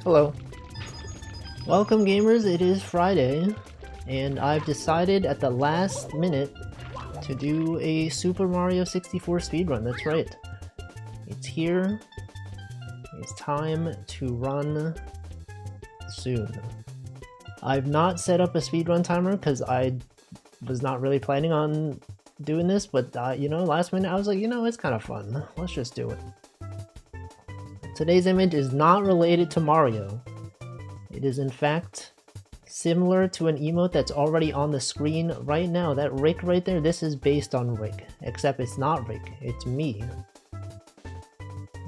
Hello. Welcome gamers, it is Friday, and I've decided at the last minute to do a Super Mario 64 speedrun. That's right. It's here. It's time to run soon. I've not set up a speedrun timer because I was not really planning on doing this, but you know, last minute I was like, you know, it's kind of fun. Let's just do it. Today's image is not related to Mario. It is in fact similar to an emote that's already on the screen right now. That Rick right there, this is based on Rick. Except it's not Rick, it's me.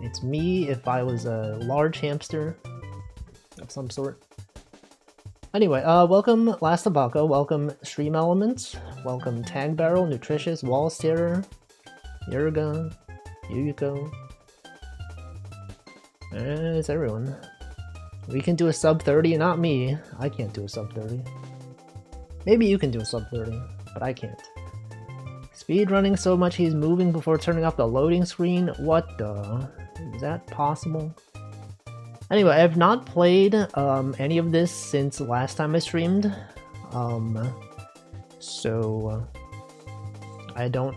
It's me if I was a large hamster of some sort. Anyway, welcome Last Tobacco, welcome Stream Elements, welcome Tag Barrel, Nutritious, Wall Starer, Yurga, Yuyuko. It's everyone. We can do a sub 30, not me. I can't do a sub 30. Maybe you can do a sub 30, but I can't. Speed running so much he's moving before turning off the loading screen? What the? Is that possible? Anyway, I've not played any of this since last time I streamed. So I don't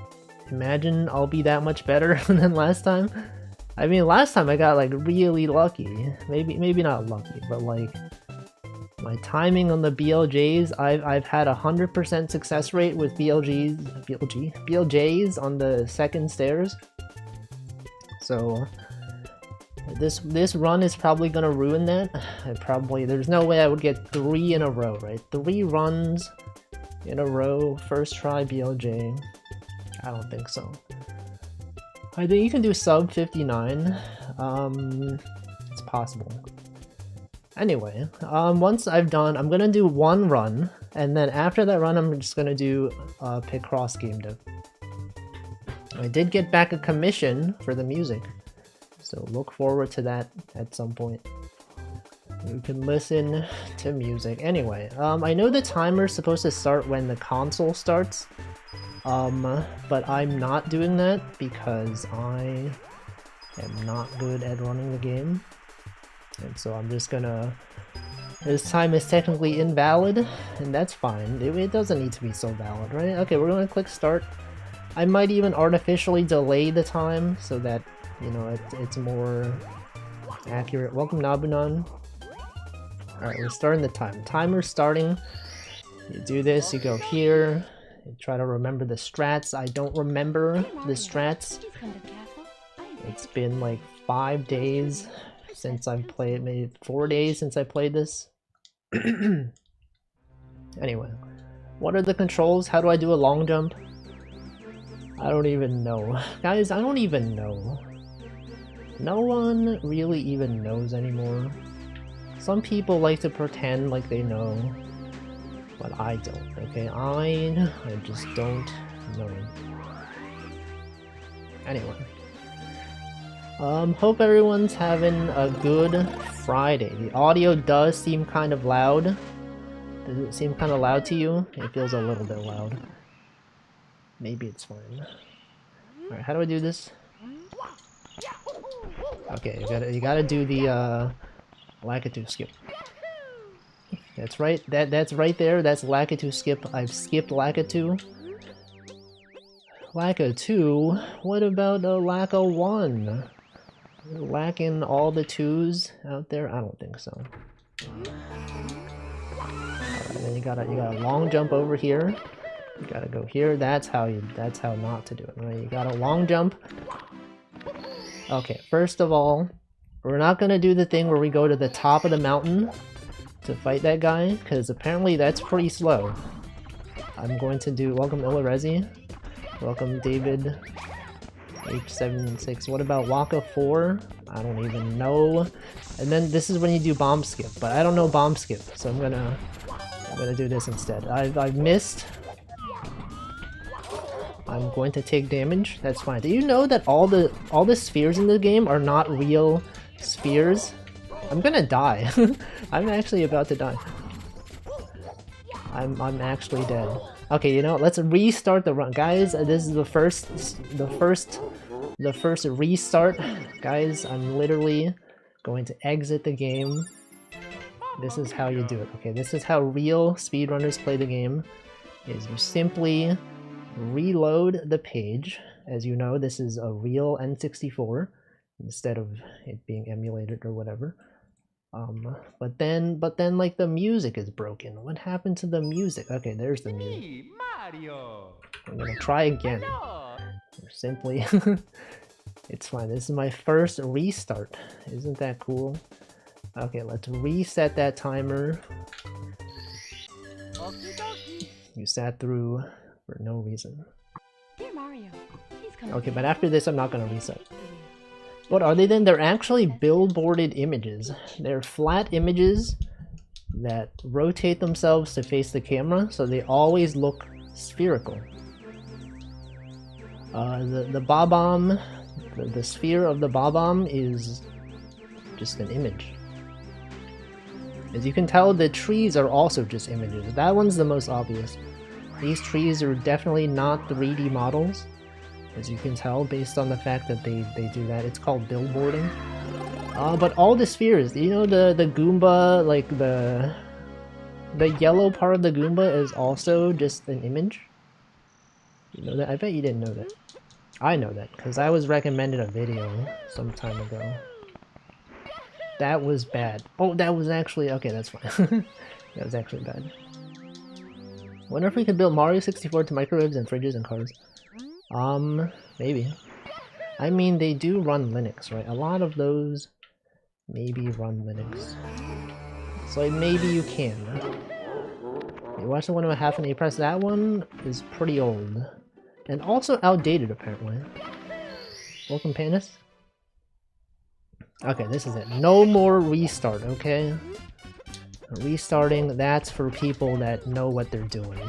imagine I'll be that much better than last time. I mean, last time I got like really lucky. Maybe not lucky, but like my timing on the BLJs, I've had 100% success rate with BLJs on the second stairs. So this run is probably gonna ruin that. There's no way I would get 3 in a row, right? 3 runs in a row, first try BLJ. I don't think so. I think you can do sub 59. It's possible. Anyway, once I've done, I'm gonna do 1 run, and then after that run, I'm just gonna do picross game dev. I did get back a commission for the music, so look forward to that at some point. You can listen to music. Anyway, I know the timer's supposed to start when the console starts. But I'm not doing that because I am not good at running the game. And so I'm just gonna... This time is technically invalid, and that's fine. It doesn't need to be so valid, right? Okay, we're gonna click start. I might even artificially delay the time so that, you know, it's more accurate. Welcome Nabunan. Alright, we're starting the time. Timer's starting. You do this, you go here. Try to remember the strats. I don't remember the strats. It's been like 5 days since I've played, maybe 4 days since I played this. Anyway, what are the controls? How do I do a long jump? I don't even know. Guys, I don't even know. No one really even knows anymore. Some people like to pretend like they know. But I don't, okay? I just don't know. Anyway. Hope everyone's having a good Friday. The audio does seem kind of loud. Does it seem kind of loud to you? It feels a little bit loud. Maybe it's fine. Alright, how do I do this? Okay, you gotta do the Lakitu skip. That's right. That's right there. That's Lakitu skip. I've skipped Lakitu. Lakitu? What about Laka 1? Lacking all the 2s out there? I don't think so. Alright, then you got a long jump over here. You gotta go here. That's how not to do it. Right? You got a long jump. Okay, first of all, we're not gonna do the thing where we go to the top of the mountain to fight that guy, because apparently that's pretty slow. I'm going to do... Welcome Ilarezi. Welcome David H76. What about Waka 4? I don't even know. And then this is when you do bomb skip, but I don't know bomb skip, so I'm gonna do this instead. I've missed. I'm going to take damage. That's fine. Do you know that all the spheres in the game are not real spheres? I'm gonna die. I'm actually about to die. I'm actually dead. Okay, you know, let's restart the run, guys. This is the first restart, guys. I'm literally going to exit the game This is how you do it. Okay, this is how real speedrunners play the game. Is you simply reload the page. As you know, this is a real N64 instead of it being emulated or whatever. But then like the music is broken. What happened to the music? Okay, there's the music. I'm gonna try again. Or simply, it's fine. This is my first restart. Isn't that cool? Okay, let's reset that timer. You sat through for no reason. Okay, but after this, I'm not gonna reset. What are they then? They're actually billboarded images. They're flat images that rotate themselves to face the camera, so they always look spherical. The bob-omb, the sphere of the bob-omb is just an image. As you can tell, the trees are also just images. That one's the most obvious. These trees are definitely not 3D models, as you can tell based on the fact that they do that. It's called billboarding. But all the spheres, you know, the Goomba, like the yellow part of the Goomba is also just an image. You know that? I bet you didn't know that. I know that, because I was recommended a video some time ago. That was bad. Oh, that was actually... okay, that's fine. That was actually bad. Wonder if we could build Mario 64 to microwaves and fridges and cars. Maybe. I mean, they do run Linux, right? A lot of those maybe run Linux. So maybe you can. You watch the one with half an A-press. That one is pretty old. And also outdated, apparently. Welcome, Panis. Okay, this is it. No more restart, okay? Restarting, that's for people that know what they're doing.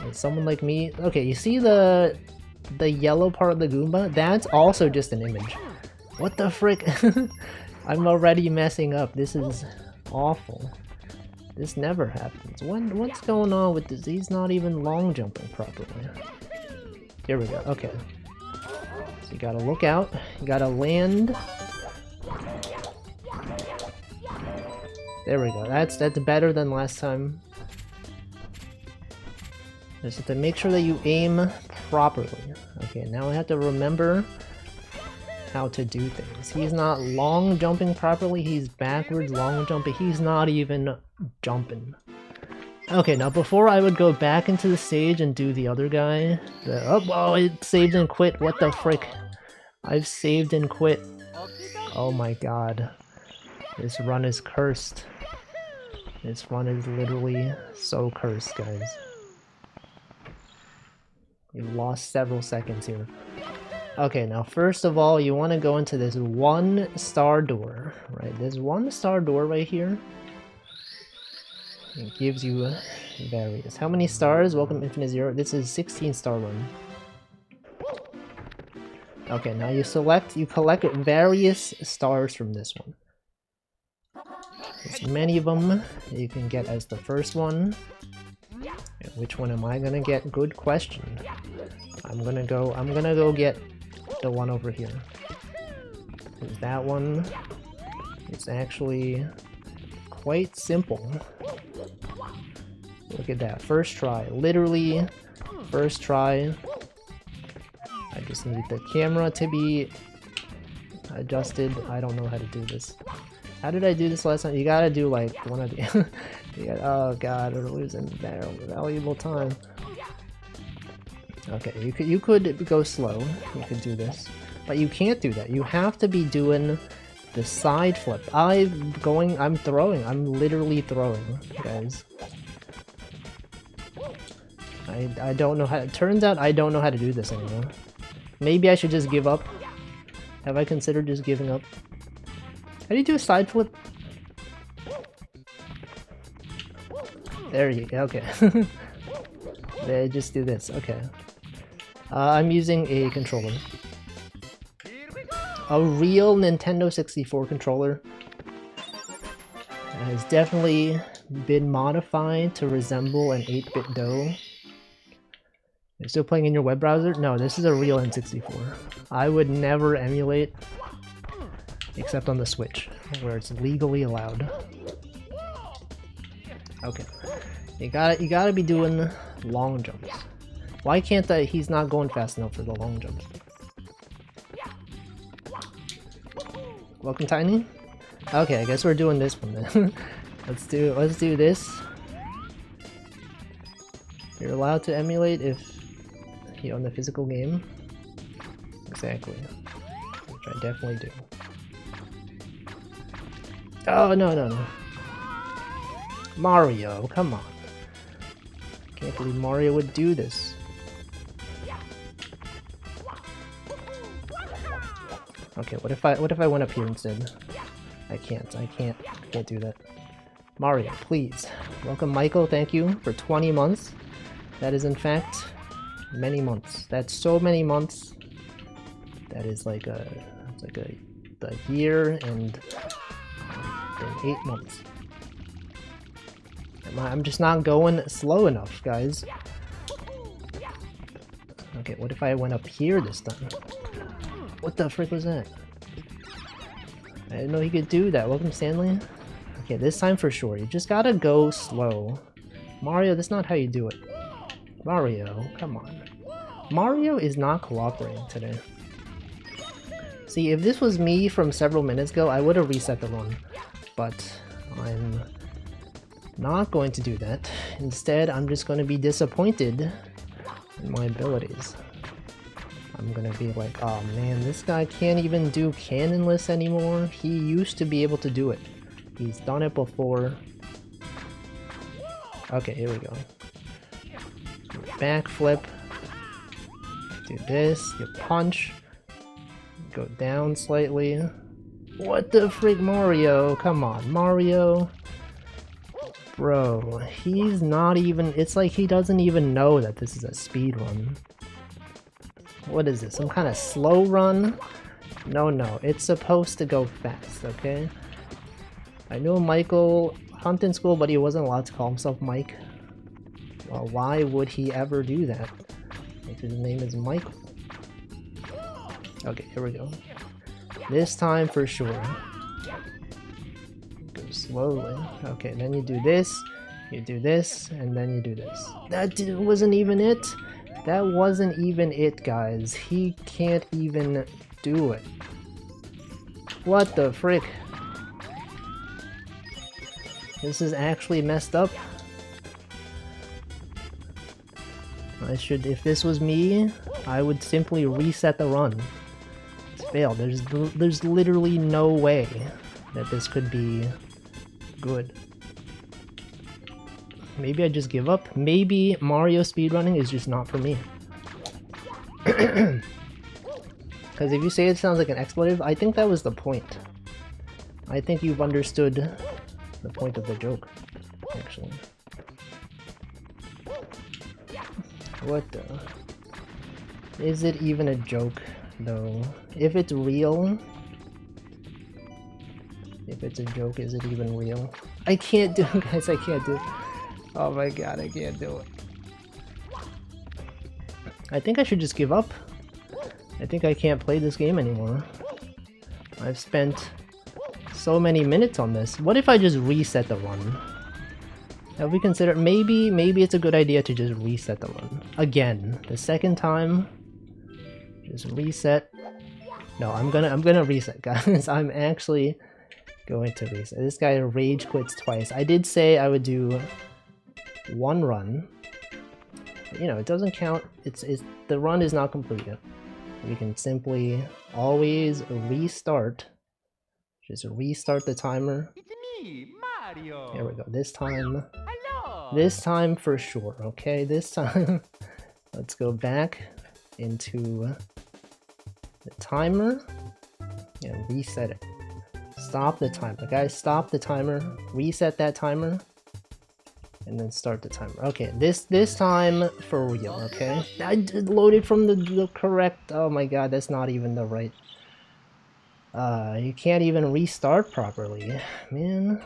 And someone like me... okay, you see the yellow part of the Goomba? That's also just an image. What the frick? I'm already messing up. This is awful. This never happens. What's going on with this? He's not even long jumping properly. Here we go. Okay. So you gotta look out. You gotta land. There we go. That's better than last time. Just have to make sure that you aim properly. Okay, now I have to remember how to do things. He's not long jumping properly, he's backwards long jumping, he's not even jumping. Okay, now before I would go back into the stage and do the other guy, oh, it saved and quit, what the frick? I've saved and quit. Oh my god. This run is cursed. This run is literally so cursed, guys. You lost several seconds here. Okay, now first of all, you want to go into this 1-star door, right? This 1-star door right here. It gives you various. How many stars? Welcome Infinite Zero. This is 16-star run. Okay, now you collect various stars from this one. There's many of them you can get as the first one. And which one am I gonna get? Good question. I'm gonna go get the one over here. That one is actually quite simple. Look at that, first try, literally first try. I just need the camera to be adjusted. I don't know how to do this. How did I do this last time? You gotta do like one of the... oh god, we're losing valuable time. Okay, you could go slow. You could do this. But you can't do that. You have to be doing the side flip. I'm throwing. I'm literally throwing, guys. I don't know how... it turns out I don't know how to do this anymore. Maybe I should just give up. Have I considered just giving up? How do you do a side flip? There you go, okay. They just do this, okay. I'm using a controller. A real Nintendo 64 controller. It has definitely been modified to resemble an 8-bit DOE. You're still playing in your web browser? No, this is a real N64. I would never emulate Except on the Switch, where it's legally allowed. Okay. You gotta be doing long jumps. Why can't he's not going fast enough for the long jumps? Welcome, Tiny. Okay, I guess we're doing this one then. let's do this. You're allowed to emulate if you own the physical game. Exactly. Which I definitely do. Oh, no. Mario, come on. Can't believe Mario would do this. Okay, what if I went up here instead? I can't do that. Mario, please. Welcome, Michael, thank you for 20 months. That is in fact many months. That's so many months. That is like a year and 8 months. I'm just not going slow enough, guys. Okay, what if I went up here this time? What the frick was that? I didn't know he could do that. Welcome, Stanley. Okay, this time for sure. You just gotta go slow. Mario, that's not how you do it. Mario, come on. Mario is not cooperating today. See, if this was me from several minutes ago, I would have reset the run. But I'm not going to do that. Instead, I'm just going to be disappointed in my abilities. I'm gonna be like, oh man, this guy can't even do cannonless anymore. He used to be able to do it. He's done it before. Okay, here we go. Backflip. Do this. You punch. Go down slightly. What the freak, Mario? Come on, Mario. Bro, he's not even... It's like he doesn't even know that this is a speed run. What is this? Some kind of slow run? No. It's supposed to go fast, okay? I knew Michael Hunt in school, but he wasn't allowed to call himself Mike. Well, why would he ever do that? If his name is Michael. Okay, here we go. This time for sure. Go slowly. Okay, then you do this, and then you do this. That wasn't even it! That wasn't even it, guys. He can't even do it. What the frick? This is actually messed up. I should, if this was me, I would simply reset the run. It's failed. There's literally no way that this could be good. Maybe I just give up. Maybe Mario speedrunning is just not for me. Because if you say it sounds like an expletive, I think that was the point. I think you've understood the point of the joke, actually. What the... Is it even a joke, though? If it's real... If it's a joke, is it even real? I can't do it, guys, I can't do it. Oh my god, I can't do it. I think I should just give up. I think I can't play this game anymore. I've spent so many minutes on this. What if I just reset the run? Have we considered maybe it's a good idea to just reset the run again? The second time, just reset. No, I'm gonna reset, guys. I'm actually going to reset. This guy rage quits twice. I did say I would do one run. You know, it doesn't count. It's the run is not complete yet. We can simply always restart. Just restart the timer. It's me, Mario. There we go. This time. Hello. This time for sure. Okay, this time. Let's go back into the timer and reset it. Stop the timer. Guys, stop the timer. Reset that timer. And then start the timer. Okay, this time for real, okay? I loaded from the correct... Oh my god, that's not even the right... you can't even restart properly. Man.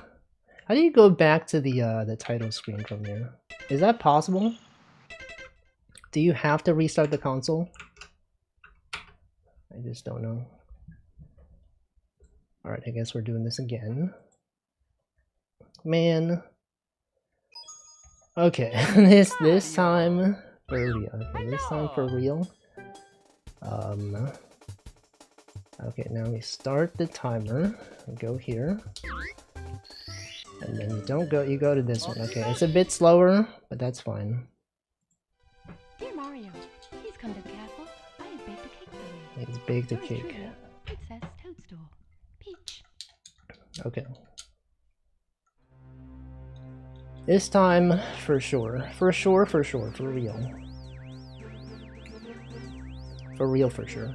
How do you go back to the title screen from here? Is that possible? Do you have to restart the console? I just don't know. Alright, I guess we're doing this again. Man. Okay, this time for real. Okay, this time for real. Okay, now we start the timer. We go here. And then you don't go, you go to this one. Okay, it's a bit slower, but that's fine. Dear Mario, please come to the castle. I have baked a cake for you. He's baked a Yours cake. truly, Princess Toadstool. Peach. Okay. This time, for sure. For sure, for sure. For real. For real, for sure.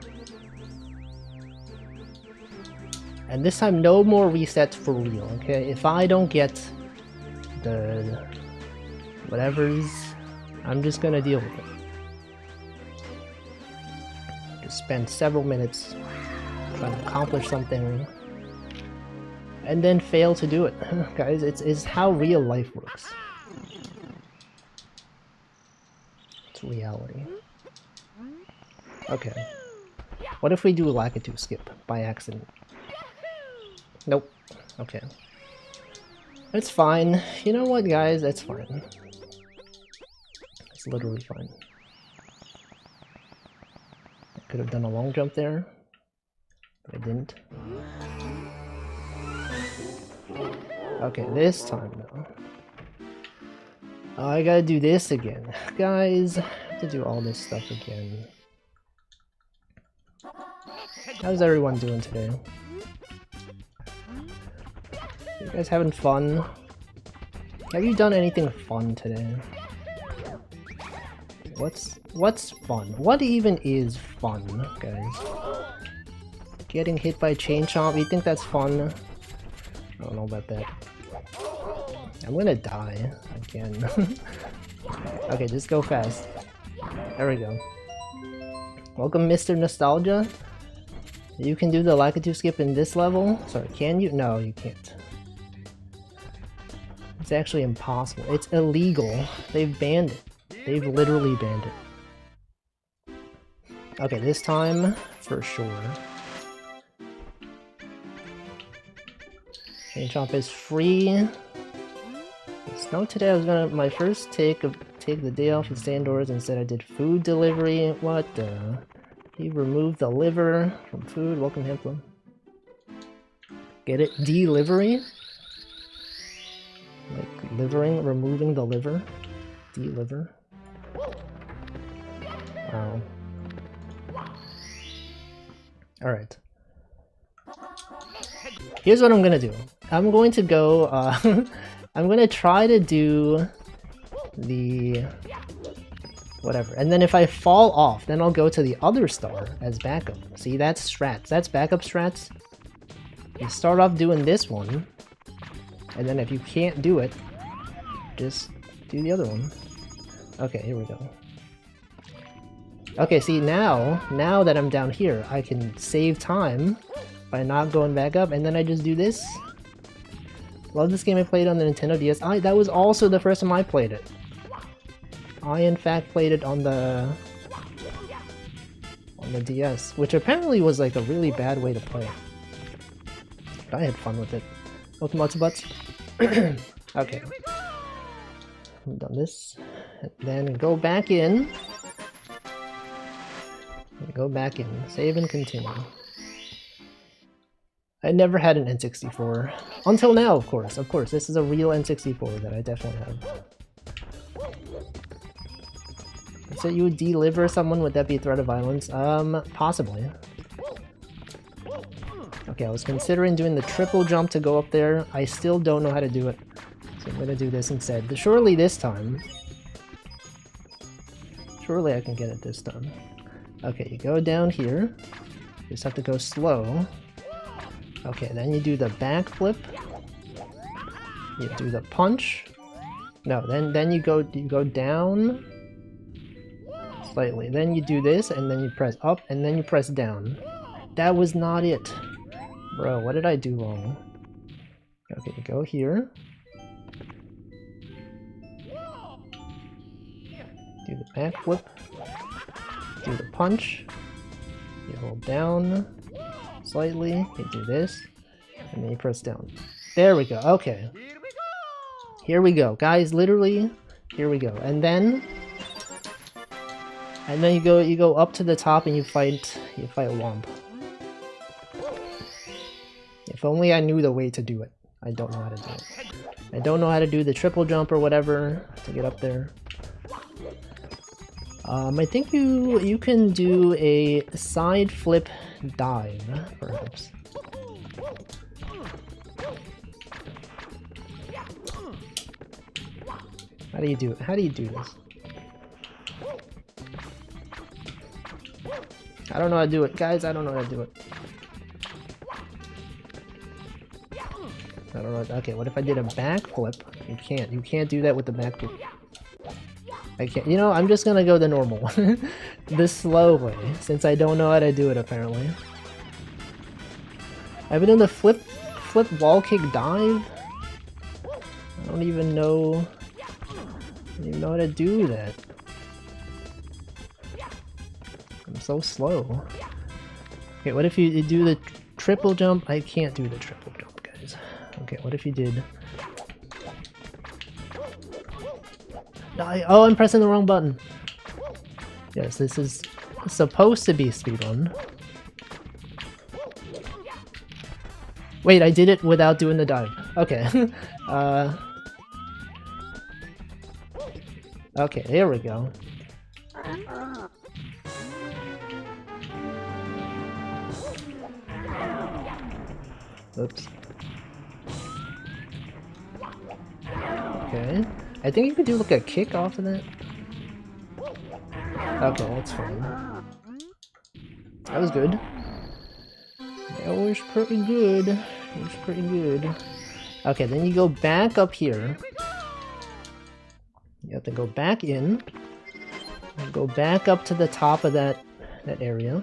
And this time, no more resets for real, okay? If I don't get the whatever's, I'm just gonna deal with it. Just spend several minutes trying to accomplish something and then fail to do it. Guys, it's how real life works. It's reality. Okay. What if we do a Lakitu skip by accident? Nope. Okay. It's fine. You know what, guys? That's fine. It's literally fine. I could have done a long jump there, but I didn't. Okay, this time though. Oh, I gotta do this again. Guys, I have to do all this stuff again. How's everyone doing today? You guys having fun? Have you done anything fun today? What's fun? What even is fun, guys? Getting hit by Chain Chomp, you think that's fun? I don't know about that. I'm gonna die again. Okay, just go fast. There we go. Welcome, Mr. Nostalgia. You can do the Lakitu skip in this level? Sorry, can you? No, you can't. It's actually impossible. It's illegal. They've banned it. They've literally banned it. Okay, this time, for sure. Chain Chomp is free. Snow today I was gonna, my first take the day off and stay indoors. Instead I did food delivery. What the? He removed the liver from food. Welcome, Hemplo. Get it? Delivery? Like livering, removing the liver? Deliver? Wow. Alright. Here's what I'm gonna do. I'm going to go, I'm gonna try to do the whatever, and then if I fall off, then I'll go to the other star as backup. See, that's strats. That's backup strats. You start off doing this one, and then if you can't do it, just do the other one. Okay, here we go. Okay, see, now that I'm down here, I can save time by not going back up, and then I just do this. Love this game. I played on the Nintendo DS. That was also the first time I played it. I in fact played it on the DS, which apparently was like a really bad way to play. But I had fun with it. Welcome, lots of butts. Okay. I've done this. And then go back in. Go back in. Save and continue. I never had an N64. Until now, of course. Of course, this is a real N64 that I definitely have. So you would deliver someone, would that be a threat of violence? Possibly. Okay, I was considering doing the triple jump to go up there. I still don't know how to do it. So I'm gonna do this instead. But surely this time. Surely I can get it this time. Okay, you go down here. You just have to go slow. Okay, then you do the backflip. You do the punch. No, then you go down slightly. Then you do this, and then you press up, and then you press down. That was not it. Bro, what did I do wrong? Okay, you go here. Do the backflip. Do the punch. You hold down slightly. You do this. And then you press down. There we go. Okay. Here we go. Here we go. Guys, literally, here we go. And then you go up to the top and you fight Womp. If only I knew the way to do it. I don't know how to do it. I don't know how to do the triple jump or whatever to get up there. I think you can do a side flip dive, perhaps. How do you do it? How do you do this? I don't know how to do it, guys. I don't know how to do it. I don't know. Okay, what if I did a backflip? You can't. You can't do that with the backflip. I can't. You know, I'm just gonna go the normal one. The slow way, since I don't know how to do it, apparently. I've been doing the flip wall kick dive. I don't even know how to do that. I'm so slow. Okay, what if you do the triple jump? I can't do the triple jump, guys. Okay, what if you did... Oh, I'm pressing the wrong button. Yes, this is supposed to be speedrun. Wait, I did it without doing the dive. Okay. Okay, there we go. Oops. Okay. I think you could do like a kick off of that. Okay, that's fine. That was good. That was pretty good. It was pretty good. Okay, then you go back up here. You have to go back in. And go back up to the top of that area.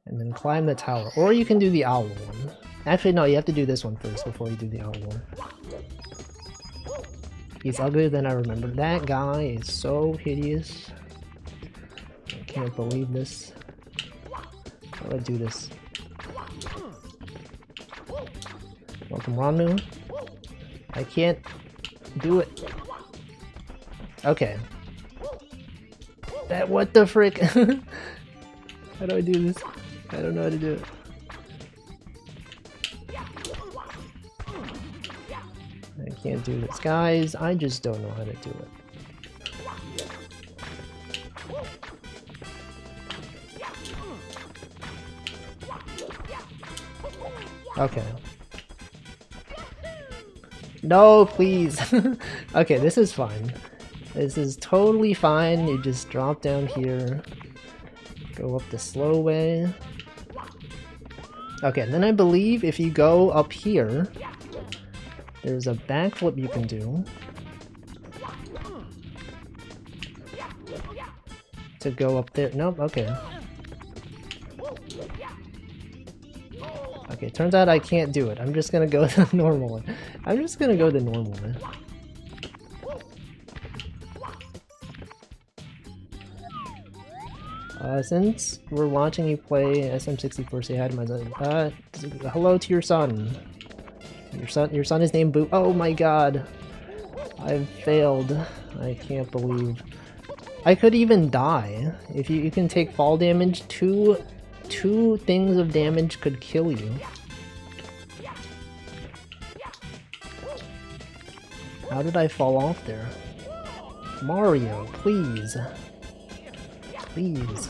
And then climb the tower. Or you can do the owl one. Actually, no, you have to do this one first before you do the owl one. He's uglier than I remember. That guy is so hideous. I can't believe this. How do I do this? Welcome, Ranu. I can't do it. Okay. What the frick? How do I do this? I don't know how to do it. I can't do this. Guys, I just don't know how to do it. Okay. No, please. Okay, this is fine. This is totally fine. You just drop down here. Go up the slow way. Okay, and then I believe if you go up here, there's a backflip you can do to go up there. Nope, okay. Okay, turns out I can't do it. I'm just gonna go the normal one. I'm just gonna go the normal one. Since we're watching you play sm64, say hi to my son. Hello to your son. Your son is named Boo. Oh my god. I've failed. I can't believe. I could even die. If you can take fall damage, two things of damage could kill you. How did I fall off there? Mario, please. Please.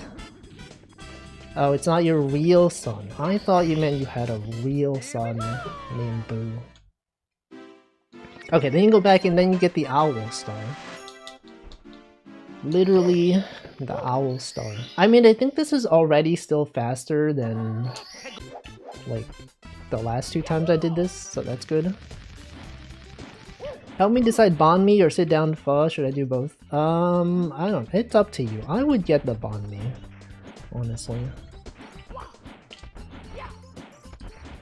Oh, it's not your real son. I thought you meant you had a real son named Boo. Okay, then you go back and then you get the Owl Star. Literally, the Owl Star. I mean, I think this is already still faster than, like, the last two times I did this, so that's good. Help me decide Bond Me or sit down pho. Should I do both? I don't know. It's up to you. I would get the Bond Me, honestly.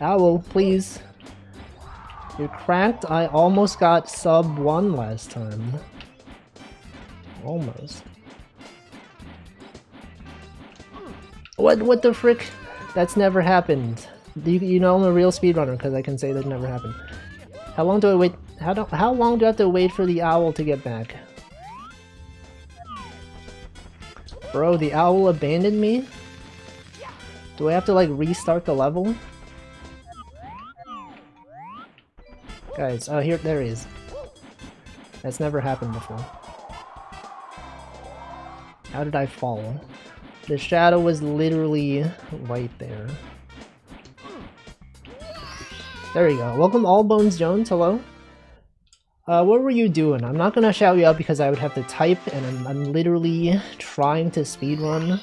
Owl, please. You're cracked. I almost got sub 1 last time. Almost. What the frick? That's never happened. You know I'm a real speedrunner because I can say that never happened. How long do I wait? How long do I have to wait for the owl to get back? Bro, the owl abandoned me? Do I have to like restart the level? Guys, oh here, there he is. That's never happened before. How did I fall? The shadow was literally right there. There you go. Welcome All Bones Jones, hello. What were you doing? I'm not gonna shout you out because I would have to type and I'm literally trying to speedrun.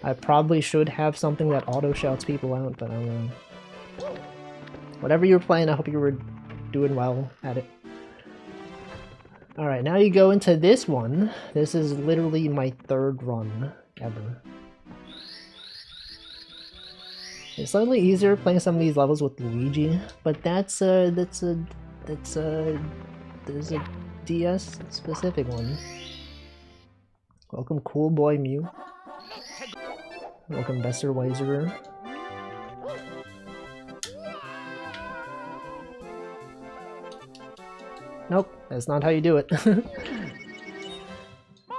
I probably should have something that auto shouts people out, but I don't know. Whatever you were playing, I hope you were doing well at it. Alright, now you go into this one. This is literally my third run ever. It's slightly easier playing some of these levels with Luigi, but there's a DS specific one. Welcome Cool Boy Mew. Welcome Besser Weiser. Nope, that's not how you do it.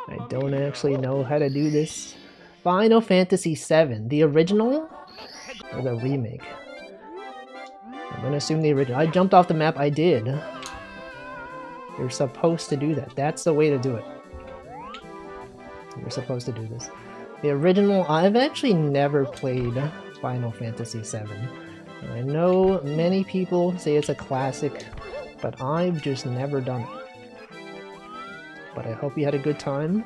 I don't actually know how to do this. Final Fantasy VII, the original or the remake? I'm gonna assume the original. I jumped off the map, I did. You're supposed to do that. That's the way to do it. You're supposed to do this. The original, I've actually never played Final Fantasy VII. I know many people say it's a classic, but I've just never done it. But I hope you had a good time.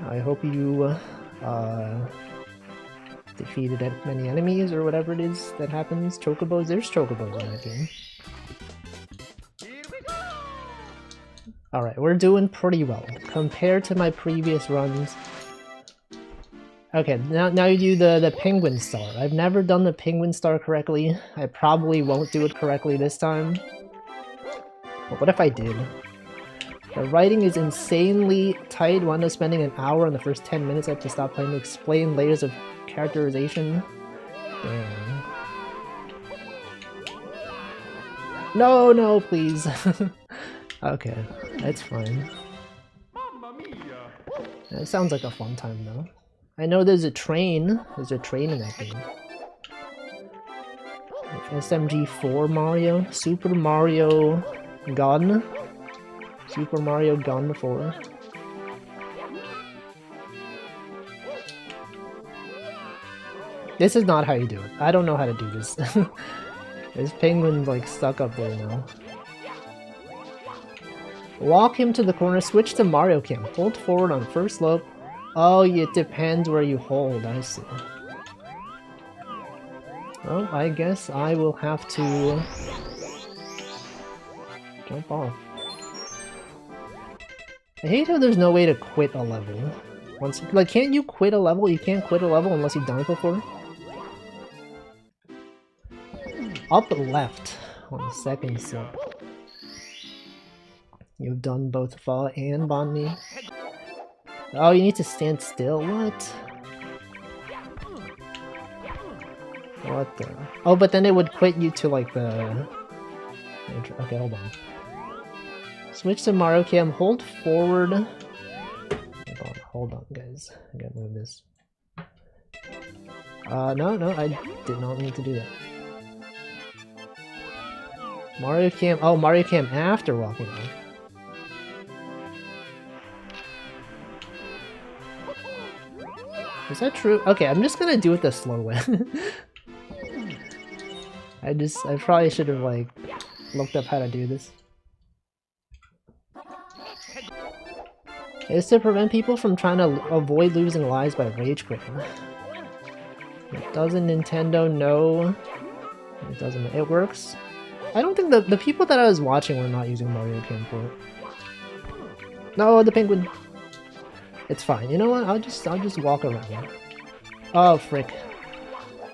I hope you defeated many enemies or whatever it is that happens. Chocobos, there's chocobos in that game. Alright, we're doing pretty well compared to my previous runs. Okay, now you do the penguin star. I've never done the penguin star correctly. I probably won't do it correctly this time. But what if I did? The writing is insanely tight. Wound up spending an hour in the first 10 minutes. I have to stop playing to explain layers of characterization. Damn. No, please. Okay, that's fine. That sounds like a fun time though. I know there's a train. There's a train in that game. SMG4 Mario, Super Mario Gun, Super Mario Gun 4. This is not how you do it. I don't know how to do this. This penguin's like stuck up there now. Walk him to the corner, switch to Mario Cam. Hold forward on first slope. Oh, it depends where you hold, I see. Well, I guess I will have to jump off. I hate how there's no way to quit a level. Once, like, can't you quit a level? You can't quit a level unless you've done it before? Up left on the second slope. You've done both Fa and Bonnie. Oh, you need to stand still? What? What the? Oh, but then it would quit you to like the... Okay, hold on. Switch to Mario Cam, hold forward. Hold on, guys. I gotta move this. No, I did not need to do that. Mario Cam, oh, Mario Cam after walking off. Is that true? Okay, I'm just gonna do it the slow way. I probably should have like looked up how to do this. It's to prevent people from trying to avoid losing lives by rage quitting. Doesn't Nintendo know? It doesn't. It works. I don't think the people that I was watching were not using Mario Cam for it. No, the penguin. It's fine. You know what? I'll just walk around. Oh frick!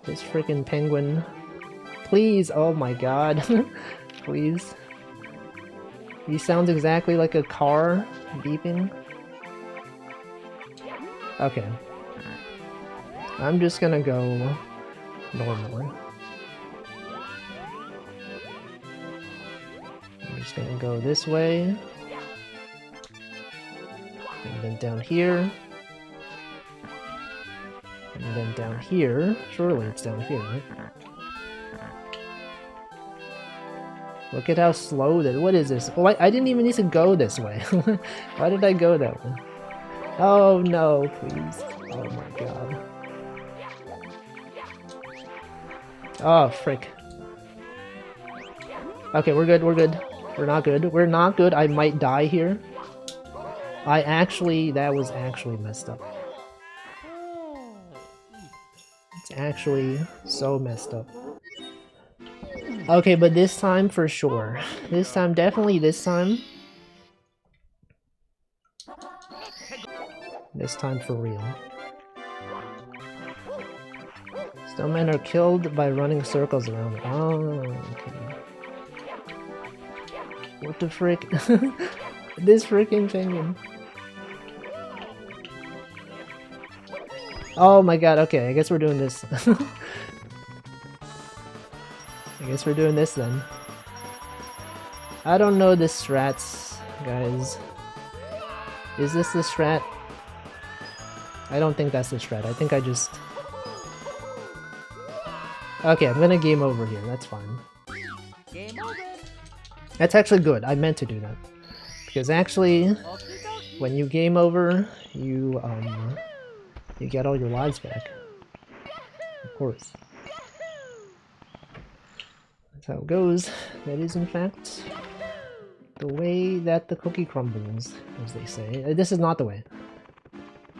This freaking penguin. Please! Oh my god! Please. He sounds exactly like a car beeping. Okay. I'm just gonna go normally. I'm just gonna go this way. And then down here. And then down here. Surely it's down here, right? Look at how slow that. What is this? Oh, I didn't even need to go this way. Why did I go that way? Oh no, please. Oh my god. Oh, frick. Okay, we're good, we're good. We're not good. We're not good. I might die here. That was actually messed up. It's actually so messed up. Okay, but this time for sure. This time, definitely this time. This time for real. Snowmen are killed by running circles around it. Oh, okay. What the frick? This freaking penguin. Oh my god, okay, I guess we're doing this. I guess we're doing this then. I don't know the strats, guys. Is this the strat? I don't think that's the strat. I think I just... Okay, I'm gonna game over here. That's fine. Game over. That's actually good. I meant to do that. Because actually, when you game over, you get all your lives back. Of course. That's how it goes. That is, in fact, the way that the cookie crumbles, as they say. This is not the way.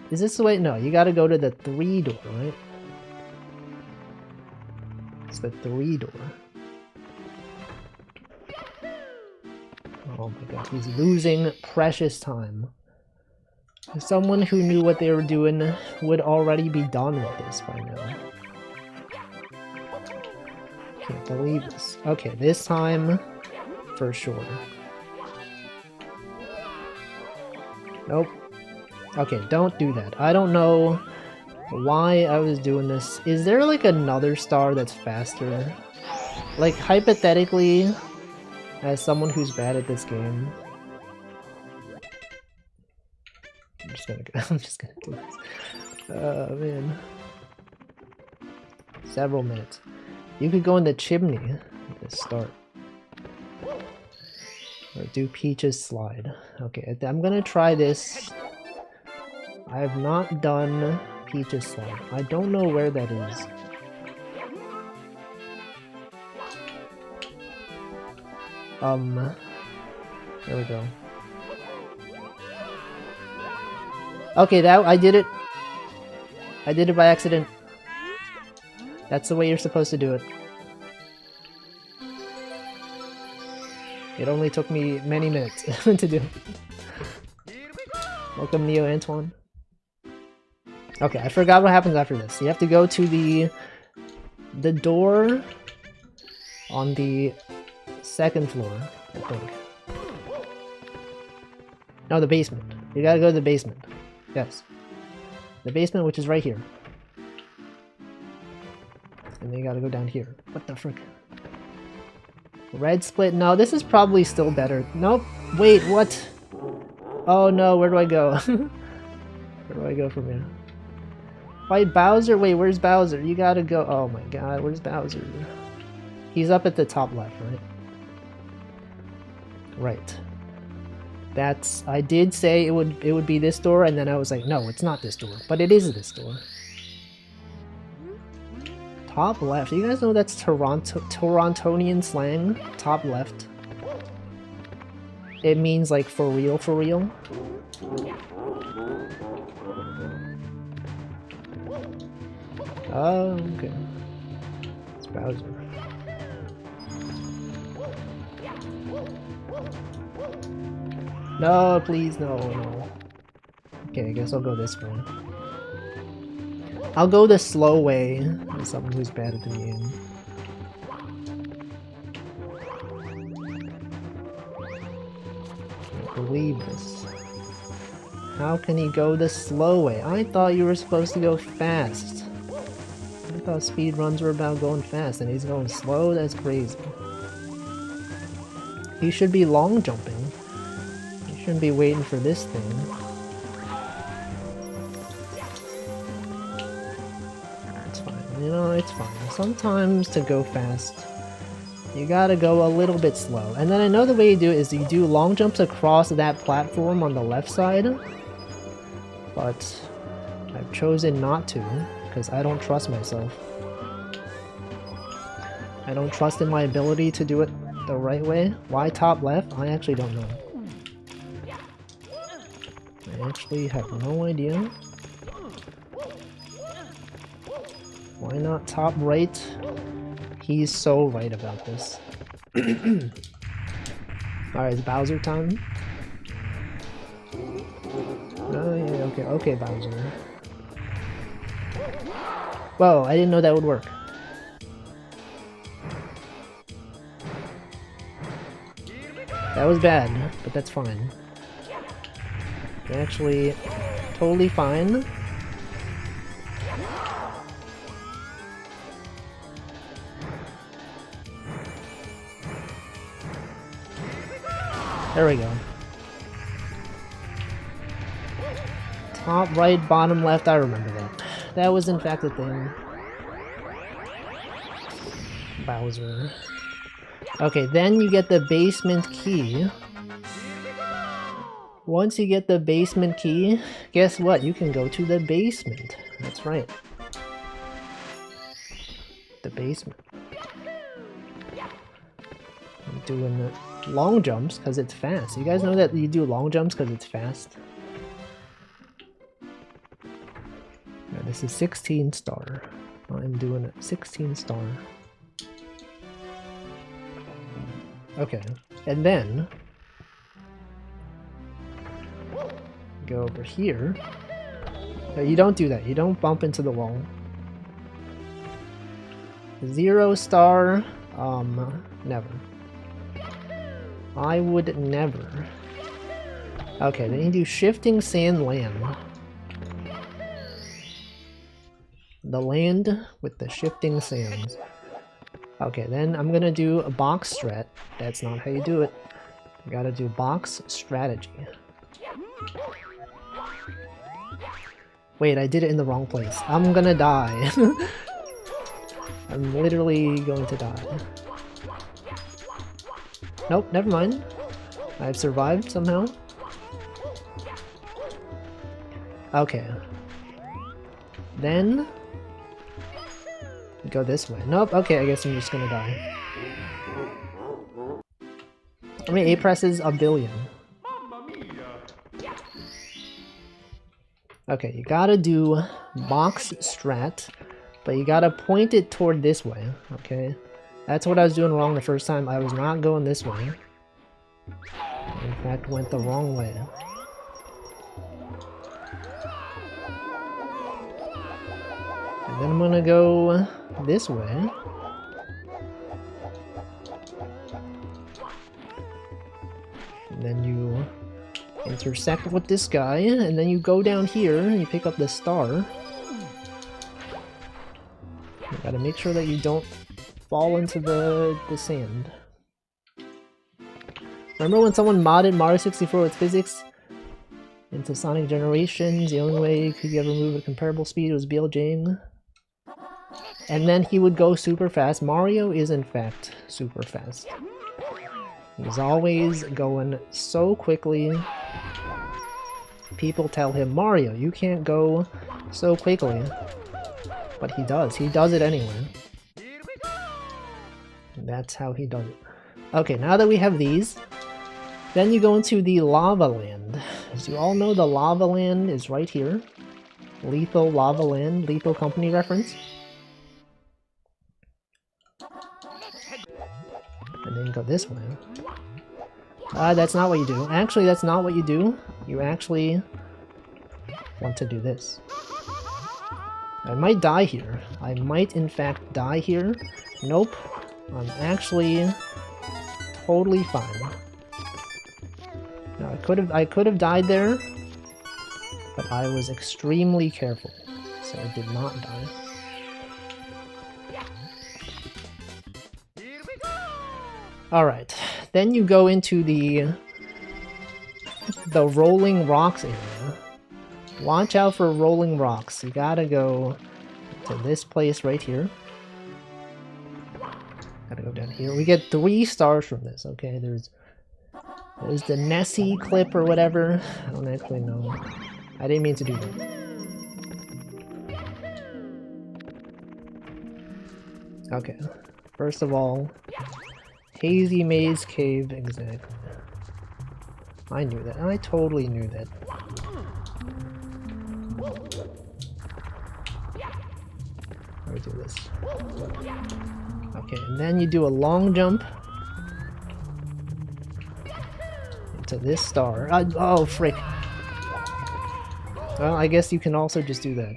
Is this the way? No, you gotta go to the 3 door, right? It's the 3 door. Oh my god, he's losing precious time. Someone who knew what they were doing would already be done with this by now. Can't believe this. Okay, this time, for sure. Nope. Okay, don't do that. I don't know why I was doing this. Is there like another star that's faster? Like, hypothetically, as someone who's bad at this game, I'm just gonna do this. Oh man. Several minutes. You could go in the chimney at the start. Or do Peach's slide. Okay, I'm gonna try this. I have not done Peach's slide. I don't know where that is. There we go. Okay, I did it. I did it by accident. That's the way you're supposed to do it. It only took me many minutes to do it. Welcome, Neo Antoine. Okay, I forgot what happens after this. You have to go to the door on the 2nd floor, I think. No, the basement. You gotta go to the basement. Yes. The basement, which is right here. And then you gotta go down here. What the frick? Red split? No, this is probably still better. Nope. Wait, what? Oh no, where do I go? Where do I go from here? Wait, Bowser? Wait, where's Bowser? You gotta go. Oh my god, where's Bowser? He's up at the top left, right? Right. That's... I did say it would be this door, and then I was like, no, it's not this door. But it is this door. Top left. You guys know that's Torontonian slang? Top left. It means like for real, for real. Oh, okay. It's Bowser. No, please, no, no. Okay, I guess I'll go this way. I'll go the slow way as someone who's bad at the game. Can't believe this. How can he go the slow way? I thought you were supposed to go fast. thought speed runs were about going fast, and he's going slow? That's crazy. He should be long jumping. He shouldn't be waiting for this thing. It's fine, you know, it's fine. Sometimes to go fast, you gotta go a little bit slow. And then I know the way you do it is you do long jumps across that platform on the left side. But I've chosen not to, because I don't trust myself. I don't trust in my ability to do it the right way. Why top left? I actually don't know. I actually have no idea. Why not top right? He's so right about this. Alright, it's Bowser time. Oh yeah, okay, Bowser. Whoa, I didn't know that would work. That was bad, but that's fine. Actually, totally fine. There we go. Top right, bottom left, I remember that. That was in fact a thing. Bowser. Okay, then you get the basement key. Once you get the basement key, guess what? You can go to the basement. That's right. The basement. I'm doing long jumps because it's fast. You guys know that you do long jumps because it's fast? No, this is 16 star. I'm doing it 16 star. Okay, and then go over here. No, you don't do that. You don't bump into the wall. 0 star, never. I would never. Okay, then you do shifting sand land. The land with the shifting sands. Okay, then I'm gonna do a box strat. That's not how you do it. You gotta do box strategy. Wait, I did it in the wrong place. I'm gonna die. I'm literally going to die. Nope, never mind. I've survived somehow. Okay. Then go this way. Nope, okay, I guess I'm just gonna die. How many A presses? 1 billion. Okay, you gotta do box strat, but you gotta point it toward this way, okay? That's what I was doing wrong the first time. I was not going this way. I, in fact, went the wrong way. And then I'm gonna go this way. And then you intersect with this guy, and then you go down here and you pick up the star. You gotta make sure that you don't fall into the sand. Remember when someone modded Mario 64 with physics into Sonic Generations? The only way you could ever move at comparable speed was BLJing. And then he would go super fast. Mario is in fact super fast. He's always going so quickly. People tell him, Mario, you can't go so quickly. But he does. He does it anyway. That's how he does it. Okay, now that we have these, then you go into the Lava Land. As you all know, the Lava Land is right here. Lethal Lava Land, Lethal Company reference. And then go this way. That's not what you do. Actually, that's not what you do. You actually want to do this. I might die here. I might, in fact, die here. Nope. I'm actually totally fine. Now, I could have died there, but I was extremely careful, so I did not die. Alright, then you go into the rolling rocks area. Watch out for rolling rocks. You gotta go to this place right here. Gotta go down here. We get 3 stars from this, okay? There's the Nessie clip or whatever. I don't actually know. I didn't mean to do that. Okay. First of all, Hazy Maze Cave, exactly. I knew that. I totally knew that. Let me do this. Okay, and then you do a long jump into this star. Oh, frick. Well, I guess you can also just do that.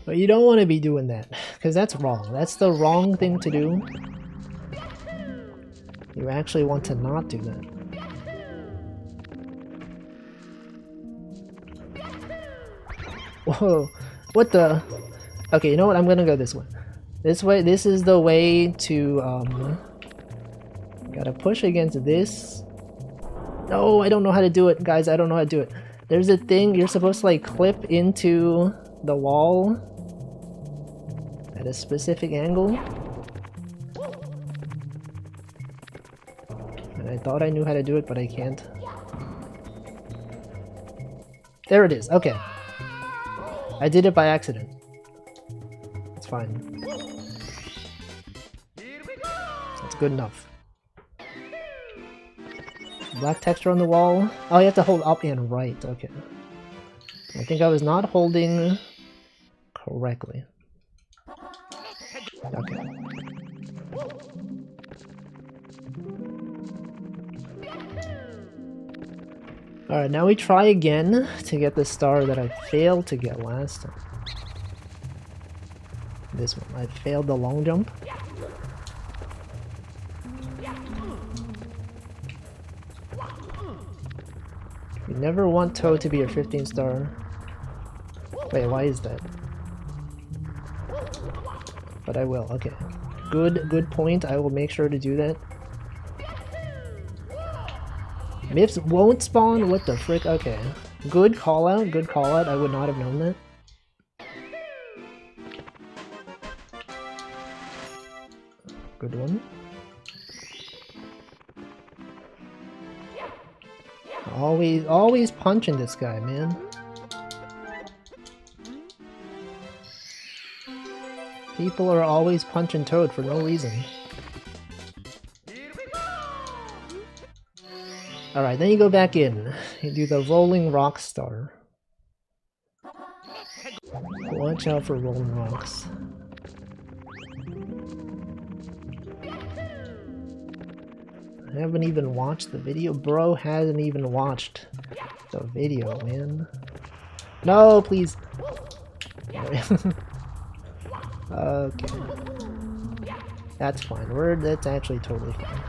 But you don't want to be doing that, because that's wrong. That's the wrong thing to do. You actually want to not do that. Whoa, what the? Okay, you know what? I'm gonna go this way. This way, this is the way to, gotta push against this. No, I don't know how to do it, guys. I don't know how to do it. There's a thing you're supposed to, like, clip into the wall at a specific angle. And I thought I knew how to do it, but I can't. There it is. Okay. I did it by accident. It's fine. That's good enough. Black texture on the wall. Oh, you have to hold up and right. Okay. I think I was not holding correctly. Okay. Alright, now we try again to get the star that I failed to get last time. This one. I failed the long jump. You never want Toad to be your 15 star. Wait, why is that? But I will, okay. Good point. I will make sure to do that. Mips won't spawn? What the frick? Okay. Good call out, good call out. I would not have known that. Good one. Always punching this guy, man. People are always punching Toad for no reason. Alright, then you go back in. You do the rolling rock star. Watch out for rolling rocks. I haven't even watched the video. Bro hasn't even watched the video, man. No, please. Okay. That's fine. That's actually totally fine.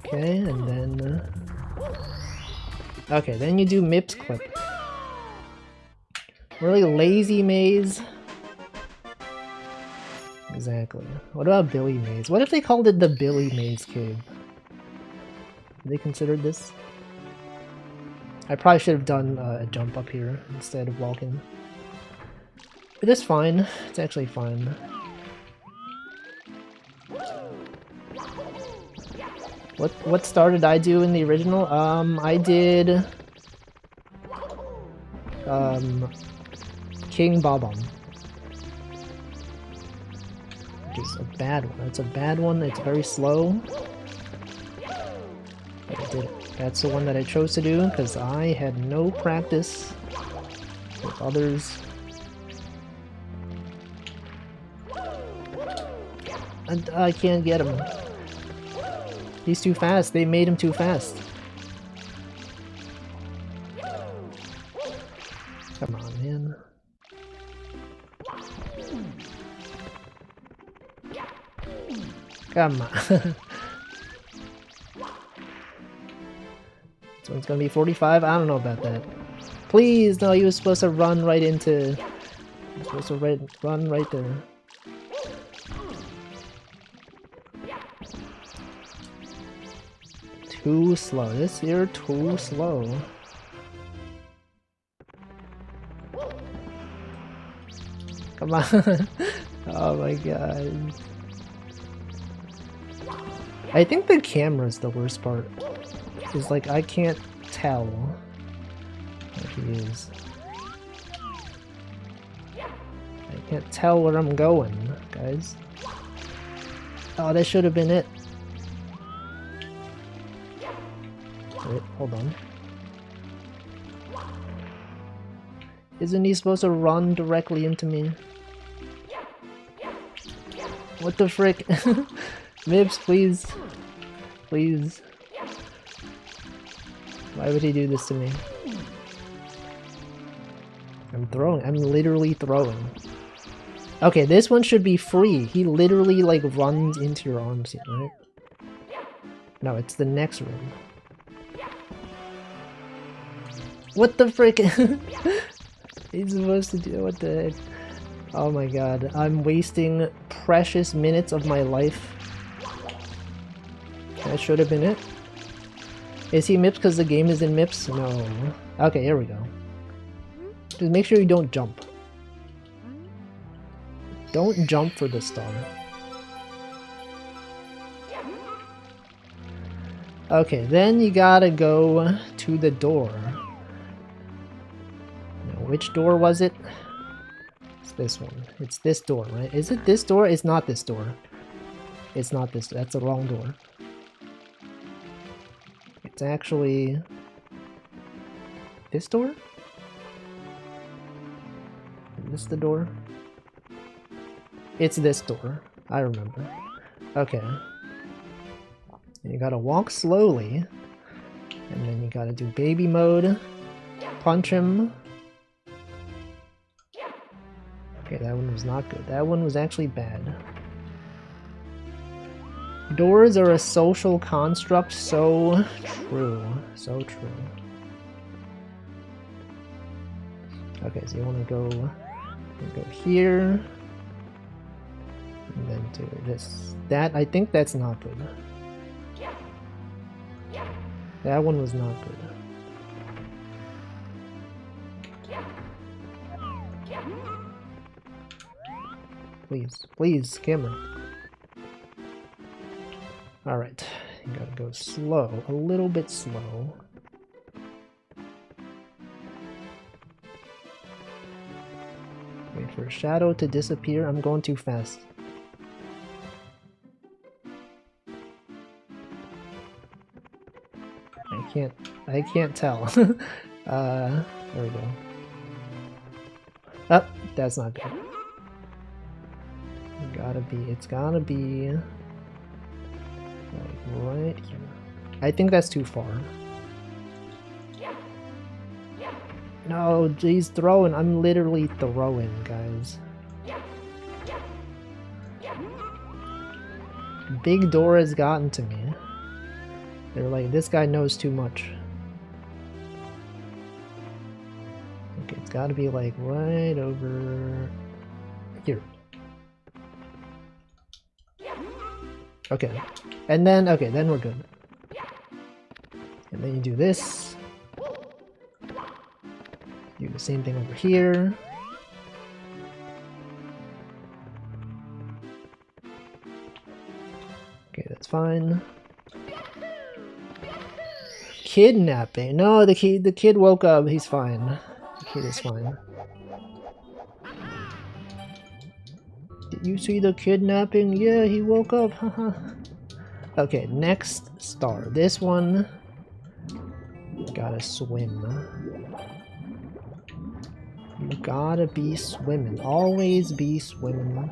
Okay, and then... okay, then you do Mips clip. Really lazy maze. Exactly. What about Billy Maze? What if they called it the Billy Maze Cave? Have they considered this? I probably should have done a jump up here instead of walking. But it's fine. It's actually fine. What star did I do in the original? I did... King Bob-omb. Which is a bad one. It's a bad one. It's very slow. But I did it. That's the one that I chose to do, because I had no practice with others. And I can't get him. He's too fast. They made him too fast. Come on, man. Come on. This one's gonna be 45. I don't know about that. Please, no, he was supposed to run right into... He was supposed to run right there. Too slow. This here, too slow. Come on. Oh my god. I think the camera's the worst part. It's like I can't tell where he is. I can't tell where I'm going, guys. Oh, that should have been it. Wait, hold on. Isn't he supposed to run directly into me? What the frick? Mips, please. Please. Why would he do this to me? I'm throwing. I'm literally throwing. Okay, this one should be free. He literally like runs into your arms here, right? No, it's the next room. What the frick? He's supposed to do what the heck? Oh my god, I'm wasting precious minutes of my life. That should have been it. Is he MIPS because the game is in MIPS? No. Okay, here we go. Just make sure you don't jump. Don't jump for the star. Okay, then you gotta go to the door. Now, which door was it? It's this one. It's this door, right? Is it this door? It's not this door. It's not this. That's the wrong door. It's actually this door? Is this the door? It's this door. I remember. Okay. And you gotta walk slowly. And then you gotta do baby mode. Punch him. Okay, that one was not good. That one was actually bad. Doors are a social construct. So true. So true. Okay, so you want to go here. And then do this. That, I think that's not good. That one was not good. Please, please, camera. Alright, you gotta go slow, a little bit slow. Wait for a shadow to disappear. I'm going too fast. I can't tell. There we go. Oh, that's not good. It's gotta be like right here. I think that's too far. No, he's throwing. I'm literally throwing, guys. Big door has gotten to me. They're like, this guy knows too much. Okay, it's gotta be like right over here. Okay, and then, okay, then we're good. And then you do this. Do the same thing over here. Okay, that's fine. Kidnapping. No, the kid woke up. He's fine. The kid is fine. Did you see the kidnapping? Yeah, he woke up. Haha. Okay, next star. This one. Gotta swim. You gotta be swimming. Always be swimming.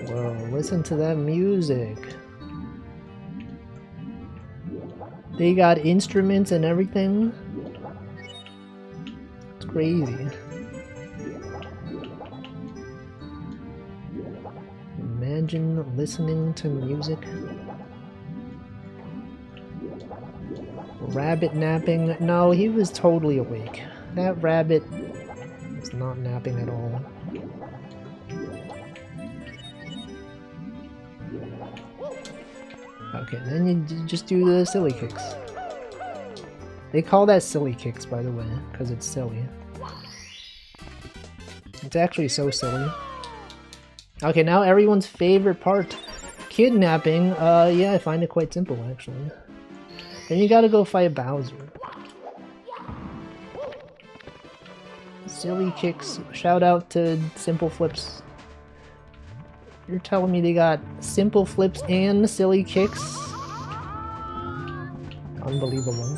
Whoa, listen to that music. They got instruments and everything. It's crazy. Imagine listening to music. Rabbit napping? No, he was totally awake. That rabbit was not napping at all. Okay, then you just do the silly kicks. They call that silly kicks, by the way, because it's silly. It's actually so silly. Okay, now everyone's favorite part. Kidnapping. Yeah, I find it quite simple, actually. Then you gotta go fight Bowser. Silly kicks. Shout out to Simple Flips. You're telling me they got simple flips and silly kicks? Unbelievable.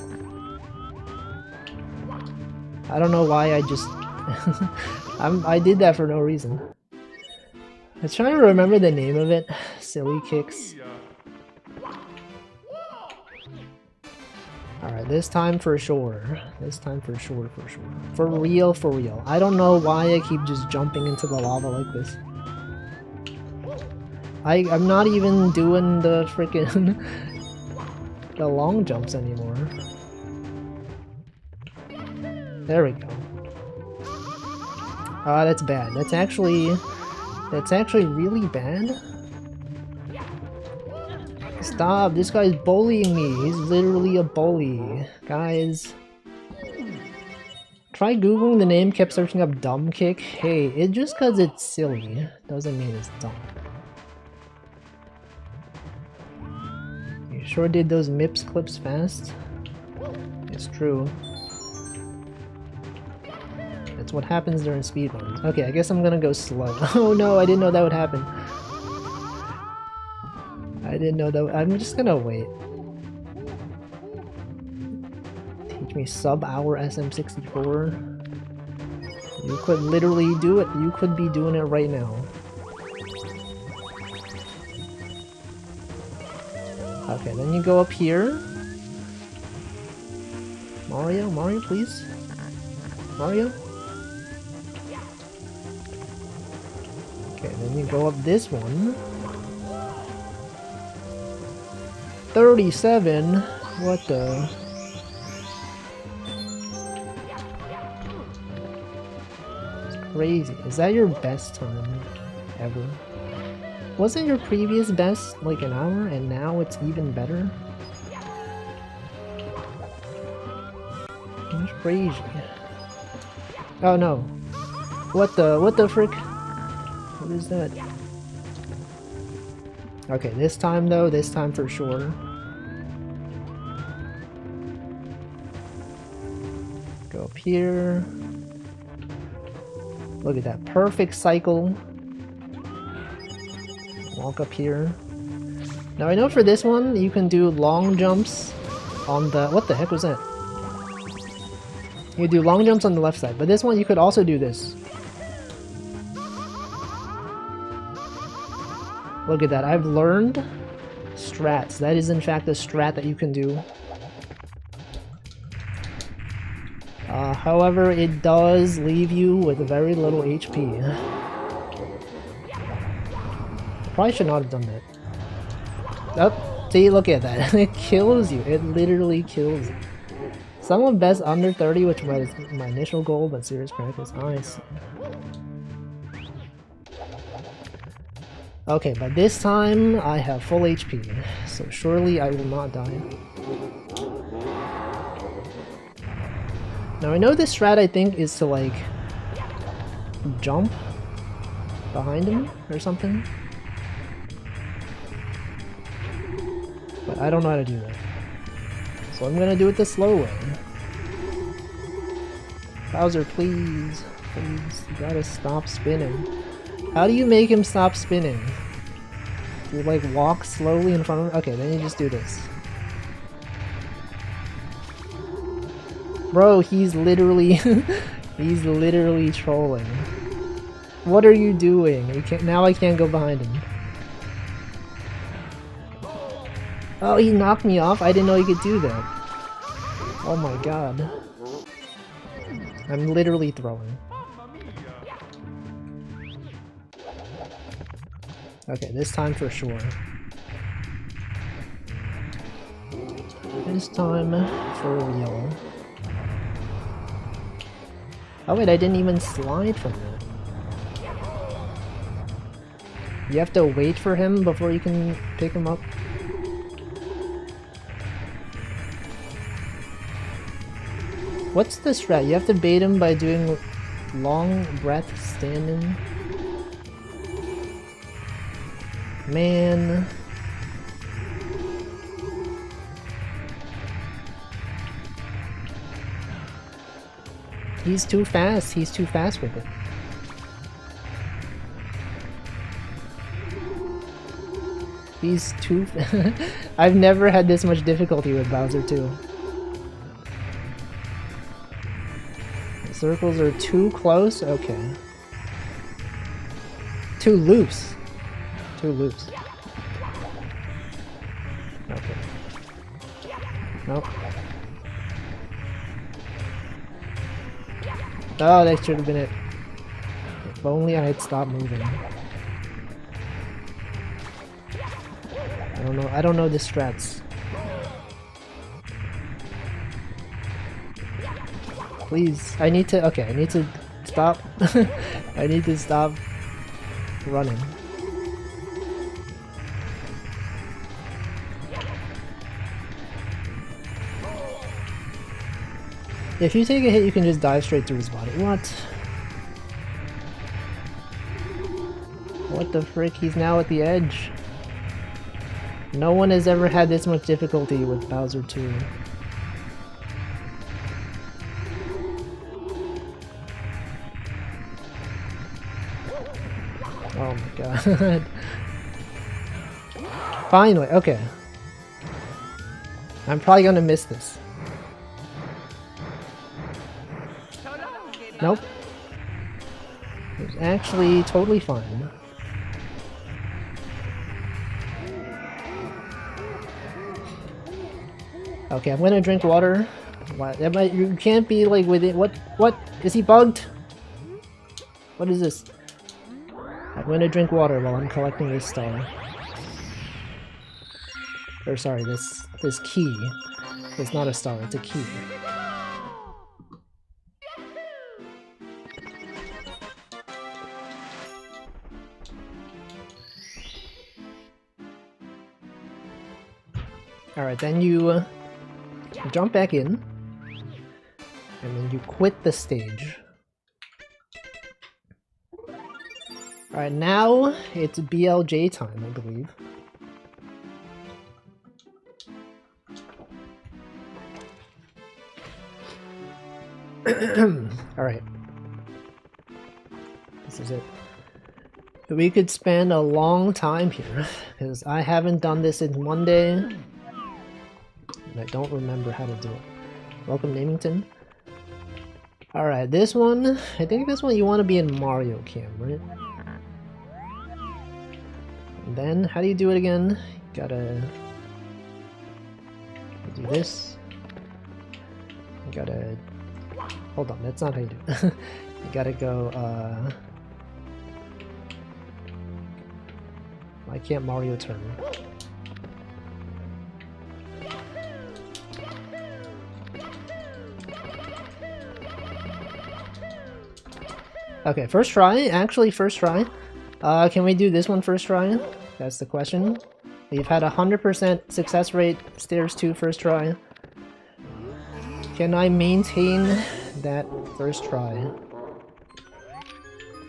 I don't know why I just... I did that for no reason. I was trying to remember the name of it. Silly kicks. Alright, this time for sure. This time for sure, for sure. For real, for real. I don't know why I keep just jumping into the lava like this. I'm not even doing the freaking the long jumps anymore. There we go. Ah, that's bad. That's actually really bad. Stop! This guy's bullying me. He's literally a bully, guys. Try googling the name. Kept searching up dumb kick. Hey, it just cause it's silly doesn't mean it's dumb. You sure did those MIPS clips fast. It's true. That's what happens during speedruns. Okay, I guess I'm gonna go slow. Oh no, I didn't know that would happen. I didn't know that. I'm just gonna wait. Teach me sub-hour sm64. You could literally do it. You could be doing it right now. Okay, then you go up here. Mario, Mario, please. Mario. Okay, then you go up this one. 37? What the? It's crazy. Is that your best time ever? Wasn't your previous best like an hour and now it's even better? That's crazy. Oh no. What the frick? What is that? Okay, this time though, this time for sure. Go up here. Look at that perfect cycle. Walk up here. Now I know for this one, you can do long jumps on the... What the heck was that? You do long jumps on the left side, but this one you could also do this. Look at that, I've learned strats. That is in fact a strat that you can do. However, it does leave you with very little HP. Probably should not have done that. Oh, see, look at that. It kills you. It literally kills you. Someone best under 30, which was my initial goal, but serious practice. Nice. Okay, but this time I have full HP, so surely I will not die. Now I know this strat I think is to like jump behind him or something. But I don't know how to do that. So I'm gonna do it the slow way. Bowser, please. Please, you gotta stop spinning. How do you make him stop spinning? Do you like walk slowly in front of him? Okay, then you just do this. Bro, he's literally he's literally trolling. What are you doing? You can't, now I can't go behind him. Oh, he knocked me off? I didn't know he could do that. Oh my god. I'm literally throwing. Okay, this time for sure. This time for real. Oh wait, I didn't even slide from that. You have to wait for him before you can pick him up. What's the strat? You have to bait him by doing long breath standing. Man. He's too fast. He's too fast with it. He's too... I've never had this much difficulty with Bowser 2. The circles are too close? Okay. Too loose. Too loose. Okay. Nope. Oh, that should have been it. If only I had stopped moving. I don't know the strats. Please, I need to stop. I need to stop running. If you take a hit, you can just dive straight through his body. What? What the frick? He's now at the edge. No one has ever had this much difficulty with Bowser 2. Oh my god. Finally, okay. I'm probably gonna miss this. Nope. It was actually totally fine. Okay, I'm gonna drink water. What? That might, you can't be like within. What? Is he bugged? What is this? I'm gonna drink water while I'm collecting this star. Or sorry, this key. It's not a star, it's a key. Alright, then you jump back in, and then you quit the stage. Alright, now it's BLJ time, I believe. Alright. This is it. We could spend a long time here, because I haven't done this in one day. And I don't remember how to do it. Welcome, Namington. Alright, this one, I think this one you want to be in Mario Cam, right? And then, how do you do it again? You gotta do this. You gotta... Hold on, that's not how you do it. You gotta go, Why can't Mario turn? Okay, first try. Actually, first try. Can we do this one first try? That's the question. We've had 100% success rate, Stairs 2 first try. Can I maintain that first try?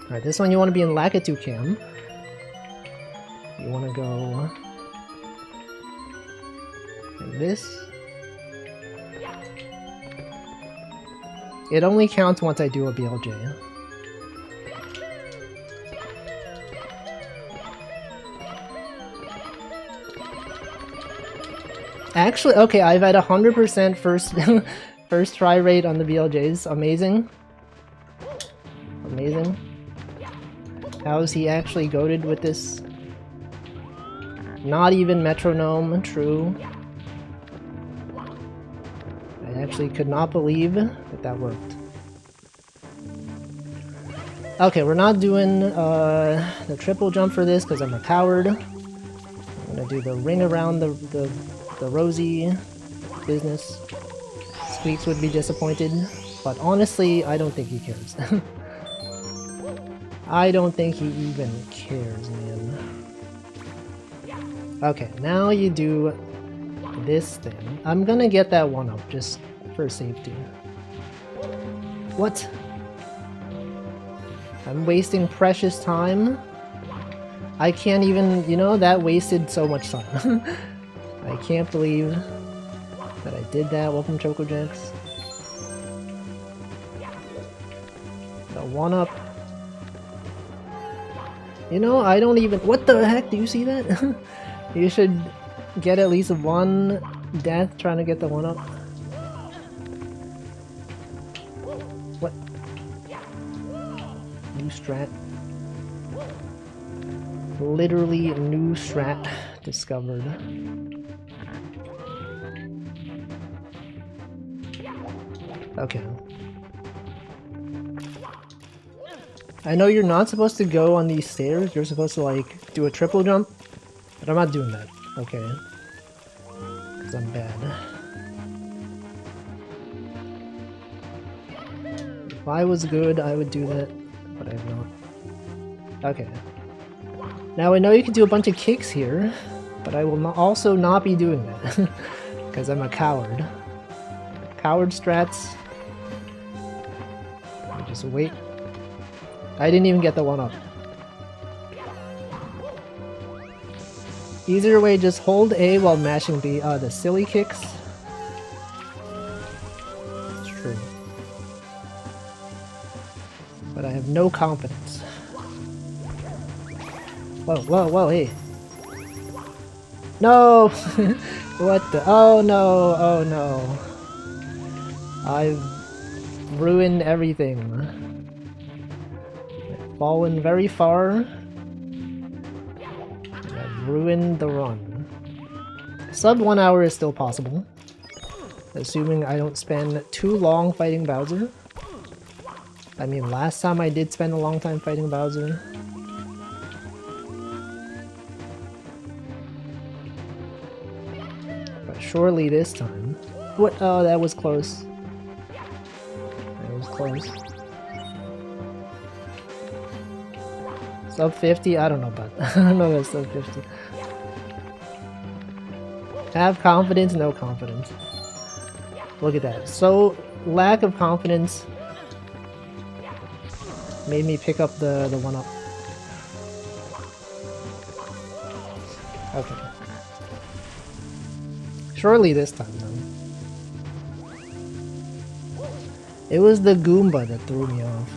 Alright, this one you want to be in Lakitu Cam. You want to go... like this. It only counts once I do a BLJ. Actually, okay, I've had 100% first try rate on the BLJs. Amazing. Amazing. How is he actually goated with this? Not even metronome, true. I actually could not believe that that worked. Okay, we're not doing the triple jump for this because I'm a coward. I'm gonna do the ring around the Rosie. business. Squeaks would be disappointed, but honestly, I don't think he cares. I don't think he even cares, man. Okay, now you do this thing. I'm gonna get that one up just for safety. What? I'm wasting precious time? I can't even, you know, that wasted so much time. I can't believe that I did that. Welcome, Choco Jacks. The one up. You know, I don't even. What the heck? Do you see that? You should get at least one death trying to get the one up. What? New strat. Literally new strat discovered. Okay. I know you're not supposed to go on these stairs, you're supposed to like do a triple jump, but I'm not doing that, okay? Because I'm bad. If I was good, I would do that, but I'm not. Okay. Now I know you can do a bunch of kicks here, but I will also not be doing that, because I'm a coward. Coward strats. Just wait. I didn't even get the one up. Easier way, just hold A while mashing B. The silly kicks. It's true. But I have no confidence. Whoa, whoa, whoa, hey. No! What the? Oh no, oh no. I've ruined everything. I've fallen very far. I've ruined the run. Sub 1 hour is still possible. Assuming I don't spend too long fighting Bowser. I mean, last time I did spend a long time fighting Bowser. But surely this time. What? Oh, that was close. Close. Sub 50? I don't know about that. I don't know about sub 50. Have confidence, no confidence. Look at that. So, lack of confidence made me pick up the one up. Okay. Surely this time, though. It was the Goomba that threw me off.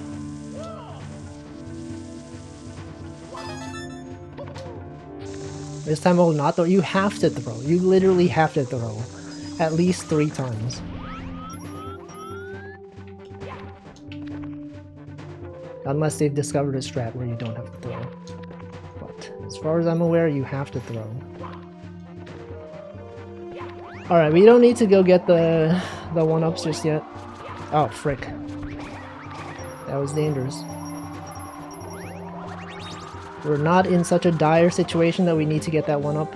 This time I will not throw. You have to throw. You literally have to throw. At least 3 times. Unless they've discovered a strat where you don't have to throw. But as far as I'm aware, you have to throw. Alright, we don't need to go get the one-ups just yet. Oh, frick. That was dangerous. We're not in such a dire situation that we need to get that one up.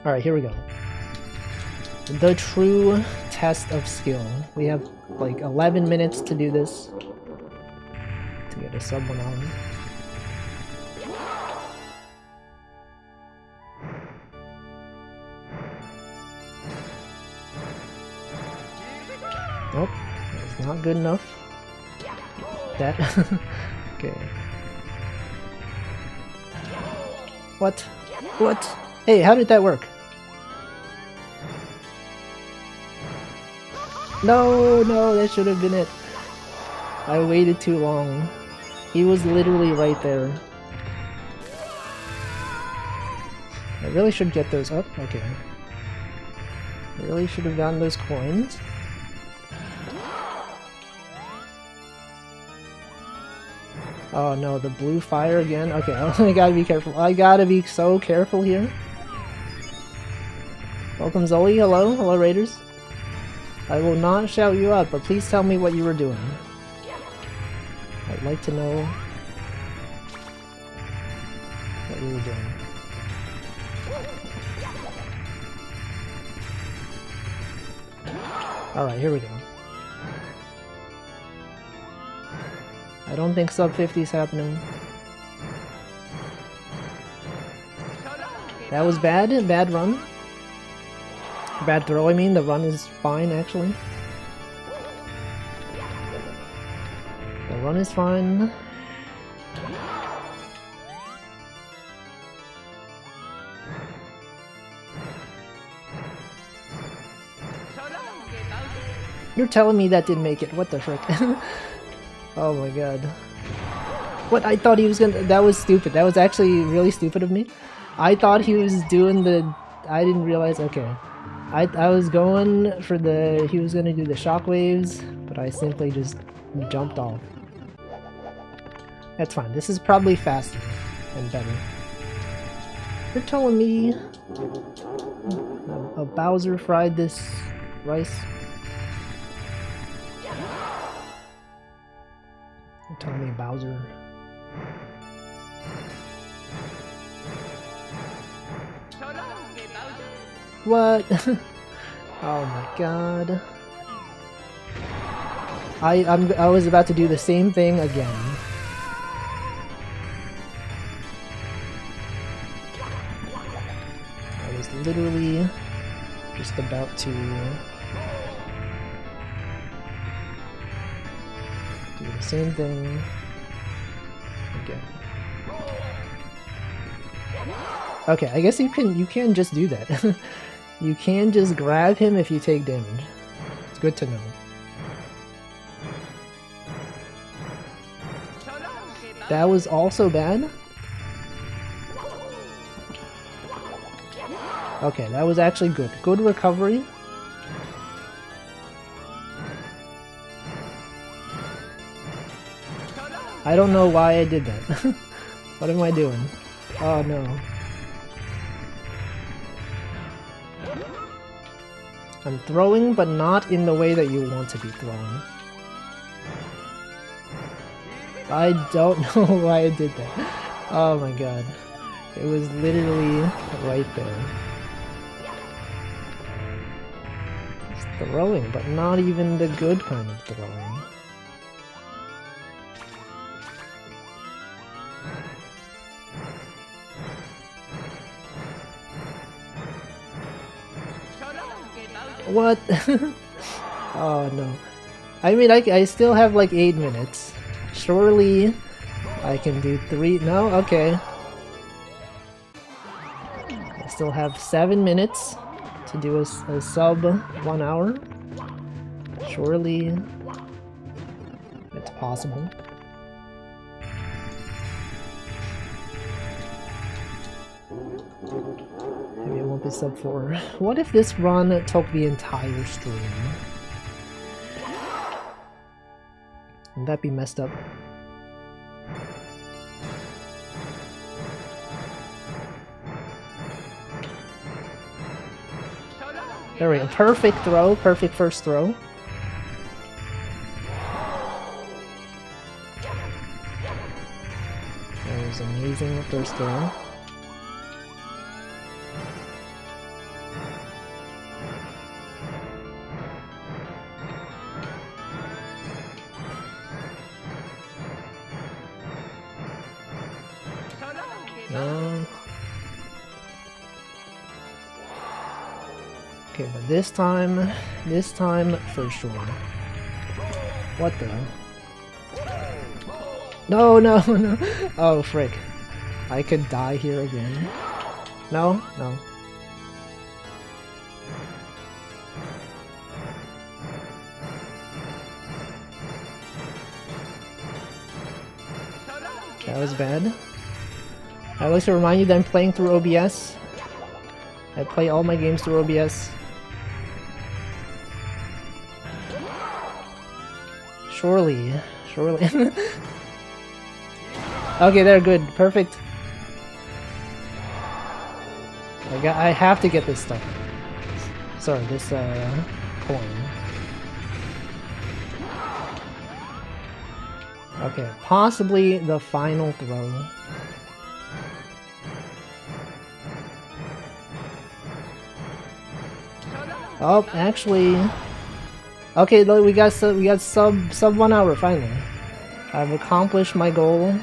Alright, here we go. The true test of skill. We have like 11 minutes to do this. To get a sub 1 hour. Nope, that's not good enough. That. Okay. What? What? Hey, how did that work? No, no, that should have been it. I waited too long. He was literally right there. I really should get those up. Okay. I really should have gotten those coins. Oh no, the blue fire again? Okay, I gotta be careful. I gotta be so careful here. Welcome Zoe, hello? Hello Raiders. I will not shout you out, but please tell me what you were doing. I'd like to know what you were doing. Alright, here we go. I don't think sub 50 is happening. That was bad. Bad run. Bad throw, I mean. The run is fine, actually. The run is fine. You're telling me that didn't make it. What the frick? Oh my god. What? I thought he was gonna... That was stupid. That was actually really stupid of me. I thought he was doing the... I didn't realize... Okay. I was going for the... He was gonna do the shockwaves, but I simply just jumped off. That's fine. This is probably faster and better. You're telling me... A Bowser fried this rice? You're telling me Bowser... What? Oh my god. I was about to do the same thing again. I was literally just about to do the same thing again. Okay, I guess you can just do that. You can just grab him if you take damage. It's good to know. That was also bad? Okay, that was actually good. Good recovery. I don't know why I did that. What am I doing? Oh no. I'm throwing, but not in the way that you want to be throwing. I don't know why I did that. Oh my god. It was literally right there. It's throwing, but not even the good kind of throwing. What? Oh no. I mean, I still have like 8 minutes. Surely I can do 3. No? Okay. I still have 7 minutes to do a sub 1 hour. Surely it's possible. Maybe it won't be sub 4. What if this run took the entire stream? Would that be messed up? There we go. Perfect throw. Perfect first throw. That was amazing first throw. Okay, but this time for sure. What the? No, no, no. Oh, frick. I could die here again. No, no. That was bad. I'd like to remind you that I'm playing through OBS. I play all my games through OBS. Surely. Okay, they're good. Perfect. I have to get this stuff. Sorry, this coin. Okay, possibly the final throw. Oh, actually, Okay, look, we got sub 1 hour finally. I've accomplished my goal.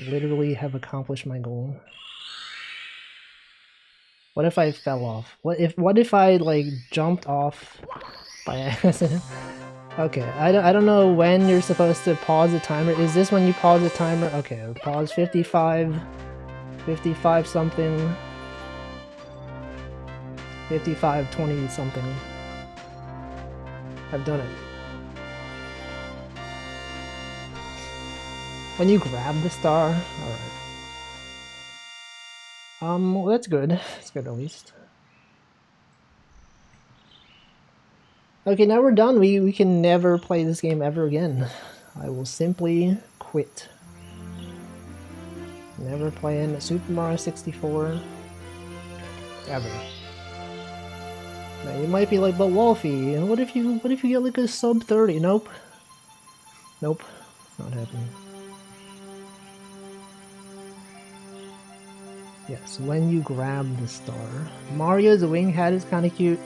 Literally have accomplished my goal. What if I fell off? What if I like jumped off by accident? Okay, I don't know when you're supposed to pause the timer. Is this when you pause the timer? Okay, I'll pause 55 something. 55 20 something. I've done it. When you grab the star? Alright. Well, that's good. That's good at least. Okay, now we're done. We can never play this game ever again. I will simply quit. Never playing Super Mario 64 ever. Now you might be like, but Wolfie, what if you get like a sub 30? Nope. Nope. It's not happening. Yes, when you grab the star. Mario's wing hat is kinda cute.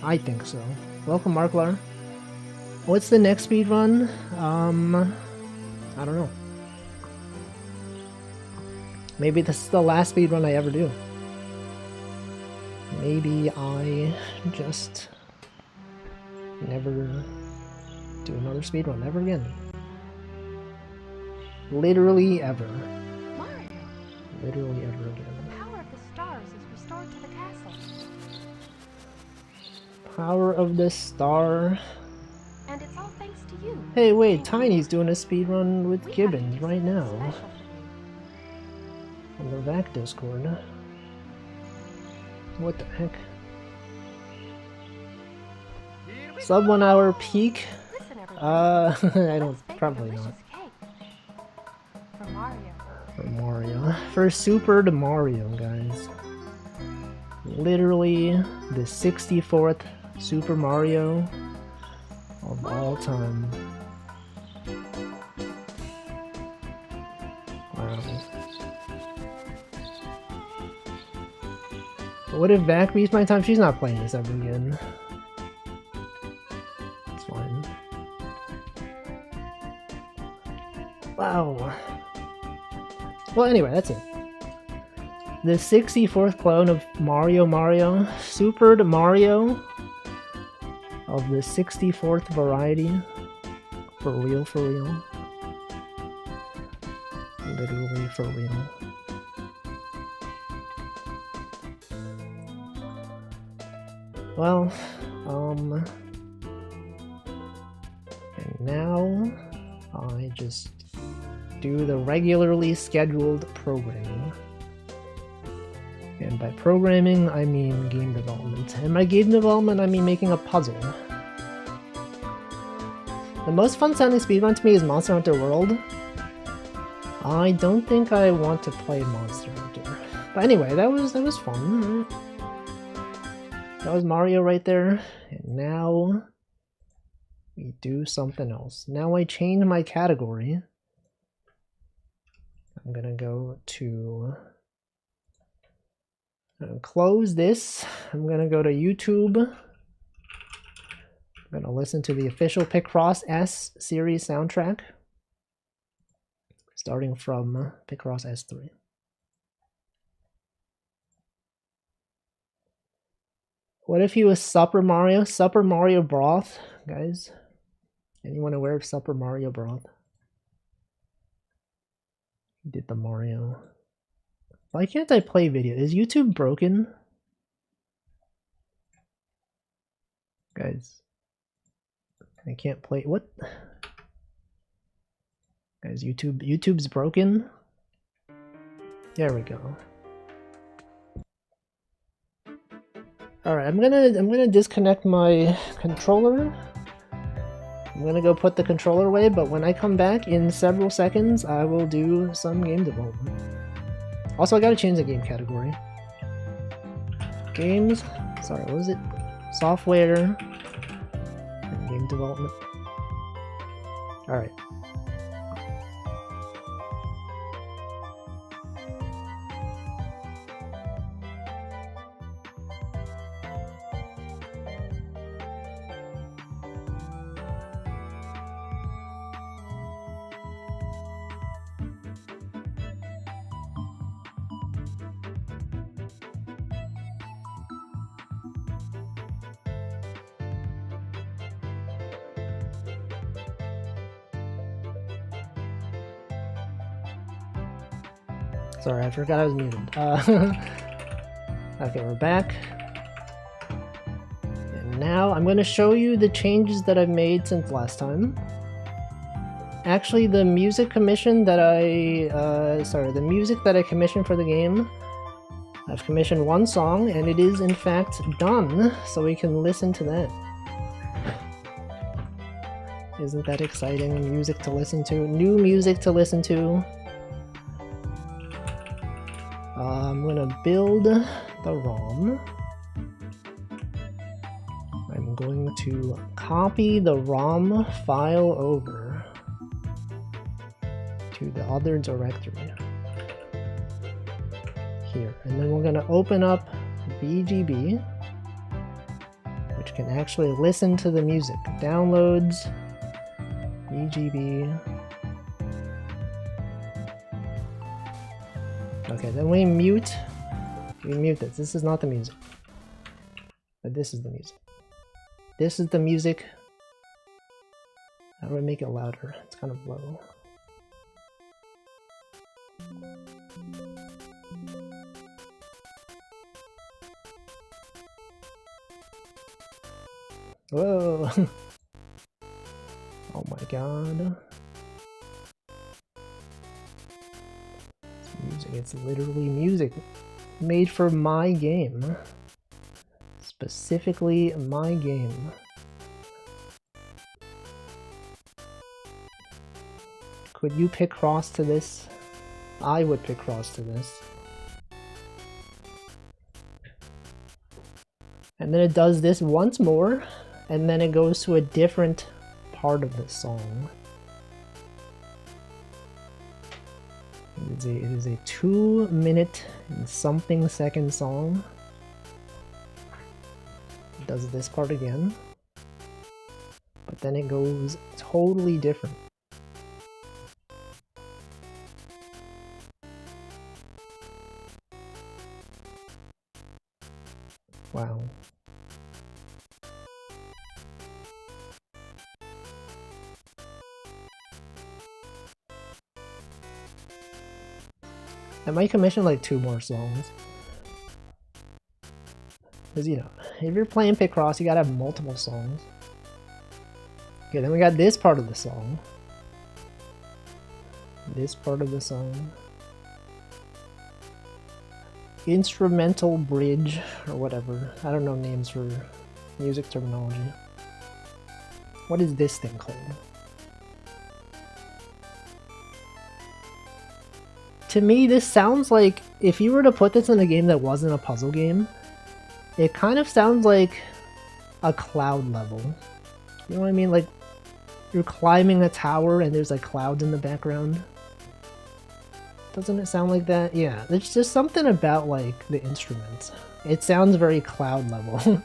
I think so. Welcome, Marklar. What's the next speedrun? I don't know. Maybe this is the last speedrun I ever do. Maybe I just never do another speedrun ever again. Literally ever. Mario, Literally ever again. the power of the stars is restored to the castle. Power of the star. And it's all thanks to you. Hey, wait, Tiny's doing a speedrun with We have to Gibbons do right something now. special for you. On the VAC Discord. What the heck? Sub 1 hour peak? Listen, everyone. I don't, Let's bake a probably delicious not. cake. For Mario. For Mario. For Super Mario, guys. Literally the 64th Super Mario of all time. Wow. What if Vac beats my time? She's not playing this ever again. It's fine. Wow. Well, anyway, that's it. The 64th clone of Mario, Super Mario of the 64th variety. For real, for real. Literally for real. Well, and now I just do the regularly scheduled programming. And by programming, I mean game development. And by game development, I mean making a puzzle. The most fun sounding speedrun to me is Monster Hunter World. I don't think I want to play Monster Hunter. But anyway, that was fun. That was Mario right there. And now we do something else. Now I change my category. I'm gonna go to close this. I'm gonna go to YouTube. I'm gonna listen to the official Picross S series soundtrack, starting from Picross S3. What if he was Super Mario? Super Mario Broth, guys? Anyone aware of Super Mario Broth? He did the Mario. Why can't I play video? Is YouTube broken? Guys, I can't play. What? Guys, YouTube's broken. There we go. All right, I'm gonna disconnect my controller. I'm gonna go put the controller away, but when I come back in several seconds, I will do some game development. Also, I gotta change the game category. Games. Sorry, what was it? Software. And game development. All right. Sorry, I forgot I was muted. Okay, we're back. And now I'm going to show you the changes that I've made since last time. Actually, the music commission that the music that I commissioned for the game, I've commissioned one song, and it is in fact done, so we can listen to that. Isn't that exciting? Music to listen to. New music to listen to. I'm gonna build the ROM. I'm going to copy the ROM file over to the other directory here, and then we're going to open up BGB, which can actually listen to the music. Downloads, BGB. Okay, then we mute this. This is not the music, but this is the music. This is the music. How do I make it louder? It's kind of low. Whoa! Oh my god. It's music. It's literally music made for my game. Specifically my game. Could you pick cross to this? I would pick cross to this. And then it does this once more, and then it goes to a different part of the song. It is a 2 minute and something second song. It does this part again, but then it goes totally different. Wow. I might commission like 2 more songs. Because, you know, if you're playing Picross, you gotta have multiple songs. Okay, then we got this part of the song. This part of the song. Instrumental bridge, or whatever. I don't know names for music terminology. What is this thing called? To me, this sounds like, if you were to put this in a game that wasn't a puzzle game, it kind of sounds like a cloud level. You know what I mean? Like, you're climbing a tower and there's like clouds in the background. Doesn't it sound like that? Yeah, there's just something about like the instruments. It sounds very cloud level.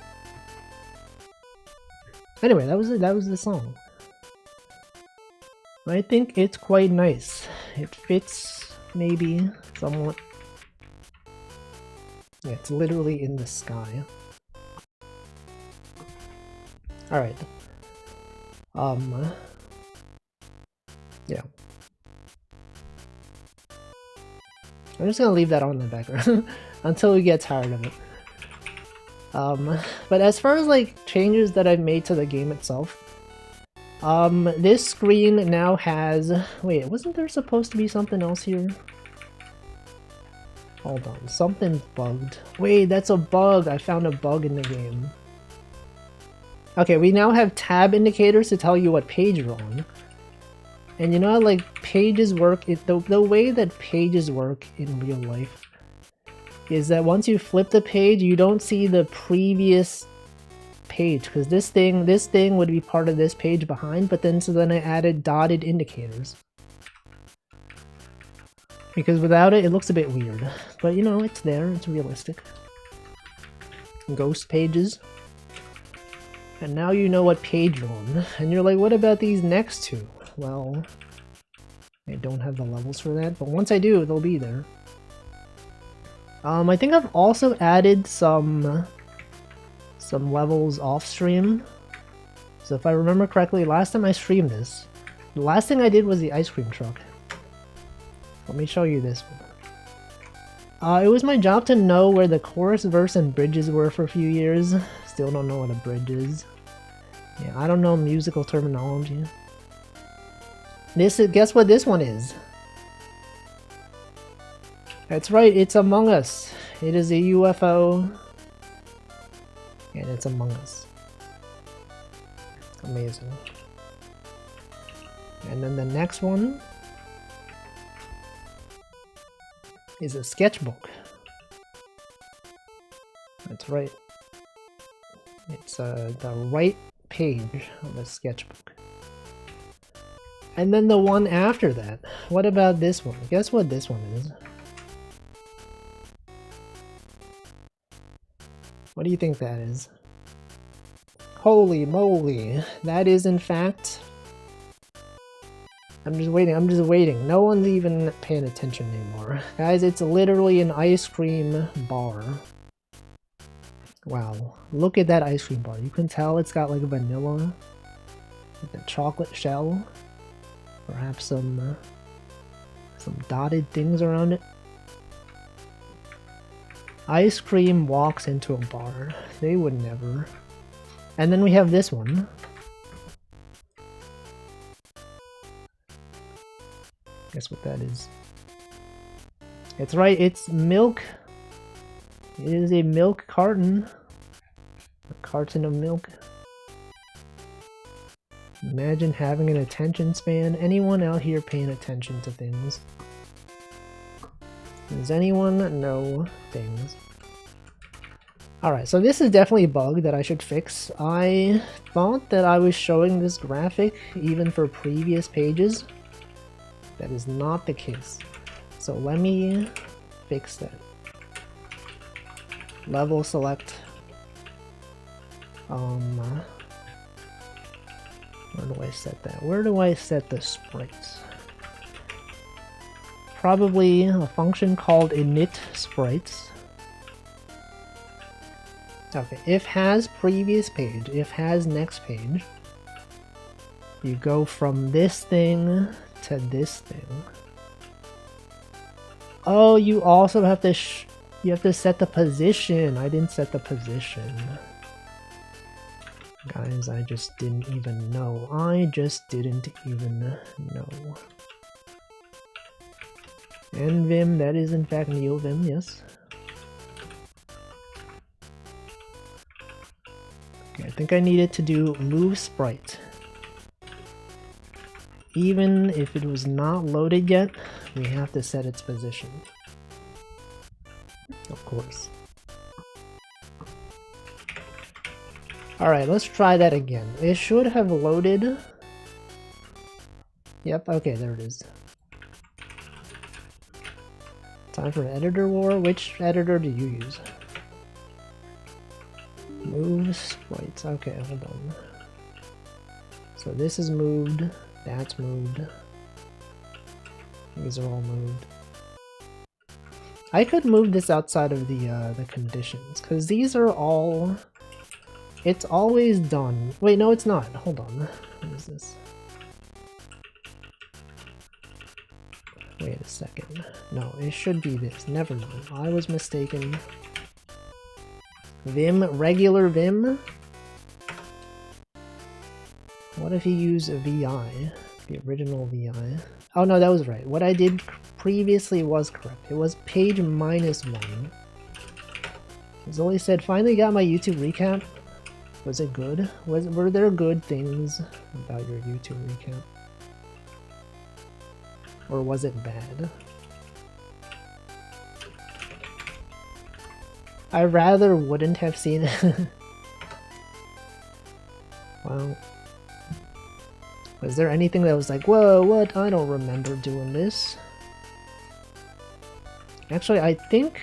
Anyway, that was it. That was the song. I think it's quite nice. It fits maybe somewhat. Yeah, it's literally in the sky. Alright. Yeah. I'm just gonna leave that on in the background until we get tired of it. But as far as like changes that I've made to the game itself, this screen now has... Wait, wasn't there supposed to be something else here? Hold on, something's bugged. Wait, that's a bug! I found a bug in the game. Okay, we now have tab indicators to tell you what page you're on. And you know how, like, pages work, the way that pages work in real life is that once you flip the page, you don't see the previous page, because this thing would be part of this page behind, but then I added dotted indicators. Because without it, it looks a bit weird. But you know, it's there, it's realistic. Ghost pages. And now you know what page you're on. And you're like, what about these next two? Well, I don't have the levels for that, but once I do, they'll be there. I think I've also added some levels off stream. So if I remember correctly, last time I streamed this, the last thing I did was the ice cream truck. Let me show you this one. It was my job to know where the chorus, verse, and bridges were for a few years. Still don't know what a bridge is. Yeah, I don't know musical terminology. Guess what this one is? That's right, it's Among Us. It is a UFO. And it's Among Us. Amazing. And then the next one is a sketchbook. That's right. It's the right page of a sketchbook. And then the one after that. What about this one? Guess what this one is? What do you think that is? Holy moly. That is in fact... I'm just waiting. No one's even paying attention anymore. Guys, it's literally an ice cream bar. Wow. Look at that ice cream bar. You can tell it's got like a vanilla with a chocolate shell. Perhaps some dotted things around it. Ice cream walks into a bar. They would never. And then we have this one. Guess what that is? It's right, it's milk. It is a milk carton. A carton of milk. Imagine having an attention span. Anyone out here paying attention to things? Does anyone know things? Alright, so this is definitely a bug that I should fix. I thought that I was showing this graphic even for previous pages. That is not the case. So let me fix that. Level select. Where do I set that? Where do I set the sprites? Probably a function called init sprites. Okay, if has previous page, if has next page, you go from this thing to this thing. Oh, you also have to you have to set the position. I didn't set the position. Guys, I just didn't even know. I just didn't even know. NVim, that is in fact NeoVim, yes. Okay, I think I needed to do move sprite. Even if it was not loaded yet, we have to set its position. Of course. Alright, let's try that again. It should have loaded. Yep, okay, there it is. Time for an editor war. Which editor do you use? Move sprites. Okay, hold on. So this is moved. That's moved. These are all moved. I could move this outside of the conditions, because these are all... It's always done. Wait, no it's not. Hold on. What is this? Wait a second. No, it should be this. Never mind. I was mistaken. Vim, regular Vim? What if you use a VI? The original VI. Oh no, that was right. What I did previously was correct. It was page -1. Zoe said, finally got my YouTube recap. Was it good? Were there good things about your YouTube recap? Or was it bad? I rather wouldn't have seen it. Well, was there anything that was like, whoa, what? I don't remember doing this. Actually, I think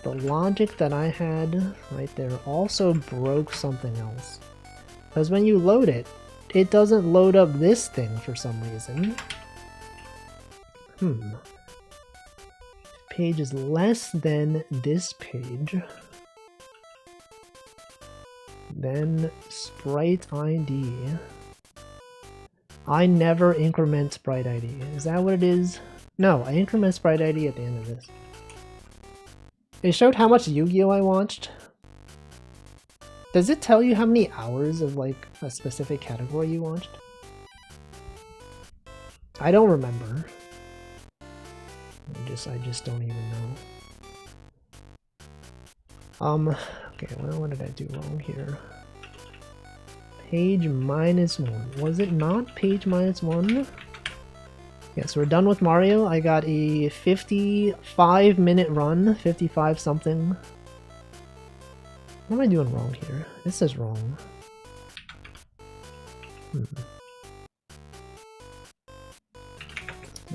the logic that I had right there also broke something else. Because when you load it, it doesn't load up this thing for some reason. Page is less than this page. Then sprite ID. I never increment sprite ID. Is that what it is? No, I entered my Sprite ID at the end of this. It showed how much Yu-Gi-Oh! I watched. Does it tell you how many hours of like a specific category you watched? I don't remember. I just don't even know. Okay, well, what did I do wrong here? Page -1. Was it not page -1? Yeah, so we're done with Mario. I got a 55-minute run, 55 something. What am I doing wrong here? This is wrong.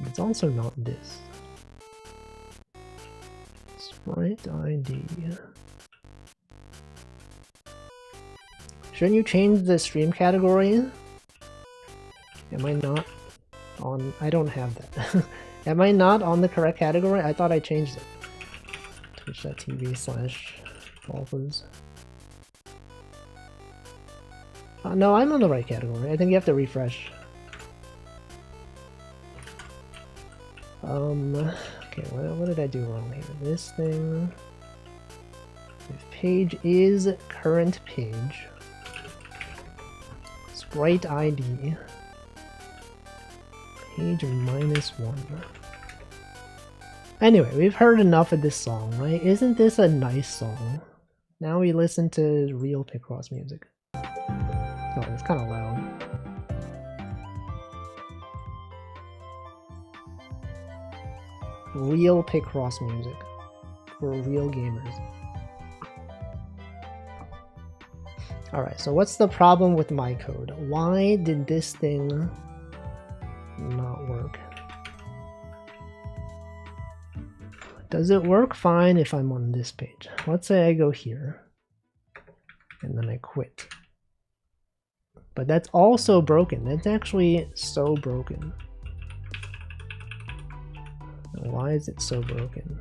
It's also not this. Sprite ID. Shouldn't you change the stream category? Am I not on? I don't have that. Am I not on the correct category? I thought I changed it. Twitch.tv/Volvas. No, I'm on the right category. I think you have to refresh. Okay, what did I do wrong here? This thing. If page is current page. Sprite ID. Page -1. Anyway, we've heard enough of this song, right? Isn't this a nice song? Now we listen to real picross music. Oh, it's kind of loud. Real picross music for real gamers. Alright, so what's the problem with my code? Why did this thing not work? Does it work fine if I'm on this page? Let's say I go here and then I quit. But that's also broken. That's actually so broken. Why is it so broken?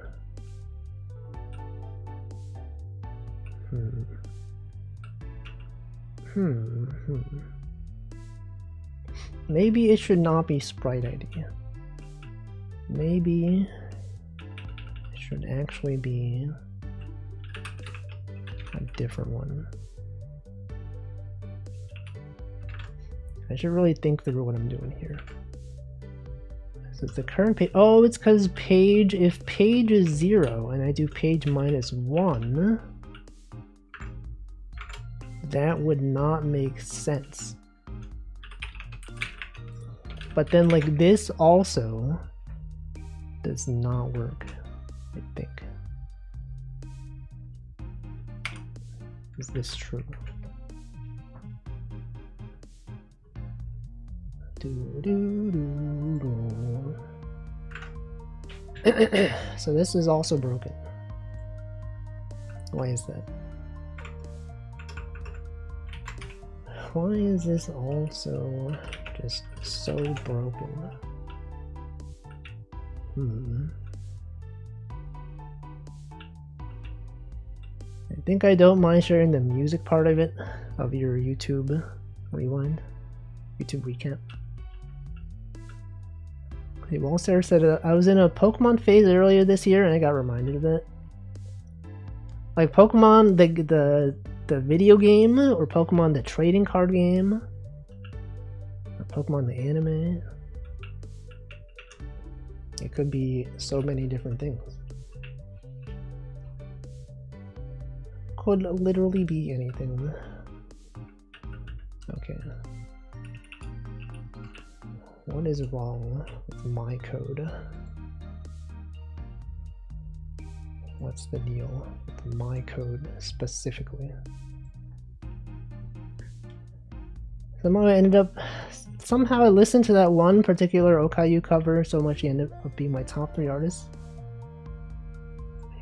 Maybe it should not be Sprite ID. Maybe it should actually be a different one. I should really think through what I'm doing here. So it's the current page. Oh, it's because page, if page is 0 and I do page -1, that would not make sense. But then like this also does not work, I think. Is this true? So this is also broken. Why is that? Why is this also just so broken? I think I don't mind sharing the music part of it, of your YouTube rewind, YouTube recap. Hey, Sarah said I was in a Pokemon phase earlier this year and I got reminded of it. Like Pokemon, the video game, or Pokemon the trading card game, or Pokemon the anime. It could be so many different things. Could literally be anything. Okay. What is wrong with my code? What's the deal with my code specifically? Somehow I listened to that one particular Okayu cover so much he ended up being my top 3 artists.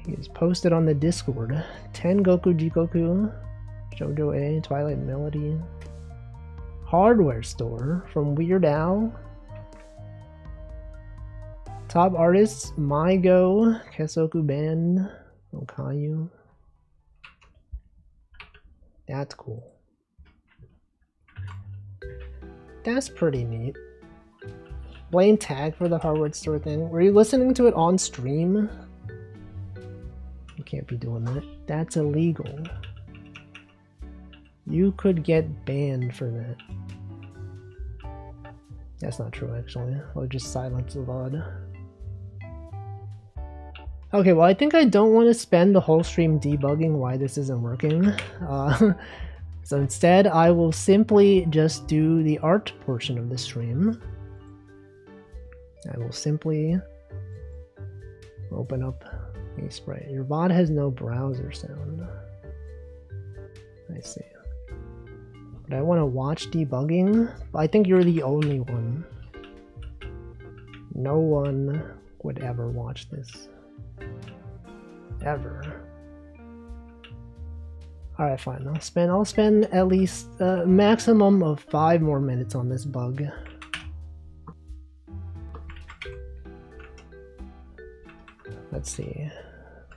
He is posted on the Discord. Tengoku Jikoku, Shoujo A, Twilight Melody, Hardware Store from Weird Al. Top artists: Maigo, Kesoku Band, Okayu. That's cool. That's pretty neat. Blame tag for the hardware store thing. Were you listening to it on stream? You can't be doing that. That's illegal. You could get banned for that. That's not true, actually. I'll just silence the VOD. Okay, well, I think I don't want to spend the whole stream debugging why this isn't working. So instead, I will simply just do the art portion of the stream. I will simply open up a sprite. Your VOD has no browser sound. I see. But I want to watch debugging. I think you're the only one. No one would ever watch this. Ever. Alright, fine. I'll spend at least a maximum of 5 more minutes on this bug. Let's see.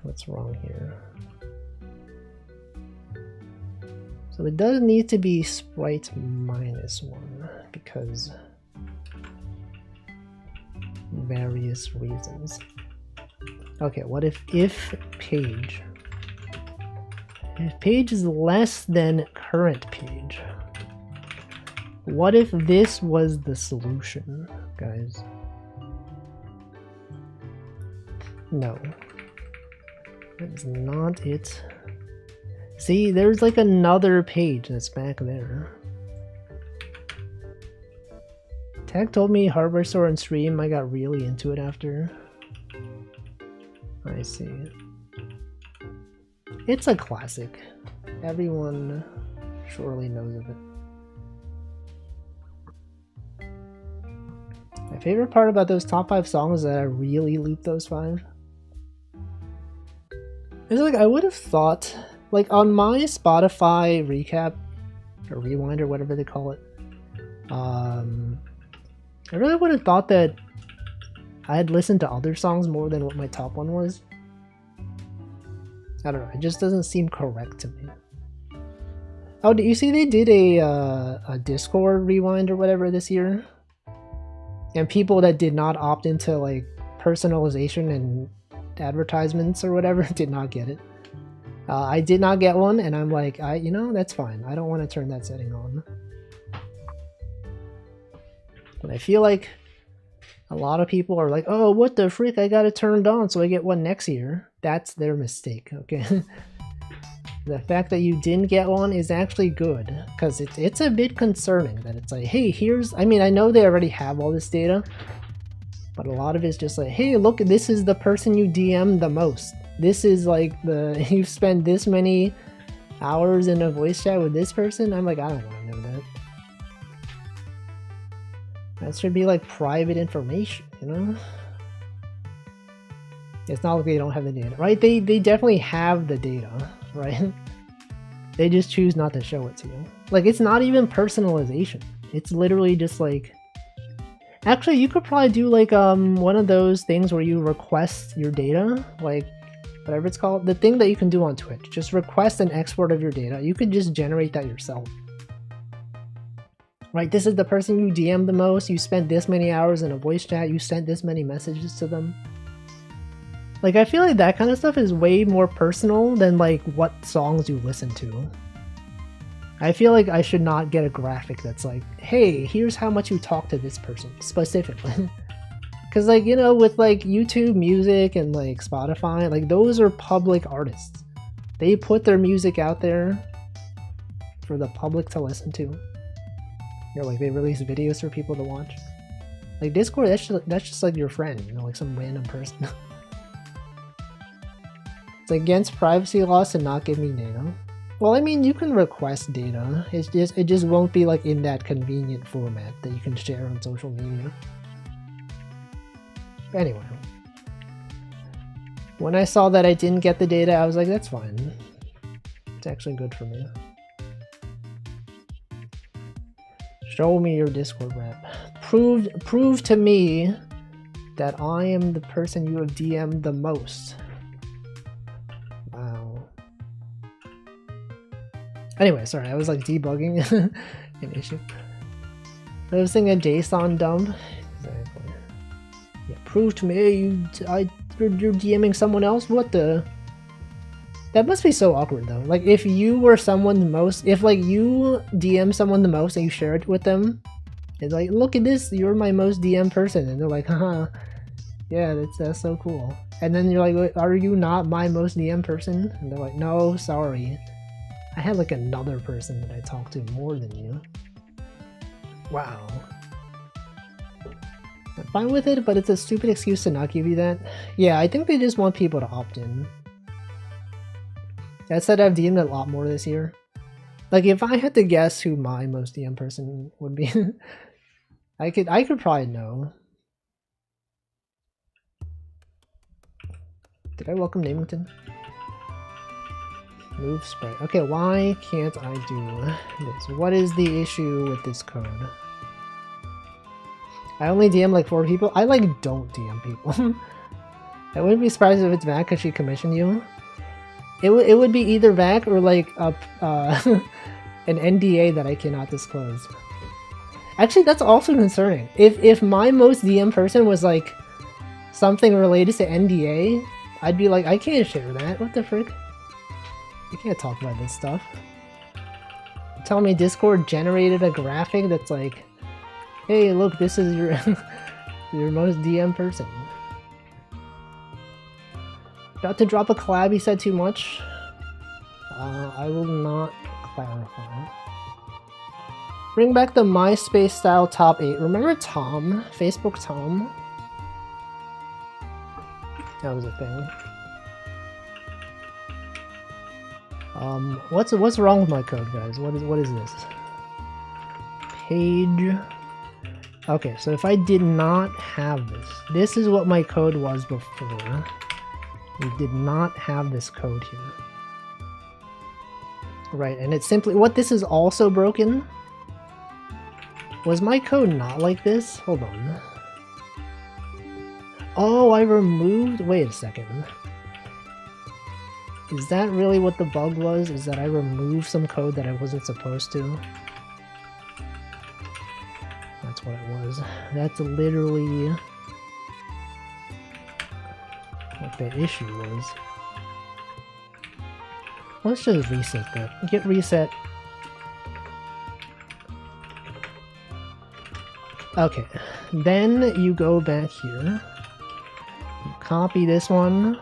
What's wrong here? So it does need to be sprite -1 because various reasons. Okay, what if page? If page is less than current page, what if this was the solution, guys? No. That's not it. See, there's like another page that's back there. Tech told me hardware store and stream. I got really into it after. I see. It's a classic. Everyone surely knows of it. My favorite part about those top 5 songs is that I really loop those 5. It's like I would have thought, like on my Spotify recap or rewind or whatever they call it, I really would have thought that I had listened to other songs more than what my top one was. I don't know, it just doesn't seem correct to me. Oh, do you see they did a Discord rewind or whatever this year? And people that did not opt into like personalization and advertisements or whatever did not get it. I did not get one, and I'm like, you know, that's fine. I don't want to turn that setting on. But I feel like a lot of people are like, oh, what the frick, I got it turned on so I get one next year. That's their mistake, okay? The fact that you didn't get one is actually good, because it's a bit concerning that it's like, hey, here's, I mean, I know they already have all this data, but a lot of it's just like, hey, look, this is the person you DM the most. This is like you've spent this many hours in a voice chat with this person. I'm like, I don't want to know that. That should be like private information, you know? It's not like they don't have the data, right? They definitely have the data, right? They just choose not to show it to you. Like, it's not even personalization. It's literally just like... Actually, you could probably do like one of those things where you request your data, like whatever it's called, the thing that you can do on Twitch. Just request an export of your data. You could just generate that yourself. Right, this is the person you DM the most, you spent this many hours in a voice chat, you sent this many messages to them. Like, I feel like that kind of stuff is way more personal than like what songs you listen to. I feel like I should not get a graphic that's like, hey, here's how much you talk to this person, specifically. Because, like, you know, with like YouTube Music and like Spotify, like those are public artists. They put their music out there for the public to listen to. You know, like they release videos for people to watch. Like Discord, that's just like your friend, you know, like some random person. It's against privacy laws to not give me data. Well, I mean, you can request data. It just won't be like in that convenient format that you can share on social media. Anyway, when I saw that I didn't get the data, I was like, that's fine. It's actually good for me. Show me your Discord rep. Prove to me that I am the person you have DM'd the most. Wow. Anyway, sorry, I was like debugging an issue. I was thinking a JSON dump. Exactly. prove to me, hey, you're DMing someone else? What the? That must be so awkward though. Like if you were someone the most, if like you DM someone the most and you share it with them, it's like, look at this, you're my most DM person, and they're like, haha, yeah, that's so cool. And then you're like, are you not my most DM person? And they're like, no, sorry. I had like another person that I talked to more than you. Wow. I'm fine with it, but it's a stupid excuse to not give you that. Yeah, I think they just want people to opt in. That said, I've DM'd a lot more this year. Like, if I had to guess who my most DM person would be, I could probably know. Did I welcome Namington? Move sprite. Okay, why can't I do this? What is the issue with this code? I only DM like 4 people. I like don't DM people. I wouldn't be surprised if it's Mac because she commissioned you. It would be either VAC or like a an NDA that I cannot disclose. Actually, that's also concerning. If my most DM person was like something related to NDA, I'd be like, I can't share that. What the frick? You can't talk about this stuff. You're telling me Discord generated a graphic that's like, hey, look, this is your your most DM person. About to drop a collab, he said too much. I will not clarify. Bring back the MySpace style top 8. Remember Tom? Facebook Tom? That was a thing. What's wrong with my code, guys? What is this? Page. Okay, so if I did not have this is what my code was before. We did not have this code here. Right, and it's simply, what this is also broken? Was my code not like this? Hold on. Oh, I removed, wait a second. Is that really what the bug was? Is that I removed some code that I wasn't supposed to? That's what it was. That's literally what the issue was. Let's just reset that. Get reset. Okay, then you go back here. You copy this one.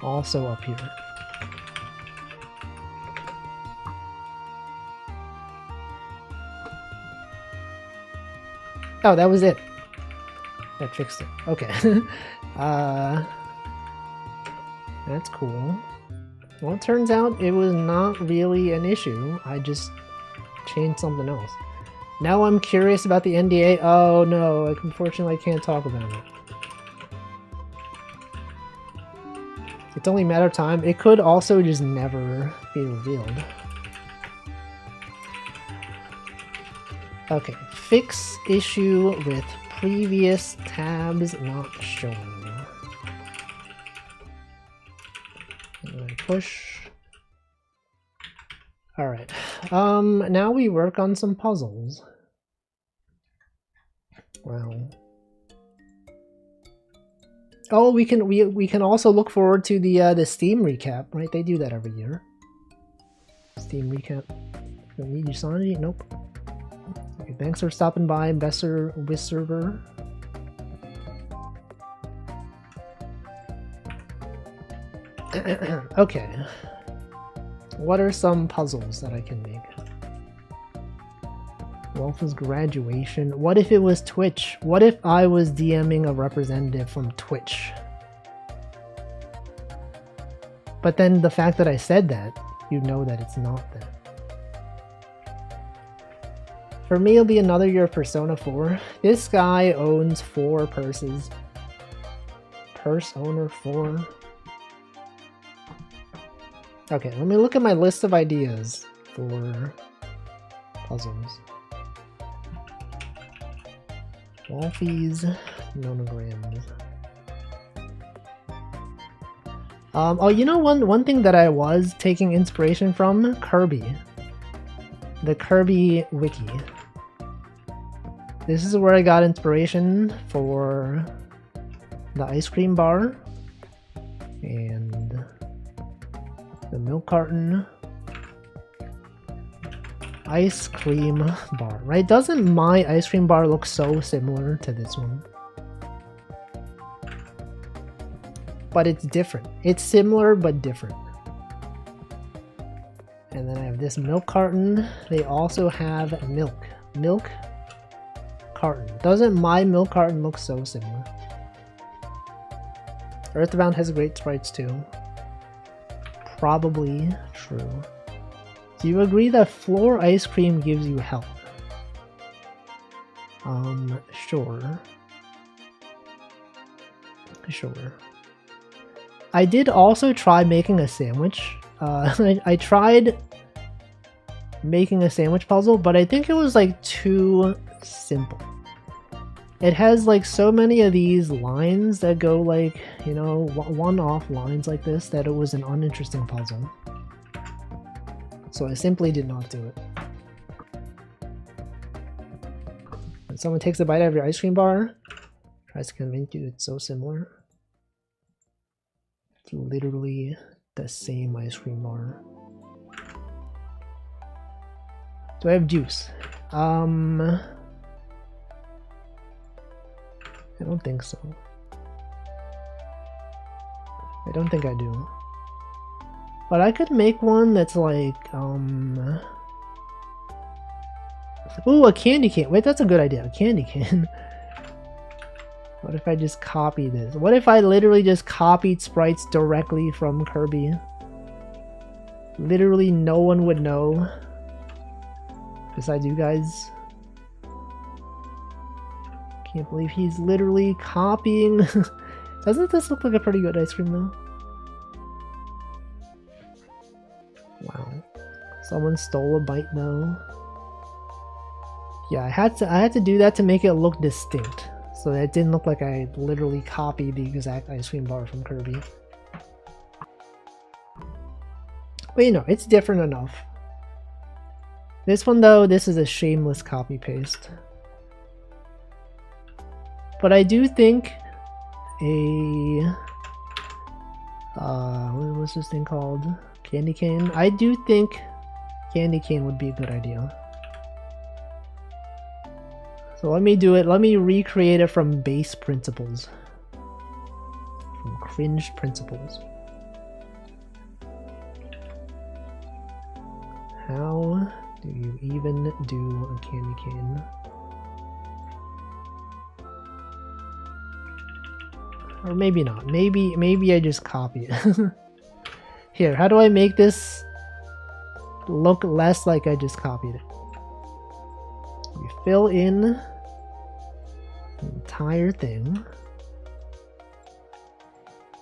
Also up here. Oh, that was it. I fixed it. Okay. That's cool. Well, it turns out it was not really an issue. I just changed something else. Now I'm curious about the NDA. Oh no, unfortunately I can't talk about it. It's only a matter of time. It could also just never be revealed. Okay, fix issue with previous tabs not showing. Push. Alright. Now we work on some puzzles. Wow. Oh, we can also look forward to the Steam recap, right? They do that every year. Steam recap. Don't need your sanity? Nope. Okay, thanks for stopping by, Besser Wisserver. Okay. What are some puzzles that I can make? Wolf's graduation. What if it was Twitch? What if I was DMing a representative from Twitch? But then the fact that I said that, you know that it's not that. For me, it'll be another year of Persona 4. This guy owns 4 purses. Purse owner 4. Okay, let me look at my list of ideas for puzzles. Wolfie's nonograms. Oh, you know one thing that I was taking inspiration from? Kirby. The Kirby wiki. This is where I got inspiration for the ice cream bar and the milk carton ice cream bar, right? Doesn't my ice cream bar look so similar to this one? But it's different. It's similar but different. And then I have this milk carton. They also have milk carton. Doesn't my milk carton look so similar? Earthbound has great sprites too. Probably true. Do you agree that floor ice cream gives you health? Sure. Sure. I did also try making a sandwich. I tried making a sandwich puzzle, but I think it was like too simple. It has like so many of these lines that go like, you know, one-off lines like this that it was an uninteresting puzzle. So I simply did not do it. When someone takes a bite out of your ice cream bar, tries to convince you it's so similar. It's literally the same ice cream bar. Do I have juice? I don't think so. I don't think I do. But I could make one that's like, ooh, a candy cane. Wait, that's a good idea. A candy cane. What if I just copy this? What if I literally just copied sprites directly from Kirby? Literally no one would know. Besides you guys. Can't believe he's literally copying. Doesn't this look like a pretty good ice cream though? Wow. Someone stole a bite though. Yeah, I had to do that to make it look distinct. So that it didn't look like I literally copied the exact ice cream bar from Kirby. But you know, it's different enough. This one though, this is a shameless copy paste. But I do think a what's this thing called? Candy cane? I do think candy cane would be a good idea. So let me do it. Let me recreate it from base principles. From cringe principles. How do you even do a candy cane? Or maybe not. Maybe I just copy it. Here, how do I make this look less like I just copied it? We fill in the entire thing.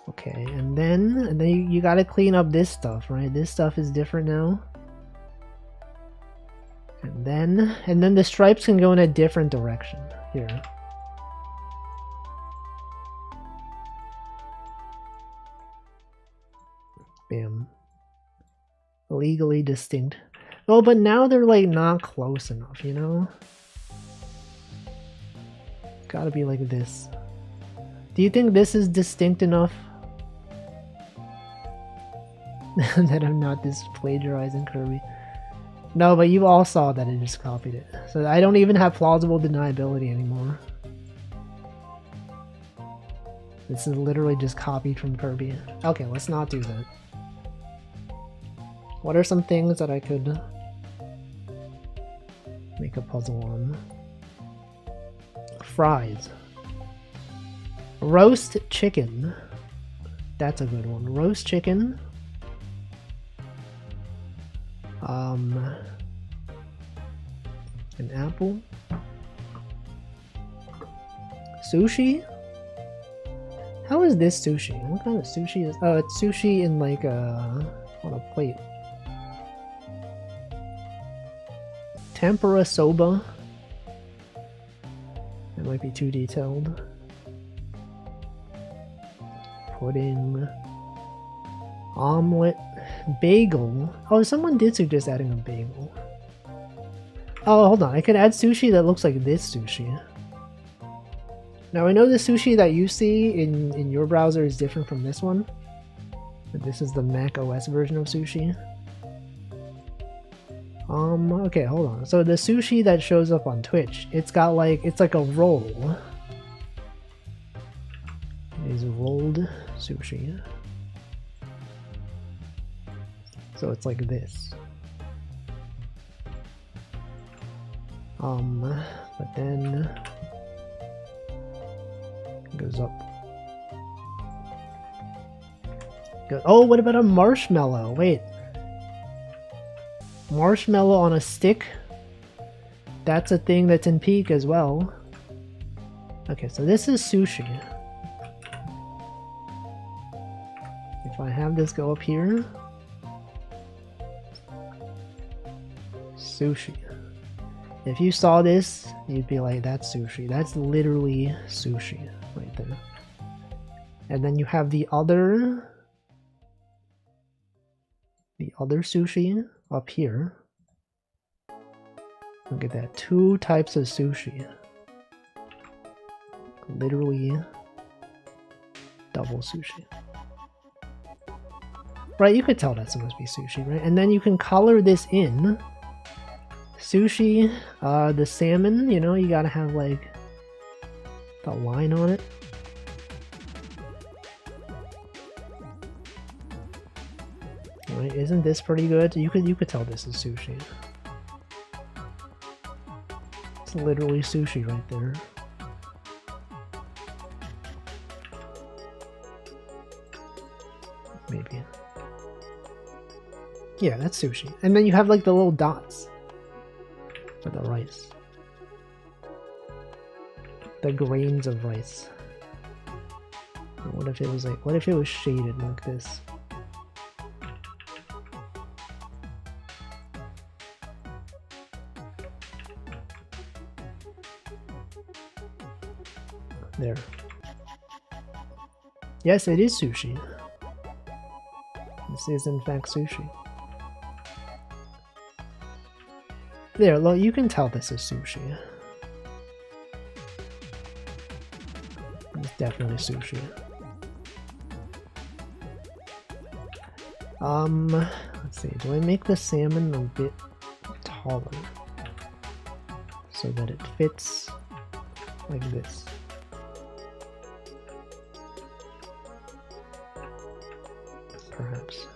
Okay, and then you gotta clean up this stuff, right? This stuff is different now. And then the stripes can go in a different direction. Here. Bam. Legally distinct. Oh, but now they're like not close enough, you know? It's gotta be like this. Do you think this is distinct enough? That I'm not just plagiarizing Kirby. No, but you all saw that I just copied it. So I don't even have plausible deniability anymore. This is literally just copied from Kirby. Okay, let's not do that. What are some things that I could make a puzzle on? Fries. Roast chicken. That's a good one. Roast chicken. An apple. Sushi? How is this sushi? What kind of sushi is... Oh, it's sushi in like a... on a plate. Tempura soba. That might be too detailed. Pudding. Omelet. Bagel. Oh, someone did suggest adding a bagel. Oh, hold on. I could add sushi that looks like this sushi. Now I know the sushi that you see in your browser is different from this one. But this is the Mac OS version of sushi. Okay, hold on. So the sushi that shows up on Twitch, it's got like, it's like a roll. It is rolled sushi. So it's like this. But then it goes up. Good. Oh, what about a marshmallow? Wait. Marshmallow on a stick? That's a thing that's in Peak as well. Okay, so this is sushi. If I have this go up here. Sushi. If you saw this, you'd be like, that's sushi. That's literally sushi right there. And then you have the other sushi up here. Look at that. 2 types of sushi. Literally double sushi. Right, you could tell that's supposed to be sushi, right? And then you can color this in. Sushi, the salmon, you know, you gotta have like the line on it. Right, isn't this pretty good? You could tell this is sushi. It's literally sushi right there. Maybe. Yeah, that's sushi. And then you have like the little dots for the rice. The grains of rice. What if it was like, what if it was shaded like this? There. Yes, it is sushi. This is in fact sushi. There, look, you can tell this is sushi. It's definitely sushi. Let's see, do I make the salmon a bit taller so that it fits like this? Perhaps.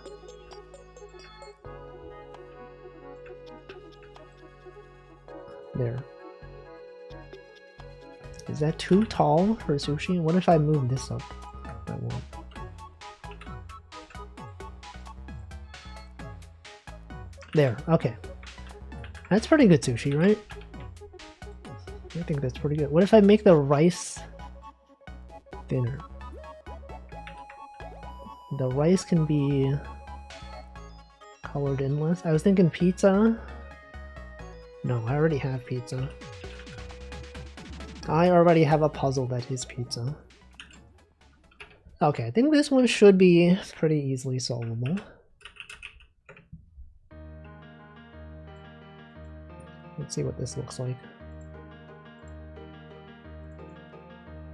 There. Is that too tall for sushi? What if I move this up? I won't. There, okay. That's pretty good sushi, right? I think that's pretty good. What if I make the rice thinner? The rice can be colored in less. I was thinking pizza. No, I already have pizza. I already have a puzzle that is pizza. Okay, I think this one should be pretty easily solvable. Let's see what this looks like.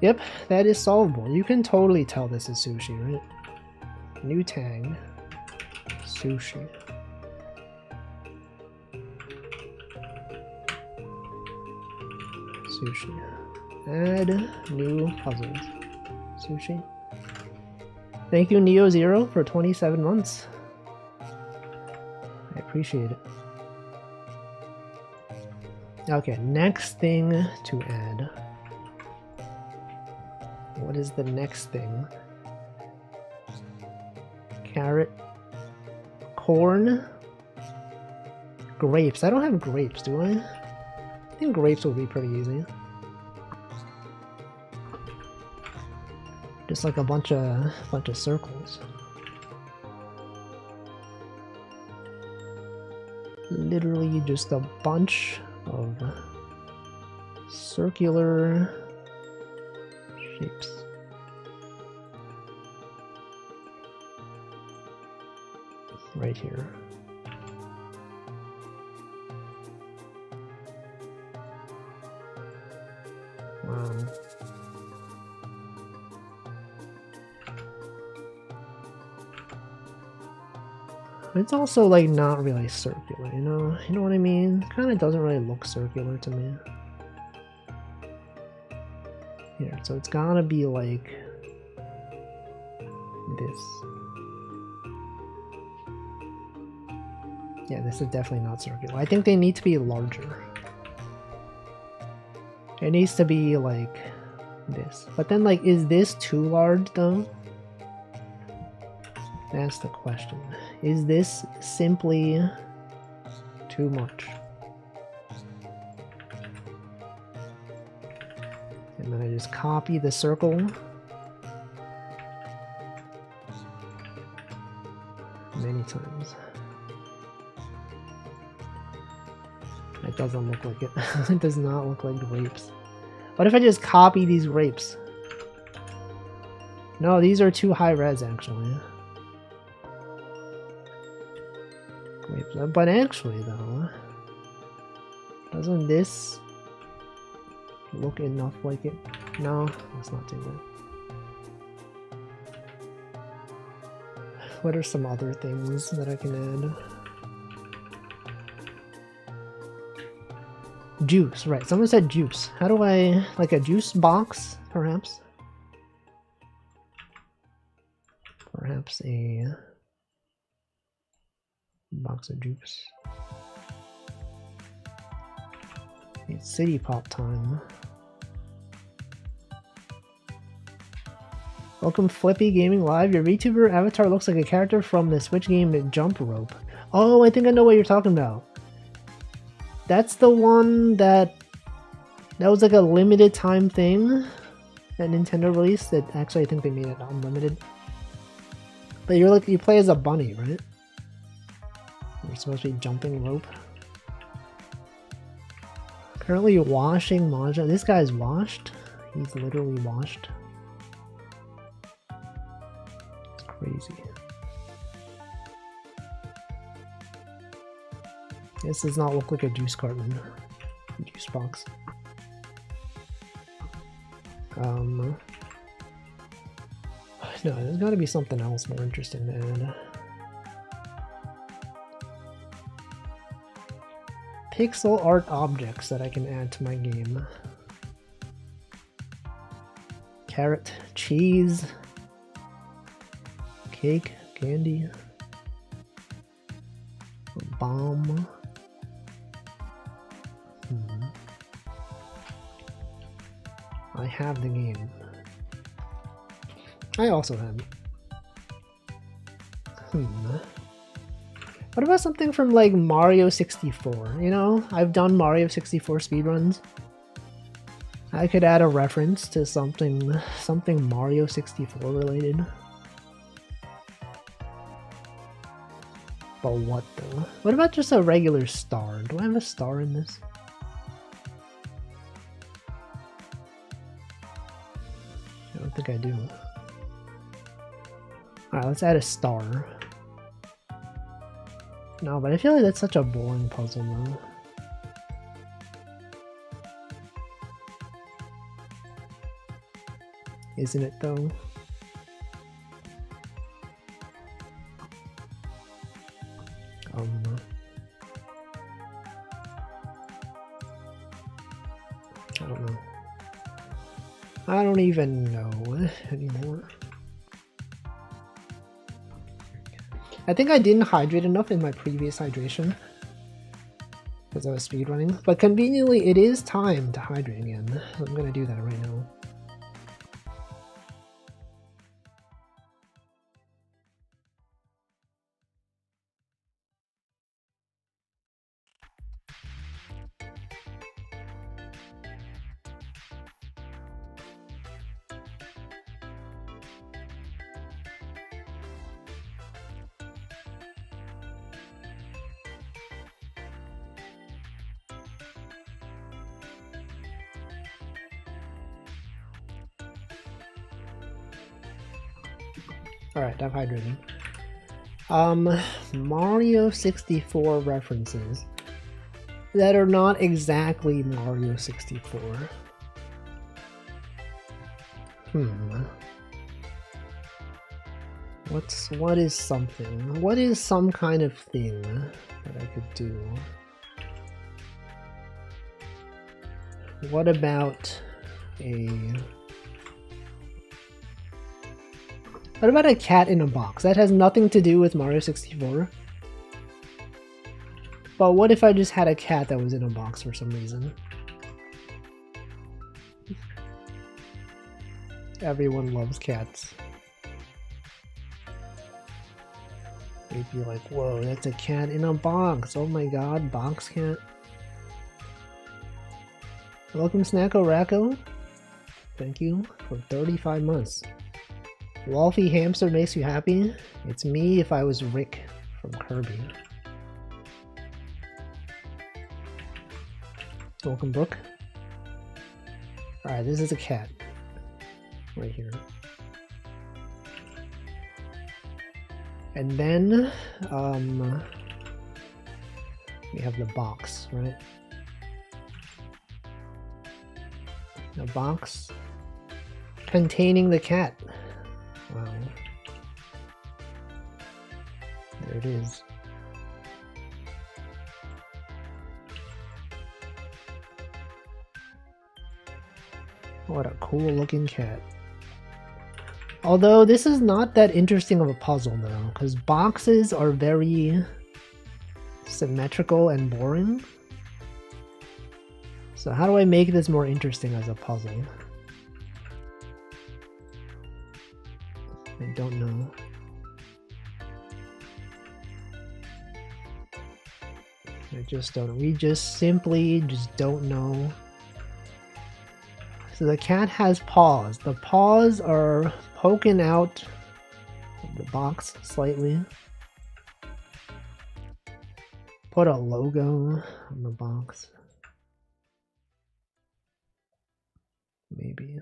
Yep, that is solvable. You can totally tell this is sushi, right? New tag. Sushi. Sushi. Add new puzzles. Sushi. Thank you, Neo Zero, for 27 months. I appreciate it. Okay, next thing to add. What is the next thing? Carrot. Corn. Grapes. I don't have grapes, do I? I think grapes will be pretty easy. Just like a bunch of circles. Literally just a bunch of circular shapes. Right here. It's also like not really circular, you know? You know what I mean? Kind of doesn't really look circular to me. Here, so it's gotta be like this. Yeah, this is definitely not circular. I think they need to be larger. It needs to be like this. But then, like, is this too large though? That's the question. Is this simply too much? And then I just copy the circle. Many times. It doesn't look like it. It does not look like grapes. What if I just copy these grapes? No, these are too high res actually. Grapes. But actually though, doesn't this look enough like it? No, let's not do that. What are some other things that I can add? Juice, right. Someone said juice. How do I... like a juice box, perhaps? Perhaps a box of juice. It's City Pop time. Welcome Flippy Gaming Live. Your VTuber avatar looks like a character from the Switch game Jump Rope. Oh, I think I know what you're talking about. That's the one that was like a limited time thing that Nintendo released that actually I think they made it unlimited. But you're like, you play as a bunny, right? You're supposed to be jumping rope. Currently washing Maja. This guy's washed. He's literally washed. It's crazy. This does not look like a juice carton. Juice box. No, there's gotta be something else more interesting to add. Pixel art objects that I can add to my game. Carrot, cheese, cake, candy, bomb. I have the game. I also have it. What about something from like Mario 64? You know, I've done Mario 64 speedruns. I could add a reference to something Mario 64 related. But what though? What about just a regular star? Do I have a star in this? I don't think I do. Alright, let's add a star. No, but I feel like that's such a boring puzzle though. Isn't it though? I don't know. I don't even know anymore. I think I didn't hydrate enough in my previous hydration because I was speedrunning, but conveniently it is time to hydrate again. I'm gonna do that right now. Alright, I'm hydrating. Mario 64 references that are not exactly Mario 64. What is something? What is some kind of thing that I could do? What about a cat in a box? That has nothing to do with Mario 64. But what if I just had a cat that was in a box for some reason? Everyone loves cats. They'd be like, whoa, that's a cat in a box. Oh my god, box cat. Welcome, Snacko Racco. Thank you for 35 months. Wolfie Hamster makes you happy? It's me if I was Rick from Kirby. Welcome, Brooke. Alright, this is a cat. Right here. And then, we have the box, right? A box containing the cat. Wow. There it is. What a cool looking cat. Although this is not that interesting of a puzzle though, because boxes are very symmetrical and boring. So how do I make this more interesting as a puzzle? I don't know. I just don't. We just simply just don't know. So the cat has paws. The paws are poking out of the box slightly. Put a logo on the box. Maybe.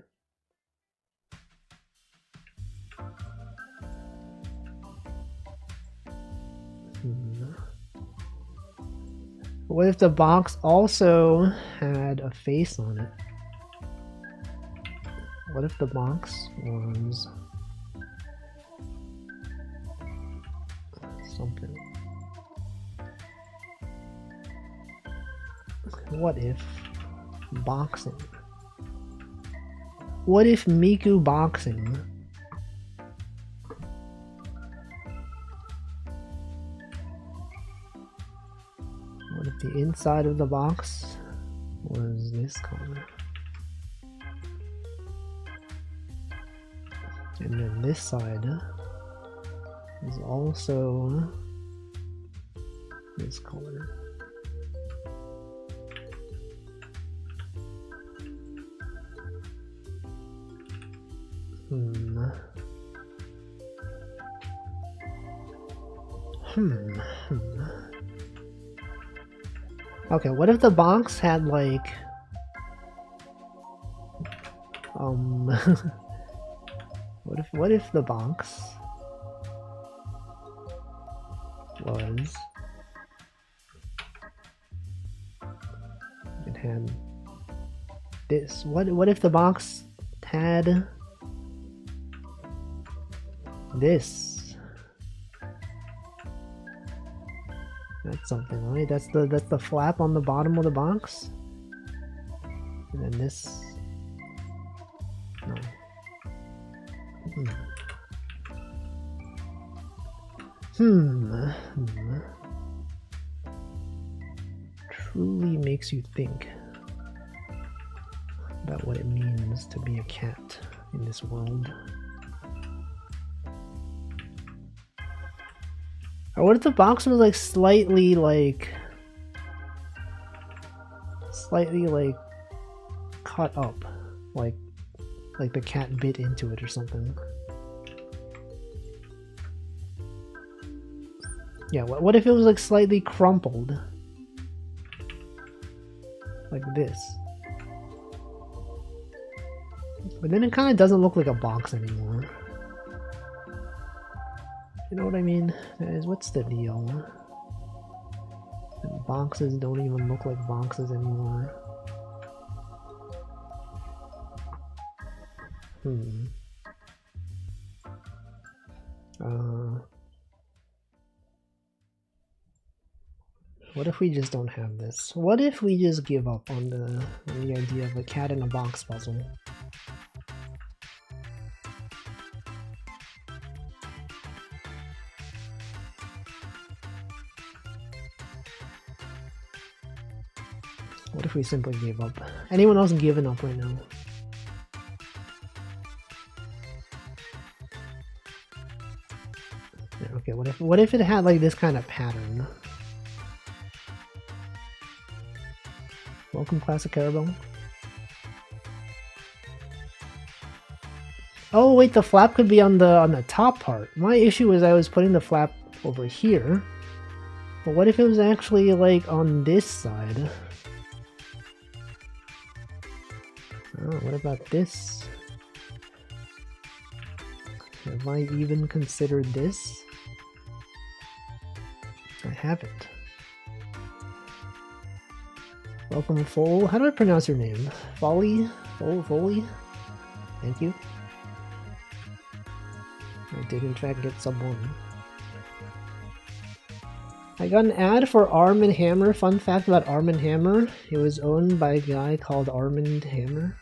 What if the box also had a face on it? What if the box was something? What if boxing? What if Miku boxing? What if the inside of the box was this color? And then this side is also this color. Okay, what if the box had like what if the box was it had this? What if the box had this? That's something, right? That's the flap on the bottom of the box. And then this. No. Truly makes you think about what it means to be a cat in this world. Or what if the box was like slightly cut up, like the cat bit into it or something. Yeah, what if it was like slightly crumpled? Like this. But then it kind of doesn't look like a box anymore. You know what I mean? What's the deal? And boxes don't even look like boxes anymore. What if we just don't have this? What if we just give up on the idea of a cat in a box puzzle? What if we simply gave up? Anyone else giving up right now? Yeah, okay, what if it had like this kind of pattern? Welcome, Classic Carabelle. Oh wait, the flap could be on the top part. My issue is I was putting the flap over here. But what if it was actually like on this side? Oh, what about this? Have I even considered this? I haven't. Welcome, Fol. How do I pronounce your name? Folly? Foley? Thank you. I did in fact get sub 1. I got an ad for Arm & Hammer. Fun fact about Arm & Hammer, it was owned by a guy called Armand Hammer.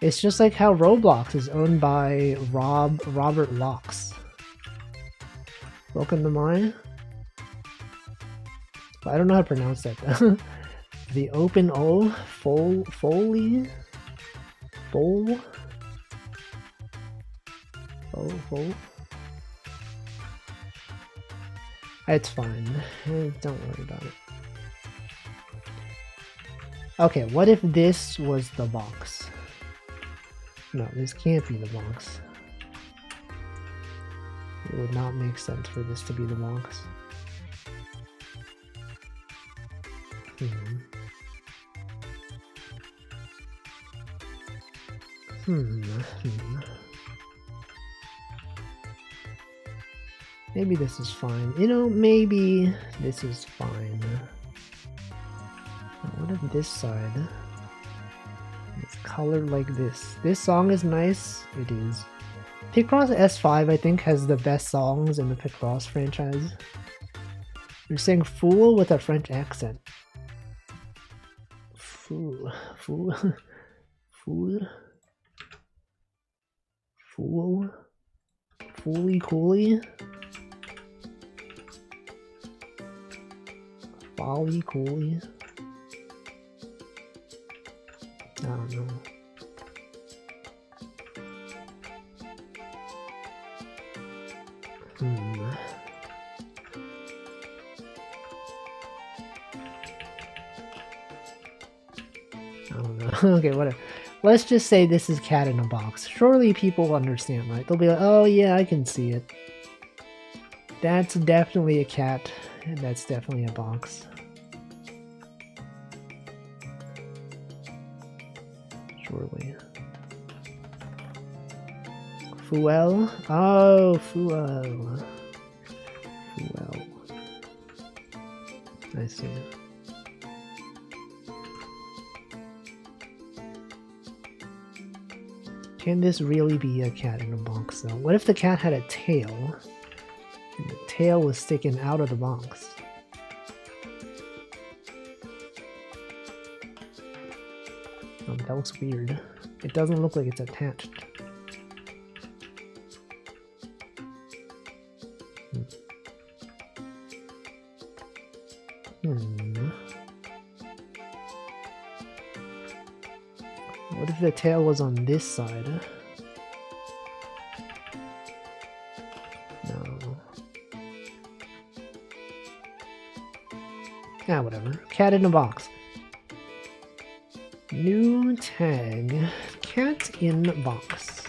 It's just like how Roblox is owned by Robert Locks. Welcome to my... I don't know how to pronounce that. The Open O? Foley? Fol? Fol? It's fine. Don't worry about it. Okay, what if this was the box? No, this can't be the box. It would not make sense for this to be the box. Maybe this is fine. You know, maybe this is fine. What if this side is colored like this? This song is nice. It is. Picross S5, I think, has the best songs in the Picross franchise. You're saying fool with a French accent. Fool. Fool. Fool. Fool. Fooly cooly. Folly cooly. I don't know. I don't know. Okay, whatever. Let's just say this is cat in a box. Surely people will understand, right? They'll be like, oh yeah, I can see it. That's definitely a cat. And that's definitely a box. Surely. Fuel? Oh, Fuel. Fuel. I see. Can this really be a cat in a box though? What if the cat had a tail? And the tail was sticking out of the box. Oh, that looks weird. It doesn't look like it's attached. What if the tail was on this side? No. Ah, whatever. Cat in a box. New tag. Cat in box.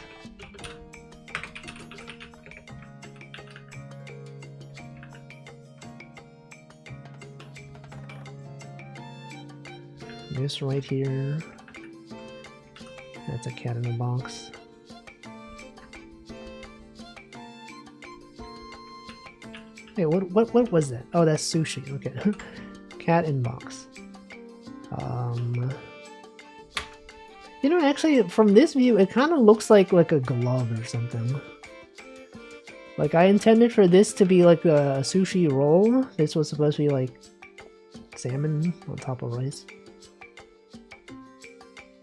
This right here. That's a cat in a box. Hey, what was that? Oh, that's sushi. Okay. Cat in box. You know, actually, from this view, it kind of looks like a glove or something. Like, I intended for this to be like a sushi roll. This was supposed to be like salmon on top of rice.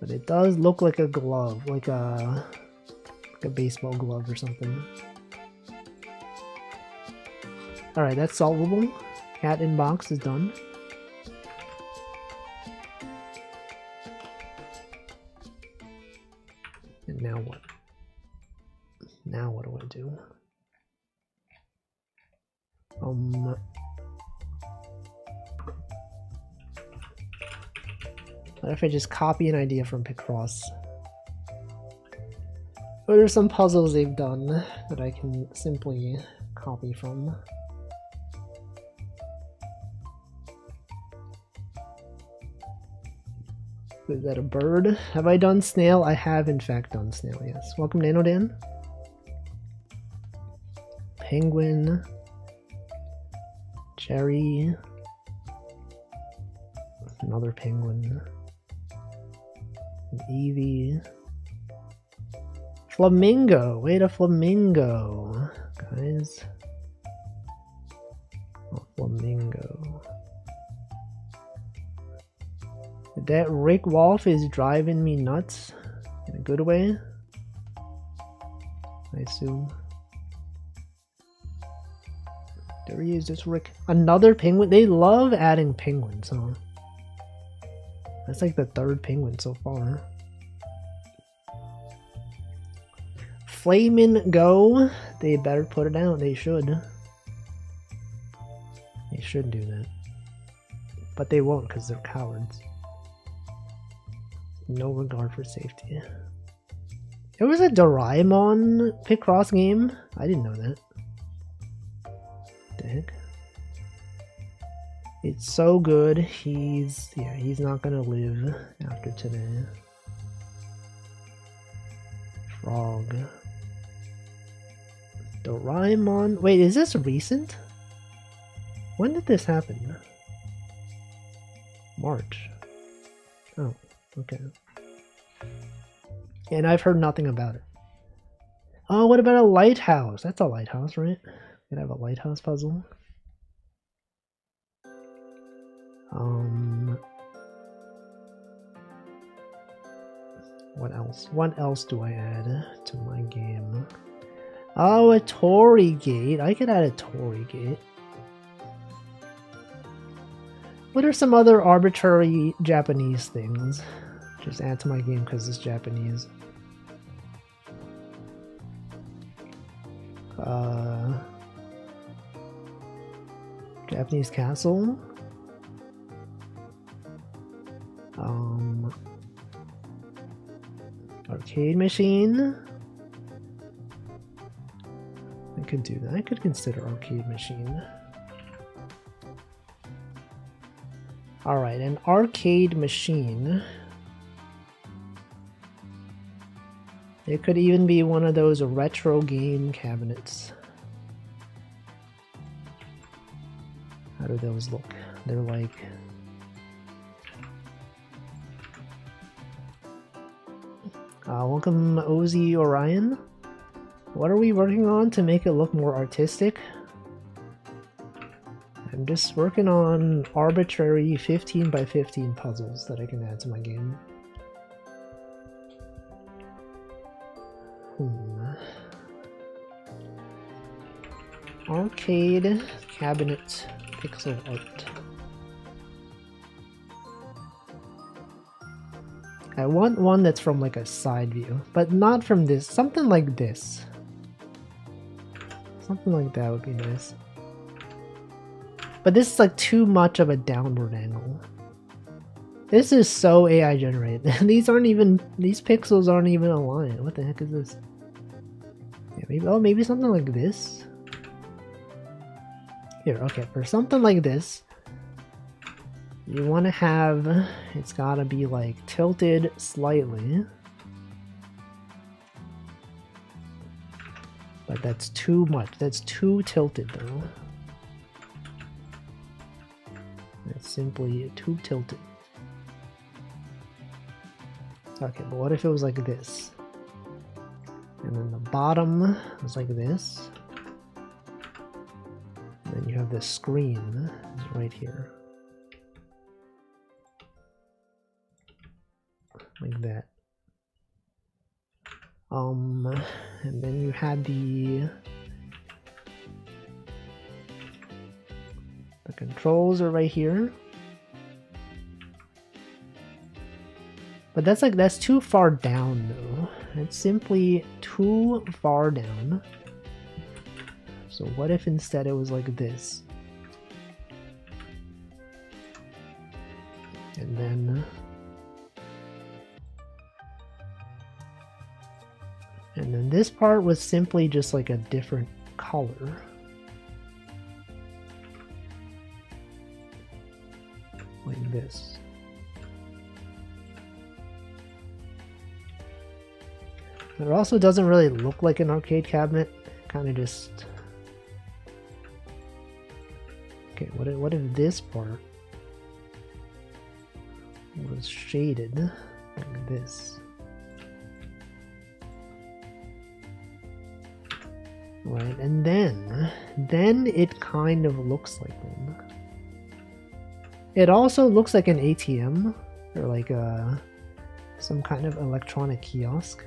But it does look like a glove, like a baseball glove or something. Alright, that's solvable. Cat in box is done. And now what? Now what do I do? What if I just copy an idea from Picross? What are some puzzles they've done that I can simply copy from? Is that a bird? Have I done snail? I have in fact done snail, yes. Welcome Nanodan. Penguin. Cherry. Another penguin. An Eevee. Flamingo! Wait, a flamingo! Guys. A flamingo. That Rick Wolf is driving me nuts. In a good way. I assume. There he is, this Rick. Another penguin? They love adding penguins, huh? That's like the third penguin so far. Flamin' Go. They better put it out. They should. They should do that. But they won't because they're cowards. No regard for safety. There was a Doraemon Picross game? I didn't know that. The heck? It's so good. He's not gonna live after today. Frog. Doraemon. Wait, is this recent? When did this happen? March. Oh, okay. And I've heard nothing about it. Oh, what about a lighthouse? That's a lighthouse, right? Could have a lighthouse puzzle. What else? What else do I add to my game? Oh, a Torii gate. I could add a Torii gate. What are some other arbitrary Japanese things? Just add to my game because it's Japanese. Japanese castle. Arcade machine. I could do that. I could consider arcade machine. Alright, an arcade machine. It could even be one of those retro game cabinets. How do those look? They're like... welcome Ozzy Orion. What are we working on to make it look more artistic? I'm just working on arbitrary 15 by 15 puzzles that I can add to my game. Arcade cabinet pixel art. I want one that's from like a side view, but not from this. Something like this. Something like that would be nice. But this is like too much of a downward angle. This is so AI generated. These pixels aren't even aligned. What the heck is this? Yeah, maybe, oh, maybe something like this. Here, okay, for something like this, you want to have, it's gotta be like tilted slightly. But that's too much. That's too tilted though. It's simply too tilted. Okay, but what if it was like this? And then the bottom was like this. the screen is right here. Like that. And then you had the controls are right here. But that's too far down though. It's simply too far down. So what if instead it was like this? And then this part was simply just like a different color. Like this. It also doesn't really look like an arcade cabinet. Kind of just... Okay, what if this part was shaded like this? Right, and then it kind of looks like one. It also looks like an ATM, or like some kind of electronic kiosk.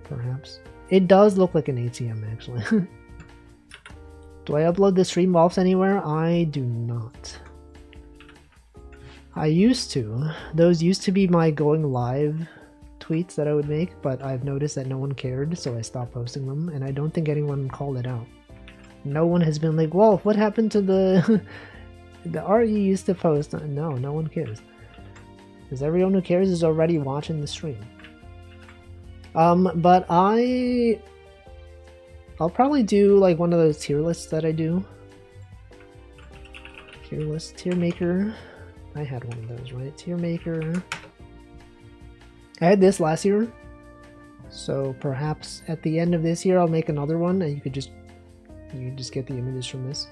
Perhaps. It does look like an ATM, actually. Do I upload the stream WALFs anywhere? I do not. I used to. Those used to be my going live tweets that I would make, but I've noticed that no one cared, so I stopped posting them, and I don't think anyone called it out. No one has been like, Wolf, what happened to the the art you used to post? No, no one cares. Because everyone who cares is already watching the stream. But I'll probably do like one of those tier lists that I do. Tier list, tier maker. I had one of those, right? Tier maker. I had this last year. So perhaps at the end of this year I'll make another one and you could just get the images from this.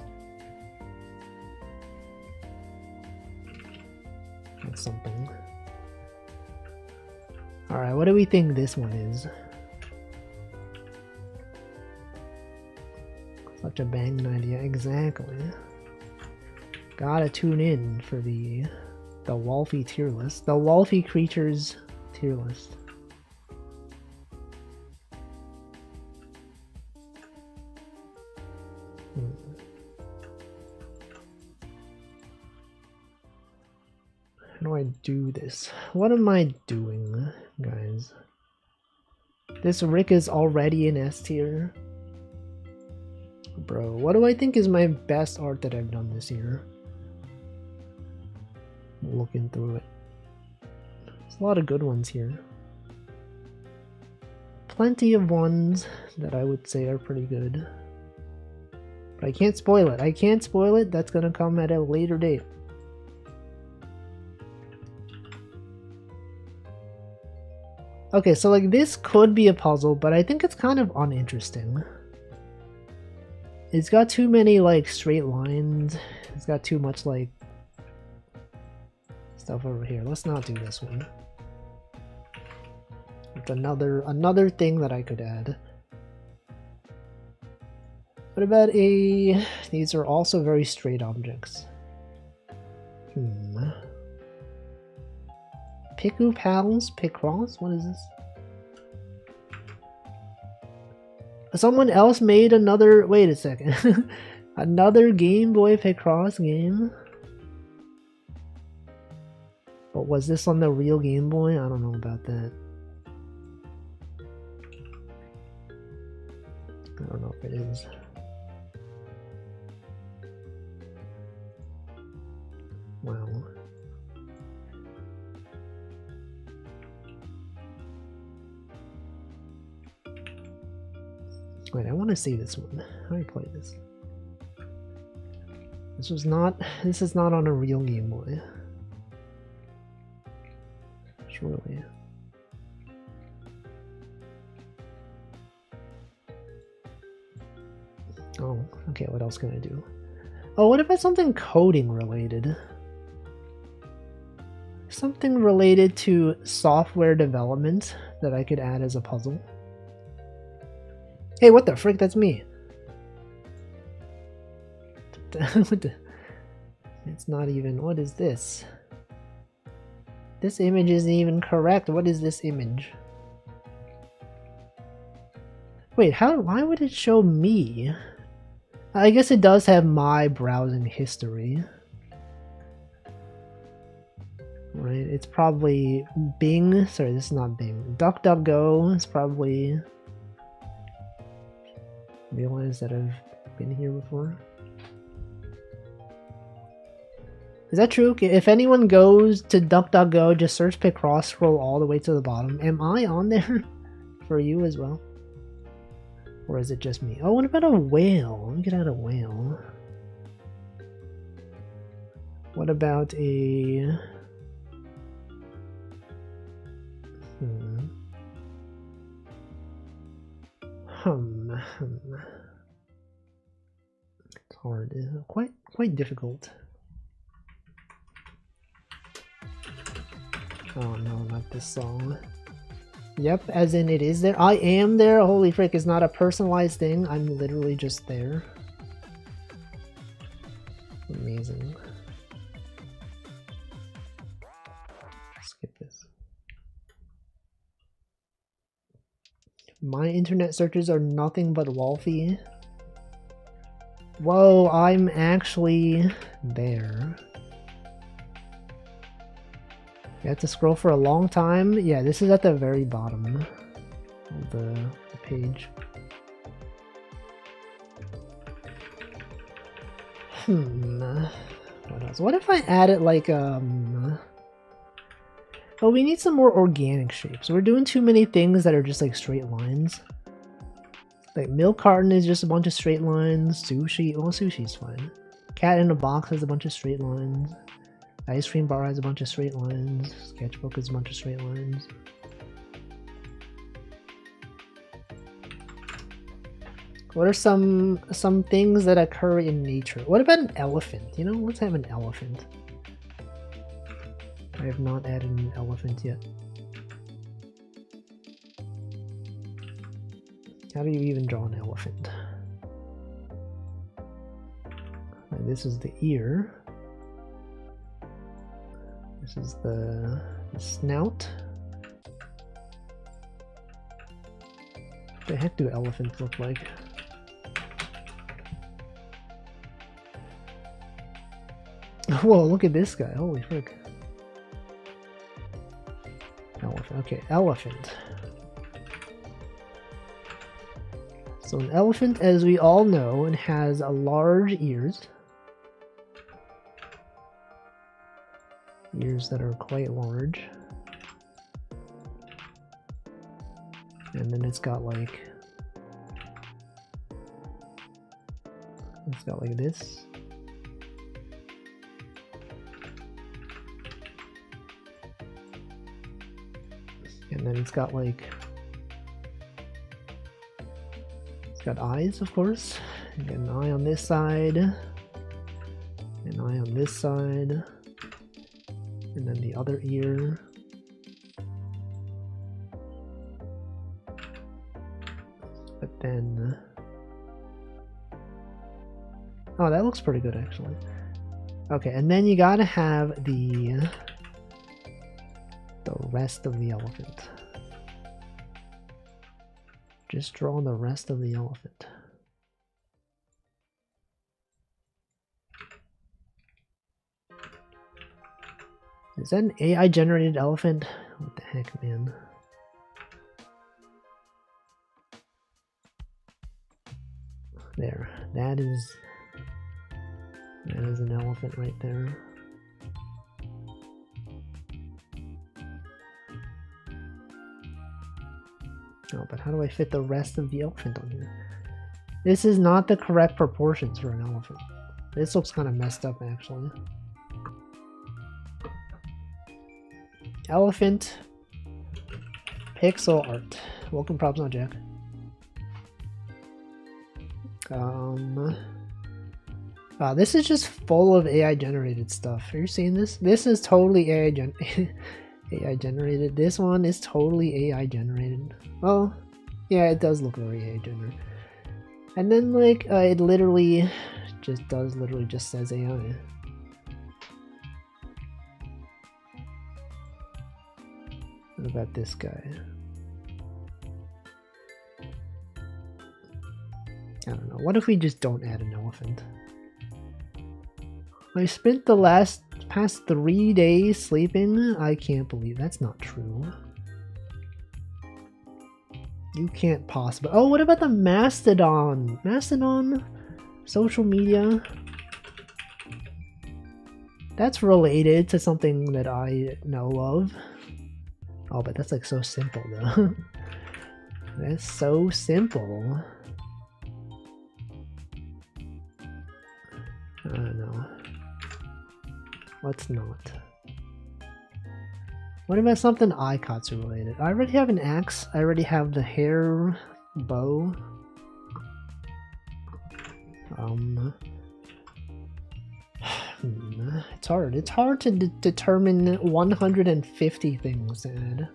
That's something. Alright, what do we think this one is? Such a banging idea, exactly. Gotta tune in for the Wolfie tier list. The Wolfie creatures tier list. How do I do this? What am I doing, guys? This Rick is already in S tier. Bro, what do I think is my best art that I've done this year? Looking through it. There's a lot of good ones here. Plenty of ones that I would say are pretty good. But I can't spoil it. I can't spoil it. That's gonna come at a later date. Okay, so like this could be a puzzle, but I think it's kind of uninteresting. It's got too many like straight lines. It's got too much like stuff over here. Let's not do this one. It's another thing that I could add. What about a... These are also very straight objects. Picross? What is this? Someone else made another... Wait a second. Another Game Boy Picross game? But was this on the real Game Boy? I don't know about that. I don't know if it is. Wow. Wait, I want to see this one. How do I play this? This is not on a real Game Boy. Surely. Oh, okay, what else can I do? Oh, what about something coding related? Something related to software development that I could add as a puzzle. Hey, what the frick? That's me. What the? It's not even. What is this? This image isn't even correct. What is this image? Wait, why would it show me? I guess it does have my browsing history. Right, it's probably Bing. Sorry, this is not Bing. DuckDuckGo is probably realize that I've been here before. Is that true? If anyone goes to DuckDuckGo, just search picross, scroll all the way to the bottom. Am I on there for you as well? Or is it just me? Oh, what about a whale? Let me get out a whale. What about a... It's hard. It's quite difficult. Oh no, not this song. Yep, as in it is there. I am there. Holy frick, it's not a personalized thing. I'm literally just there. Amazing. Skip this. My internet searches are nothing but Wolfie. Whoa, I'm actually there. You have to scroll for a long time. Yeah, this is at the very bottom of the page. What else? What if I added like oh, we need some more organic shapes. We're doing too many things that are just like straight lines. Like milk carton is just a bunch of straight lines. Sushi, well, sushi's fine. Cat in a box has a bunch of straight lines. Ice cream bar has a bunch of straight lines. Sketchbook is a bunch of straight lines. What are some things that occur in nature? What about an elephant? You know, let's have an elephant. I have not added an elephant yet. How do you even draw an elephant? This is the ear. This is the snout. What the heck do elephants look like? Whoa, look at this guy. Holy frick. Elephant. Okay, elephant. So an elephant, as we all know, it has large ears. Ears that are quite large. And then it's got like this. And then it's got like eyes, of course. You got an eye on this side, an eye on this side, and then the other ear. But then, oh, that looks pretty good actually. Okay, and then you gotta have the rest of the elephant. Just draw the rest of the elephant. Is that an AI generated elephant? What the heck, man? There, that is an elephant right there. Oh, but how do I fit the rest of the elephant on here? This is not the correct proportions for an elephant. This looks kind of messed up, actually. Elephant pixel art. Welcome, Props Not Jack. This is just full of AI generated stuff. Are you seeing this? This is totally AI generated. This one is totally AI generated. Well, yeah, it does look very AI generated. And then like it literally just says AI. What about this guy? I don't know. What if we just don't add an elephant? I spent the past 3 days sleeping. I can't believe that's not true. You can't possibly. Oh, what about the Mastodon? Mastodon? Social media? That's related to something that I know of. Oh, but that's like so simple though. That's so simple. I don't know. Let's not. What about something Aikatsu related? I already have an axe. I already have the hair bow. It's hard. It's hard to determine 150 things to add.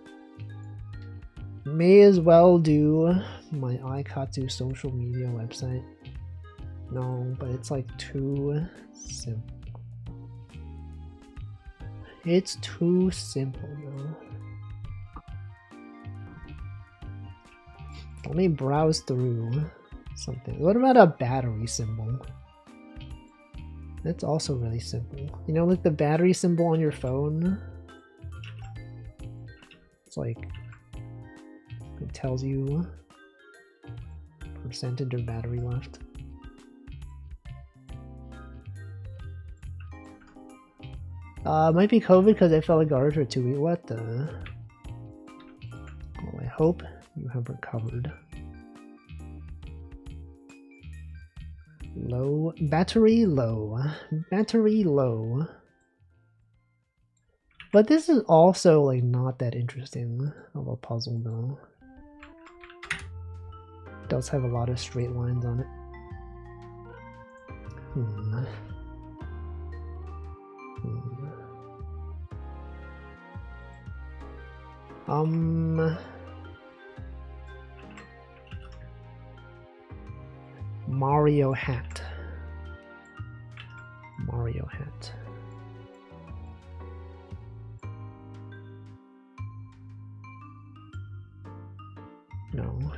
May as well do my Aikatsu social media website. No, but it's like too simple. It's too simple though. Let me browse through something. What about a battery symbol? That's also really simple. You know, like the battery symbol on your phone? It's like, it tells you percentage of battery left. Might be COVID because I felt like garbage for 2 weeks. What the? Well, I hope you have recovered. Low. Battery low. Battery low. But this is also like not that interesting of a puzzle though. It does have a lot of straight lines on it. Mario hat. Mario hat. No.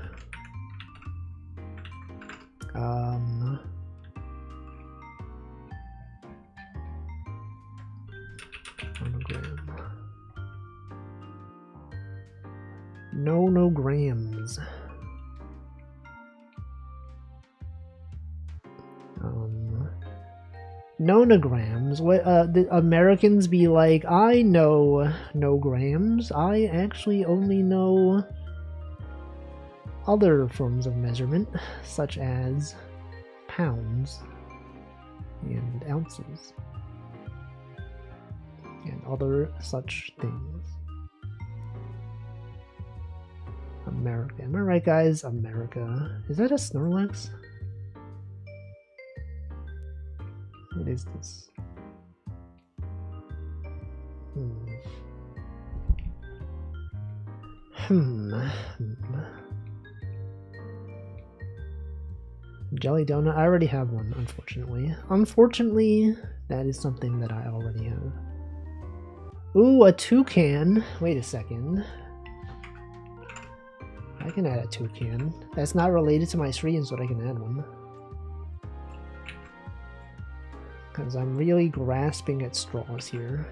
Monogram. Nonograms. Nonograms. What the Americans be like, I know no grams. I actually only know other forms of measurement, such as pounds and ounces and other such things. America. Am I right, guys? America. Is that a Snorlax? What is this? Jelly donut. I already have one, unfortunately. Unfortunately, that is something that I already have. Ooh, a toucan. Wait a second. I can add a toucan. That's not related to my streams, but I can add one. Because I'm really grasping at straws here.